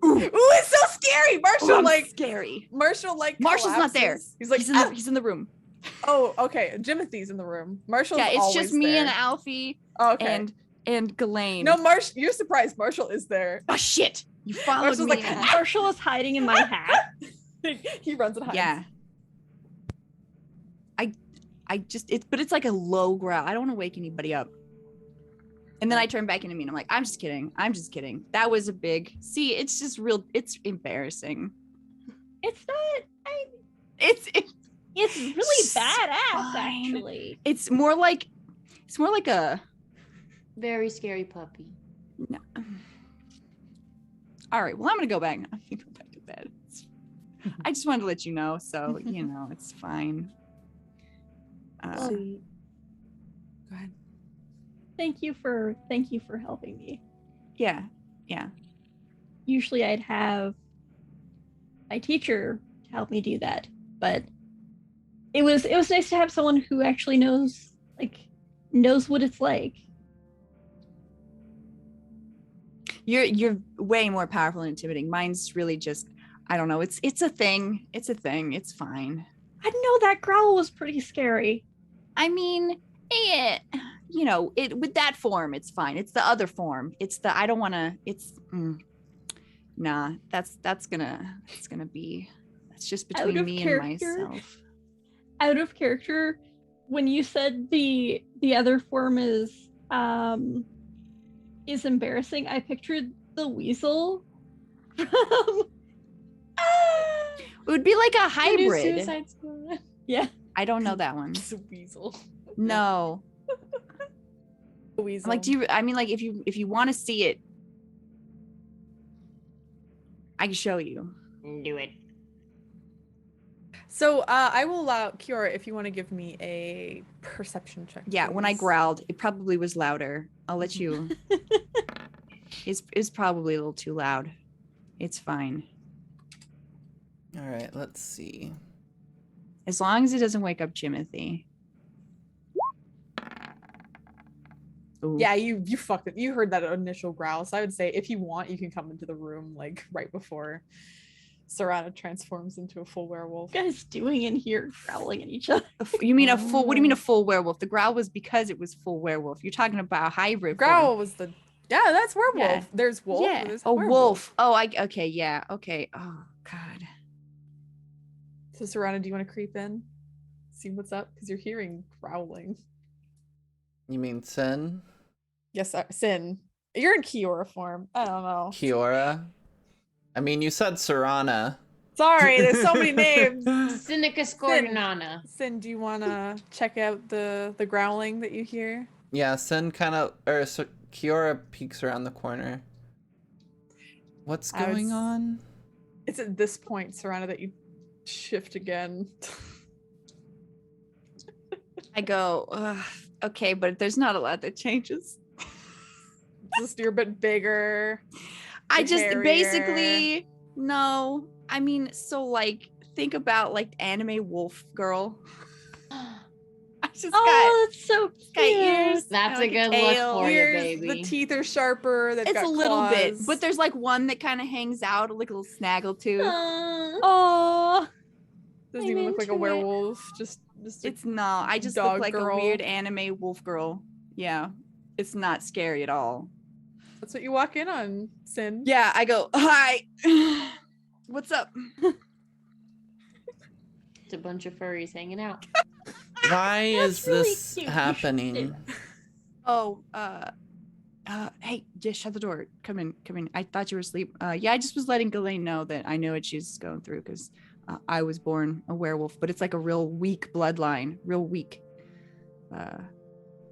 Ooh, it's so scary. Marshall, scary. Marshall's collapses. Not there. He's like, he's in the room. Oh, okay. Jimothy's in the room. Marshall's it's just me there. and Alfie. Okay. And Ghislaine. No, you're surprised. Marshall is there. Oh shit! You followed me. Marshall is hiding in my hat. He runs and hides. Yeah. But it's like a low growl. I don't want to wake anybody up. And then I turn back into me and I'm like, I'm just kidding. That was a big, it's just real, it's embarrassing. It's not, it's really badass, actually. It's more like a very scary puppy. No. All right, well, I'm gonna go back to bed. I just wanted to let you know, so it's fine. Go ahead. Thank you for helping me. Yeah. Usually I'd have my teacher to help me do that, but it was nice to have someone who actually knows what it's like. You're way more powerful and intimidating. Mine's really just, I don't know. It's a thing. It's fine. I know that growl was pretty scary. I mean, with that form, it's fine. It's the other form. It's the, I don't want to, nah, that's just between me and myself. Out of character, when you said the other form is embarrassing, I pictured the weasel from it would be like a hybrid. Suicide Squad. Yeah. I don't know that one. It's a weasel. No. A weasel. Like, if you want to see it, I can show you. Do it. So I will allow Kiora if you want to give me a perception check. Yeah, when I please. growled, it probably was louder. I'll let you. It's probably a little too loud. It's fine. All right, let's see. As long as it doesn't wake up Jimothy. Ooh. Yeah, you fucked it. You heard that initial growl. So I would say if you want, you can come into the room like right before Serana transforms into a full werewolf. What are you guys doing in here growling at each other? You mean a full? What do you mean a full werewolf? The growl was because it was full werewolf. You're talking about a hybrid. Growl was the that's werewolf. Yeah. There's wolf. Yeah. There's Oh, werewolf. wolf. Oh, okay. Yeah. Okay. Oh God. So Serana, do you want to creep in? See what's up? Because you're hearing growling. You mean Sin? Yes, Sin. You're in Kiora form. I don't know. Kiora? I mean, you said Serana. Sorry, there's so many names. Sinica Scornana. Sin, do you want to check out the growling that you hear? Yeah, Sin kind of, so Kiora peeks around the corner. What's going on? It's at this point, Serana, that you shift again. I go. Okay, but there's not a lot that changes. Just you're a bit bigger. I just hairier. basically no. I mean, so like think about like anime wolf girl. I just That's so got ears. That's like a good tail. look for you, Ears, baby. the teeth are sharper. They've It's got a little bit, claws. but there's like one that kind of hangs out, like a little snaggle tooth. Oh, doesn't I'm even look like a into it. werewolf. Just It's no. I just dog look like girl. a weird anime wolf girl. Yeah, it's not scary at all. that's what you walk in on, Sin. Yeah, I go, hi. What's up? It's a bunch of furries hanging out. Why That's is really this cute. You should happening? say Oh, hey, just shut the door. Come in. I thought you were asleep. Yeah, I just was letting Ghislaine know that I know what she's going through because I was born a werewolf, but it's like a real weak bloodline, real weak.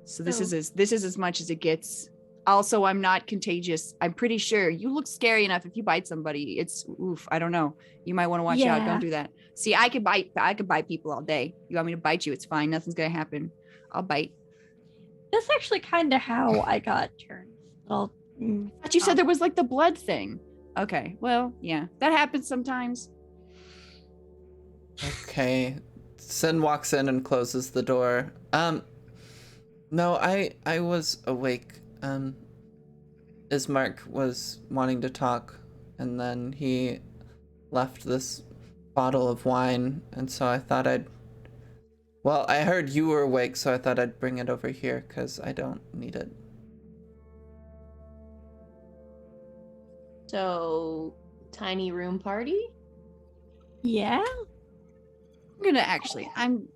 So this is as much as it gets. Also, I'm not contagious. I'm pretty sure you look scary enough. If you bite somebody, it's oof. I don't know. You might want to watch out. Yeah. Don't do that. See, I could bite people all day. You want me to bite you? It's fine. Nothing's gonna happen. I'll bite. That's actually kind of how I got turned. Well, But you said there was like the blood thing. Okay. Well, yeah, that happens sometimes. Okay. Sin walks in and closes the door. No, I was awake. Ismark was wanting to talk, and then he left this bottle of wine, and so I thought well, I heard you were awake, so I thought I'd bring it over here, because I don't need it. So, tiny room party? yeah. I'm gonna actually. I'm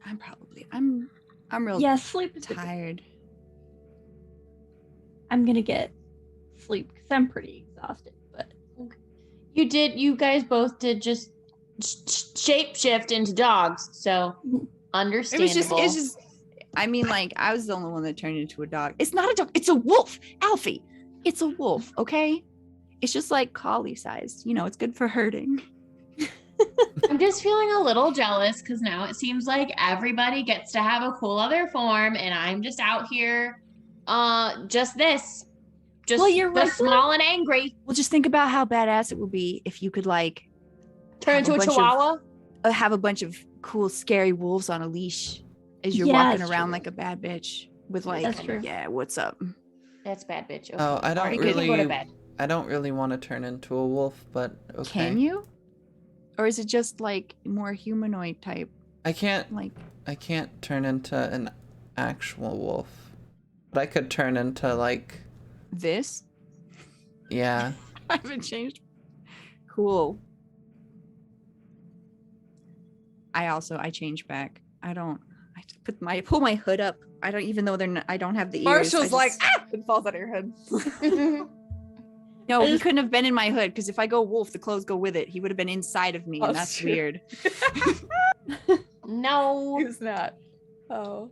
real Yeah, sleep is good. tired. I'm gonna get sleep because I'm pretty exhausted. But You guys both did just shapeshift into dogs, so understandable. It's just. I mean, like, I was the only one that turned into a dog. It's not a dog. It's a wolf, Alfie. It's a wolf. Okay. It's just like collie sized. You know, it's good for herding. I'm just feeling a little jealous because now it seems like everybody gets to have a cool other form, and I'm just out here, just Well, you're the right. small and angry. Well, just think about how badass it would be if you could like Turn have into a bunch of- chihuahua. have a bunch of cool, scary wolves on a leash as you're Yeah, walking that's around true. like a bad bitch with like, That's true. yeah, what's up? That's bad, bitch. Okay. Oh, I don't Already good to go to really, bed. I don't really want to turn into a wolf, but okay. Can you? Or is it just like more humanoid type? I can't Like, turn into an actual wolf, but I could turn into like, this? yeah. I haven't changed. Cool. I change back. I pull my hood up. I don't even though I don't have the ears. Marshall's I like, just- ah! It falls out of your head. No, he couldn't have been in my hood because if I go wolf, the clothes go with it. He would have been inside of me, Oh, and that's true. weird. No. Who's not? Oh.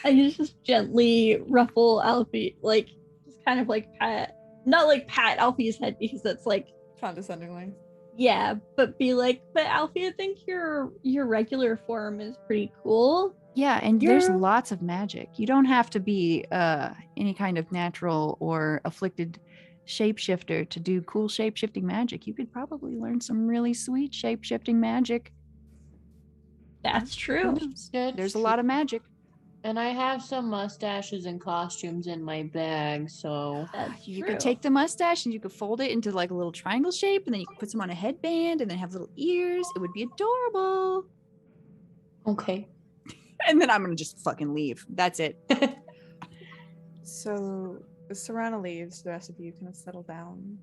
I just gently ruffle Alfie, like just kind of like pat, not like pat Alfie's head because that's like Condescendingly. Yeah, but be like, but Alfie, I think your regular form is pretty cool. Yeah, and there's You're- lots of magic. You don't have to be any kind of natural or afflicted shapeshifter to do cool shape-shifting magic. You could probably learn some really sweet shape-shifting magic. That's Who true. knows? That's There's a true. lot of magic. And I have some mustaches and costumes in my bag, so That's You true. could take the mustache and you could fold it into like a little triangle shape, and then you could put some on a headband and then have little ears. It would be adorable. okay. And then I'm gonna just fucking leave. That's it. So Serana leaves. The rest of you kind of settle down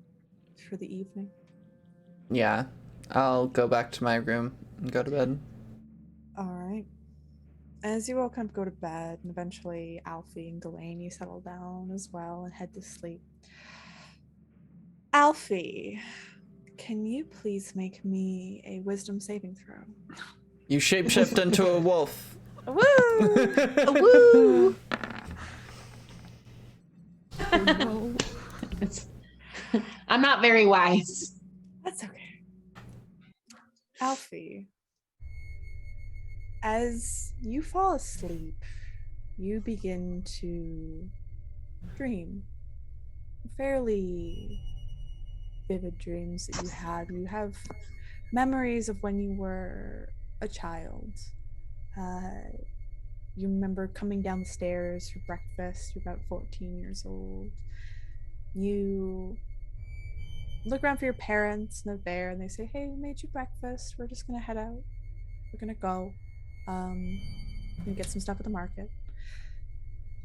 for the evening. Yeah, I'll go back to my room and go to bed. All right. As you all kind of go to bed, and eventually Alfie and Delaney settle down as well and head to sleep. Alfie, can you please make me a wisdom saving throw? You shapeshift into a wolf. Woo! Woo! I'm not very wise. That's okay. Alfie, as you fall asleep, you begin to dream. Fairly vivid dreams that you have. You have memories of when you were a child. You remember coming down the stairs for breakfast. You're about 14 years old. You look around for your parents, and they're there, and they say, "Hey, we made you breakfast. We're just gonna head out. We're gonna go and get some stuff at the market."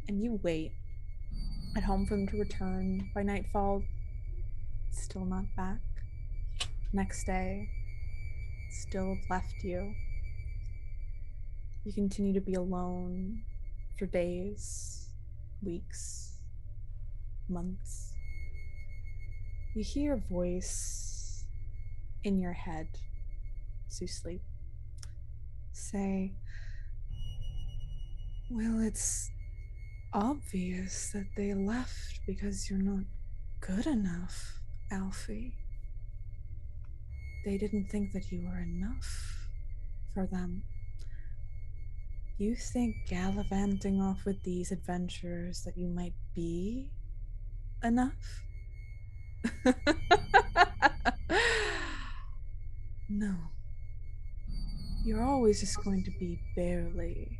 And you wait at home for them to return. By nightfall, still not back. Next day, still have left you. You continue to be alone for days, weeks, months. You hear a voice in your head as you sleep say, "Well, it's obvious that they left because you're not good enough, Alfie. They didn't think that you were enough for them. You think gallivanting off with these adventurers that you might be enough?" No. You're always just going to be barely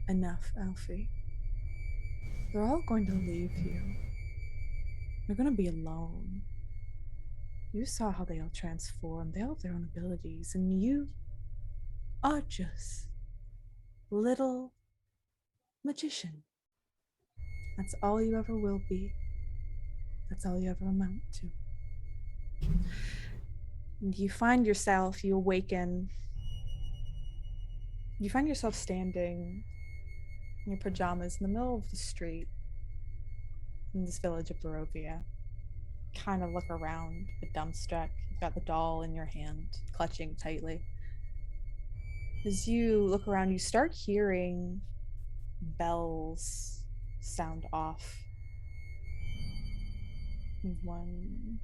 enough, Alfie. They're all going to leave you. You're going to be alone. You saw how they all transform. They all have their own abilities, and you are just little magician. That's all you ever will be. That's all you ever amount to. And you find yourself, you awaken, you find yourself standing in your pajamas in the middle of the street in this village of Barovia. Kind of look around, a bit dumbstruck. You've got the doll in your hand, clutching tightly. As you look around, you start hearing bells sound off. One.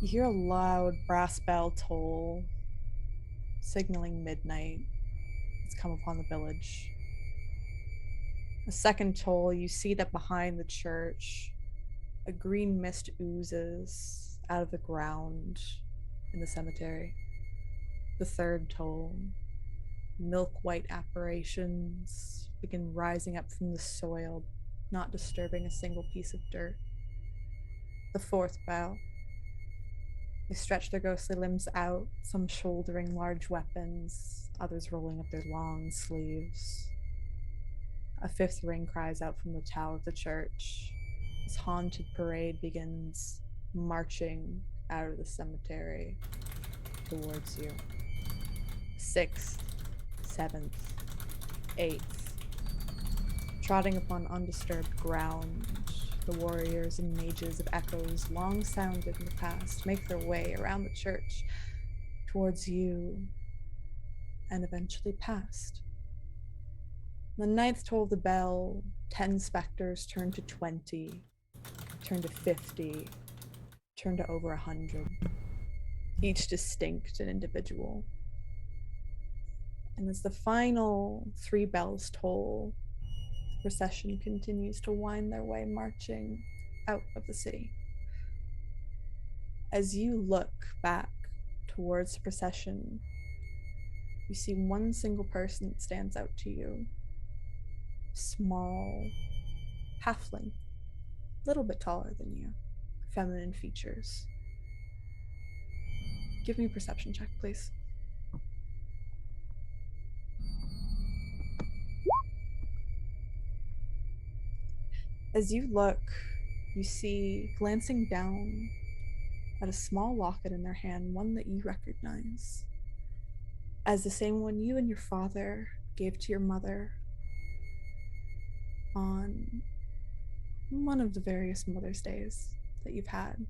You hear a loud brass bell toll, signaling midnight. It's come upon the village. A second toll, you see that behind the church, a green mist oozes out of the ground in the cemetery. The third toll, milk-white apparitions begin rising up from the soil, not disturbing a single piece of dirt. The fourth bell, they stretch their ghostly limbs out, some shouldering large weapons, others rolling up their long sleeves. A fifth ring cries out from the tower of the church. This haunted parade begins marching out of the cemetery towards you. Sixth, seventh, eighth. Trotting upon undisturbed ground, the warriors and mages of echoes long sounded in the past make their way around the church towards you and eventually past. The ninth toll of the bell, 10 specters turn to 20, turn to 50, turn to over 100, each distinct and individual. And as the final 3 bells toll, the procession continues to wind their way, marching out of the city. As you look back towards the procession, you see one single person that stands out to you. Small, halfling, a little bit taller than you, feminine features. Give me a perception check, please. As you look, you see, glancing down at a small locket in their hand, one that you recognize as the same one you and your father gave to your mother on one of the various Mother's Days that you've had,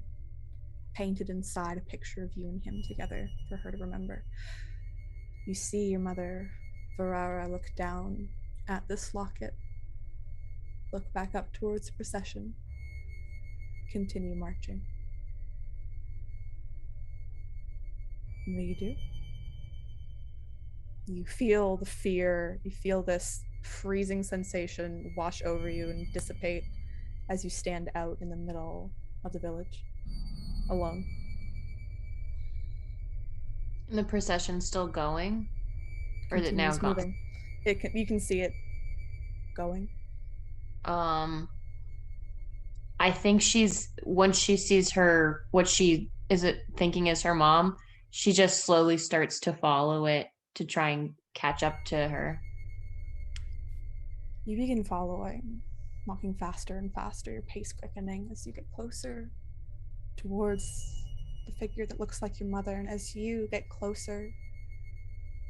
painted inside a picture of you and him together for her to remember. You see your mother, Varara, look down at this locket, look back up towards the procession, continue marching. And what do you do? You feel the fear, you feel this freezing sensation wash over you and dissipate as you stand out in the middle of the village, alone. And the procession's still going? Or is it now gone? Moving. You can see it going. I think once she sees her, what she is it thinking is her mom, she just slowly starts to follow it to try and catch up to her. You begin following, walking faster and faster, your pace quickening as you get closer towards the figure that looks like your mother. And as you get closer,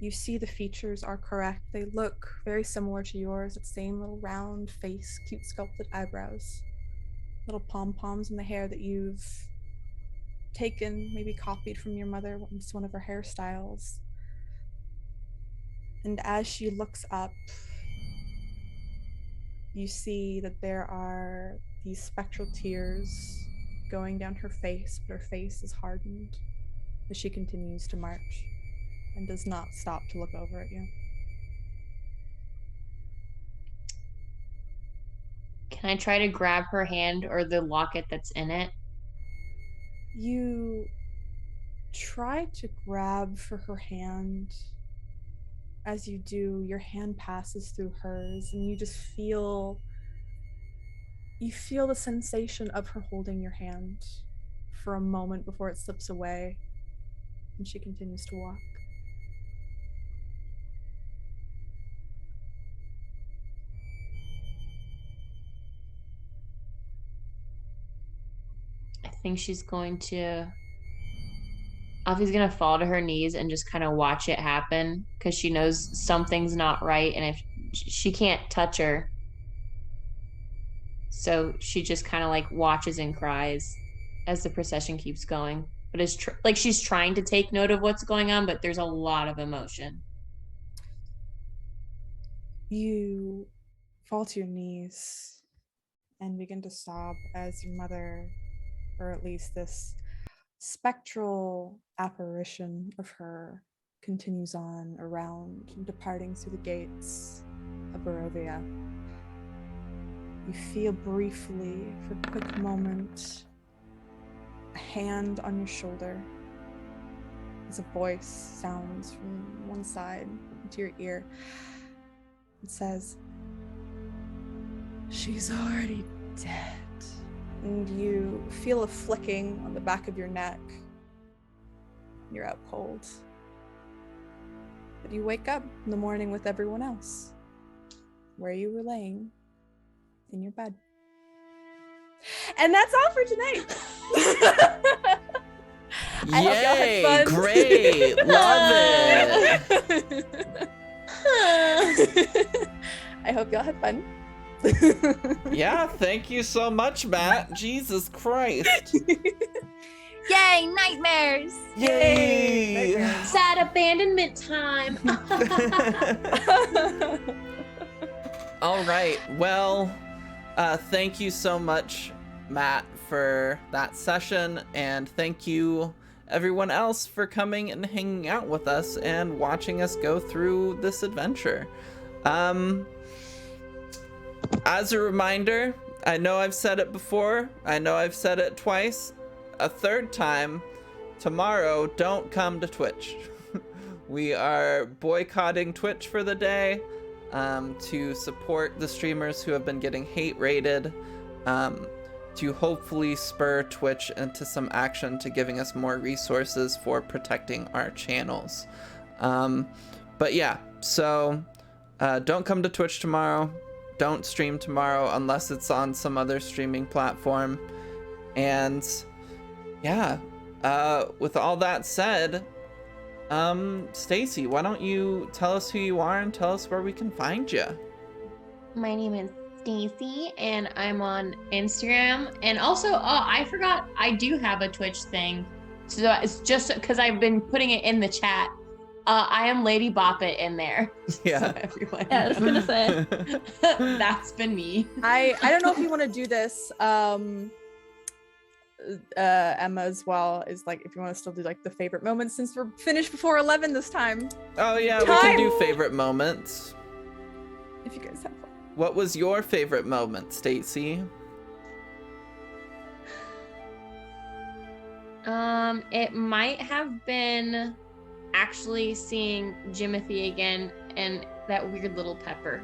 you see the features are correct. They look very similar to yours, that same little round face, cute sculpted eyebrows, little pom-poms in the hair that you've taken, maybe copied from your mother, it's one of her hairstyles. And as she looks up, you see that there are these spectral tears going down her face, but her face is hardened as she continues to march and does not stop to look over at you. Can I try to grab her hand or the locket that's in it? You try to grab for her hand. As you do, your hand passes through hers, and you just feel the sensation of her holding your hand for a moment before it slips away, and she continues to walk. I think she's going to... Alfie's gonna fall to her knees and just kind of watch it happen because she knows something's not right, and if she can't touch her, so she just kind of like watches and cries as the procession keeps going. But it's like she's trying to take note of what's going on, but there's a lot of emotion. You fall to your knees and begin to sob as your mother, or at least this spectral apparition of her, continues on around, departing through the gates of Barovia. You feel briefly, for a quick moment, a hand on your shoulder as a voice sounds from one side into your ear. It says, "She's already dead." And you feel a flicking on the back of your neck. You're out cold. But you wake up in the morning with everyone else, where you were laying in your bed. And that's all for tonight. Yay! Great! Love it! I hope y'all had fun. Yeah, thank you so much, Matt. Jesus Christ. Yay, nightmares! Yay! Sad abandonment time. All right. Well, thank you so much, Matt, for that session, and thank you everyone else for coming and hanging out with us and watching us go through this adventure. As a reminder, I know I've said it before, I know I've said it twice, a third time, tomorrow don't come to Twitch. We are boycotting Twitch for the day to support the streamers who have been getting hate rated, to hopefully spur Twitch into some action to giving us more resources for protecting our channels. But yeah, so don't come to Twitch tomorrow. Don't stream tomorrow unless it's on some other streaming platform. And yeah, with all that said, Stacy, why don't you tell us who you are and tell us where we can find you? My name is Stacy, and I'm on Instagram. And also, oh, I forgot, I do have a Twitch thing. So it's just because I've been putting it in the chat. I am Lady Bop It in there. Yeah. So everyone Yeah, I was gonna say. that's been me. I don't know if you want to do this. Emma as well is like, if you want to still do like the favorite moments, since we're finished before 11 this time. Oh yeah, we can do favorite moments. If you guys have one. What was your favorite moment, Stacy? It might have been actually seeing Jimothy again and that weird little pepper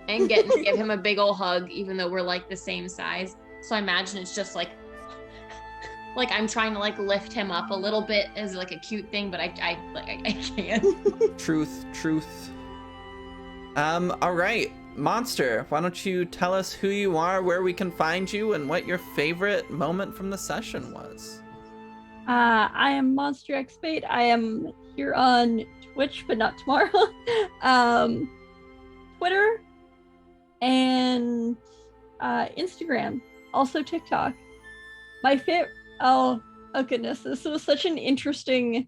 and getting to give him a big old hug, even though we're like the same size. So I imagine it's just like I'm trying to like lift him up a little bit as like a cute thing, but I can't. Truth. All right, Monster, why don't you tell us who you are, where we can find you, and what your favorite moment from the session was? I am Monster X Bait. I am here on Twitch, but not tomorrow. Twitter and Instagram, also TikTok. My favorite. Oh goodness, this was such an interesting.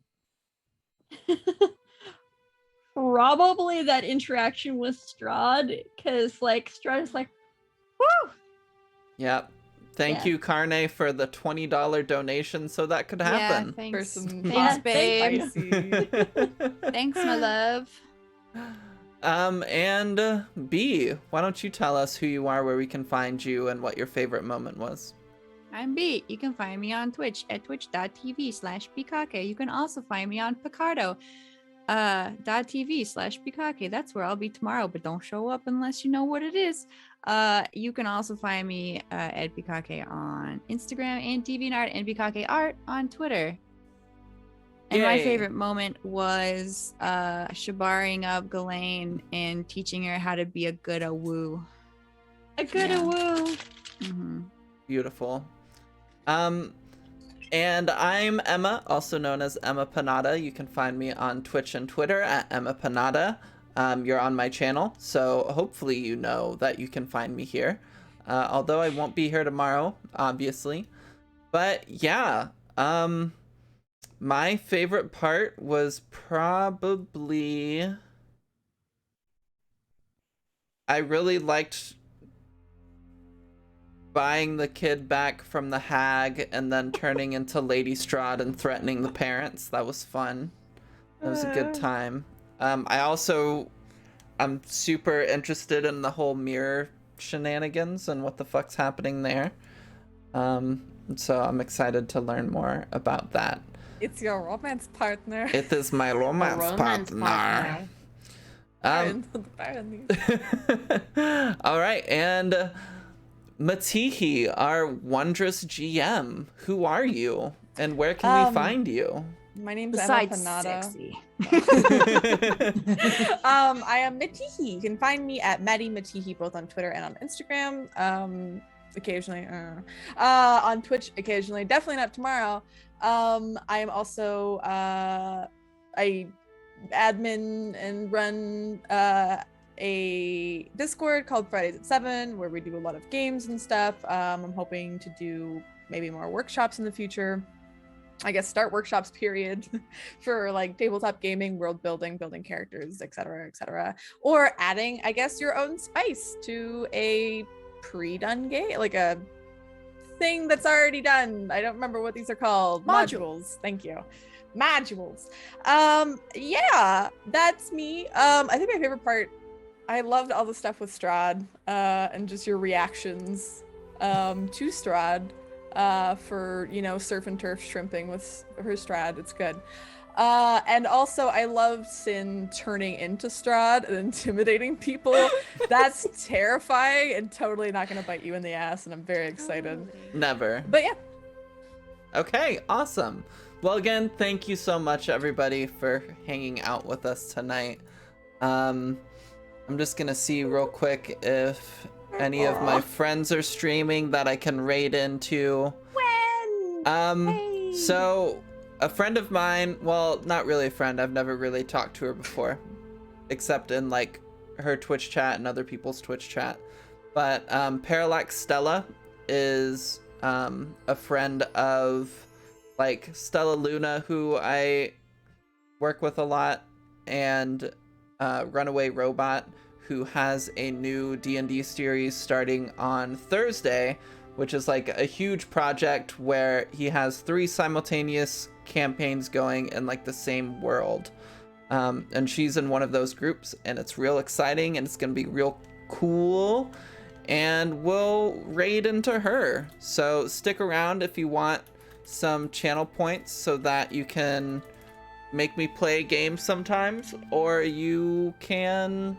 Probably that interaction with Strahd, because like Strahd is like, woo. Yep. Thank you, Carne, for the $20 donation so that could happen. Yeah, thanks. For some Thanks, hot babe. spicy. Thanks, my love. And B, why don't you tell us who you are, where we can find you, and what your favorite moment was? I'm B. You can find me on Twitch at twitch.tv/Bikake. You can also find me on Picardo .tv/Bikake. That's where I'll be tomorrow, but don't show up unless you know what it is. You can also find me at Bikake on Instagram and DeviantArt and Bikake Art on Twitter. And my Yay. favorite moment was shabaring up Ghislaine and teaching her how to be a good woo. A good woo. Mm-hmm. Beautiful. And I'm Emma, also known as Emma Panada. You can find me on Twitch and Twitter at Emma Panada. You're on my channel, so hopefully you know that you can find me here. Although I won't be here tomorrow, obviously. But yeah, my favorite part was probably... I really liked buying the kid back from the hag and then turning into Lady Strahd and threatening the parents. That was fun. That was a good time. I'm super interested in the whole mirror shenanigans and what the fuck's happening there. So I'm excited to learn more about that. It's your romance partner. It is my romance partner. All right, and Matihi, our wondrous GM, who are you and where can we find you? My name's Besides Emma Panada. sexy. I am Matihi. You can find me at Maddie Matihi both on Twitter and on Instagram. Occasionally, on Twitch occasionally. Definitely not tomorrow. I am also I admin and run a Discord called Fridays at 7 where we do a lot of games and stuff. I'm hoping to do maybe more workshops in the future. I guess start workshops period for like tabletop gaming, world building, building characters, etc., or adding, I guess, your own spice to a pre-done game, like a thing that's already done. I don't remember what these are called. Modules. Thank you. Modules. Yeah, that's me. I think my favorite part, I loved all the stuff with Strahd, and just your reactions to Strahd, for, you know, surf and turf shrimping with her Strahd. It's good. And also I love Sin turning into Strahd and intimidating people. That's terrifying and totally not gonna bite you in the ass, and I'm very excited. Never. But yeah. Okay, awesome. Well, again, thank you so much, everybody, for hanging out with us tonight. I'm just gonna see real quick if any of my friends are streaming that I can raid into. So a friend of mine, well, not really a friend, I've never really talked to her before, except in like her Twitch chat and other people's Twitch chat. But Parallax Stella is a friend of like Stella Luna, who I work with a lot, and Runaway Robot, who has a new D&D series starting on Thursday, which is like a huge project where he has 3 simultaneous campaigns going in like the same world. And she's in one of those groups, and it's real exciting, and it's gonna be real cool, and we'll raid into her. So stick around if you want some channel points so that you can make me play a game sometimes, or you can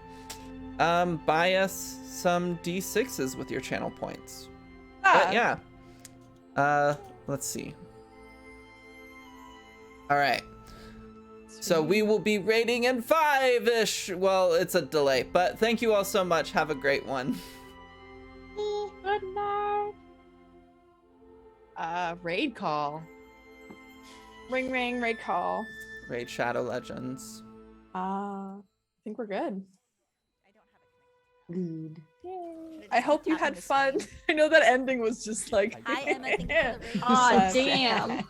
buy us some D6s with your channel points. But yeah, let's see. All right, so we will be raiding in 5-ish. Well, it's a delay, but thank you all so much. Have a great one. Good night. Raid call. Ring ring, raid call. Raid Shadow Legends. I think we're good. Good. Yay. I hope you had fun. I know that ending was just like Hi, Emma. Thank you for the raid. Aw, damn.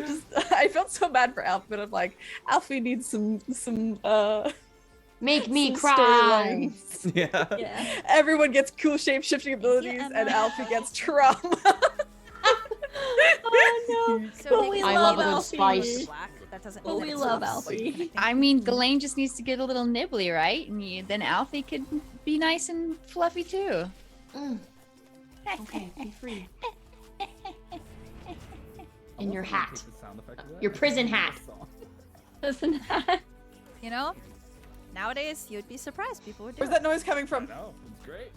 Just, I felt so bad for Alfie, but I'm like, Alfie needs some Make me some cry. storylines. Yeah. Yeah. Everyone gets cool shape-shifting abilities, and Emma. Alfie gets trauma. Oh no. So But Nick, we I love love a good Alfie. spice. Black. That doesn't But mean we that it's love not Alfie. I mean, Ghislaine just needs to get a little nibbly, right? And then Alfie could be nice and fluffy too. Okay, be free. In your hat. Your prison hat. Listen. You know, nowadays you'd be surprised people would do Where's it. that noise coming from? No, it's great.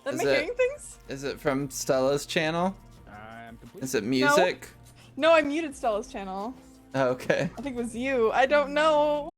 Am Is I it- hearing things? Is it from Stella's channel? I'm complete. Is it music? No, I muted Stella's channel. Okay. I think it was you. I don't know.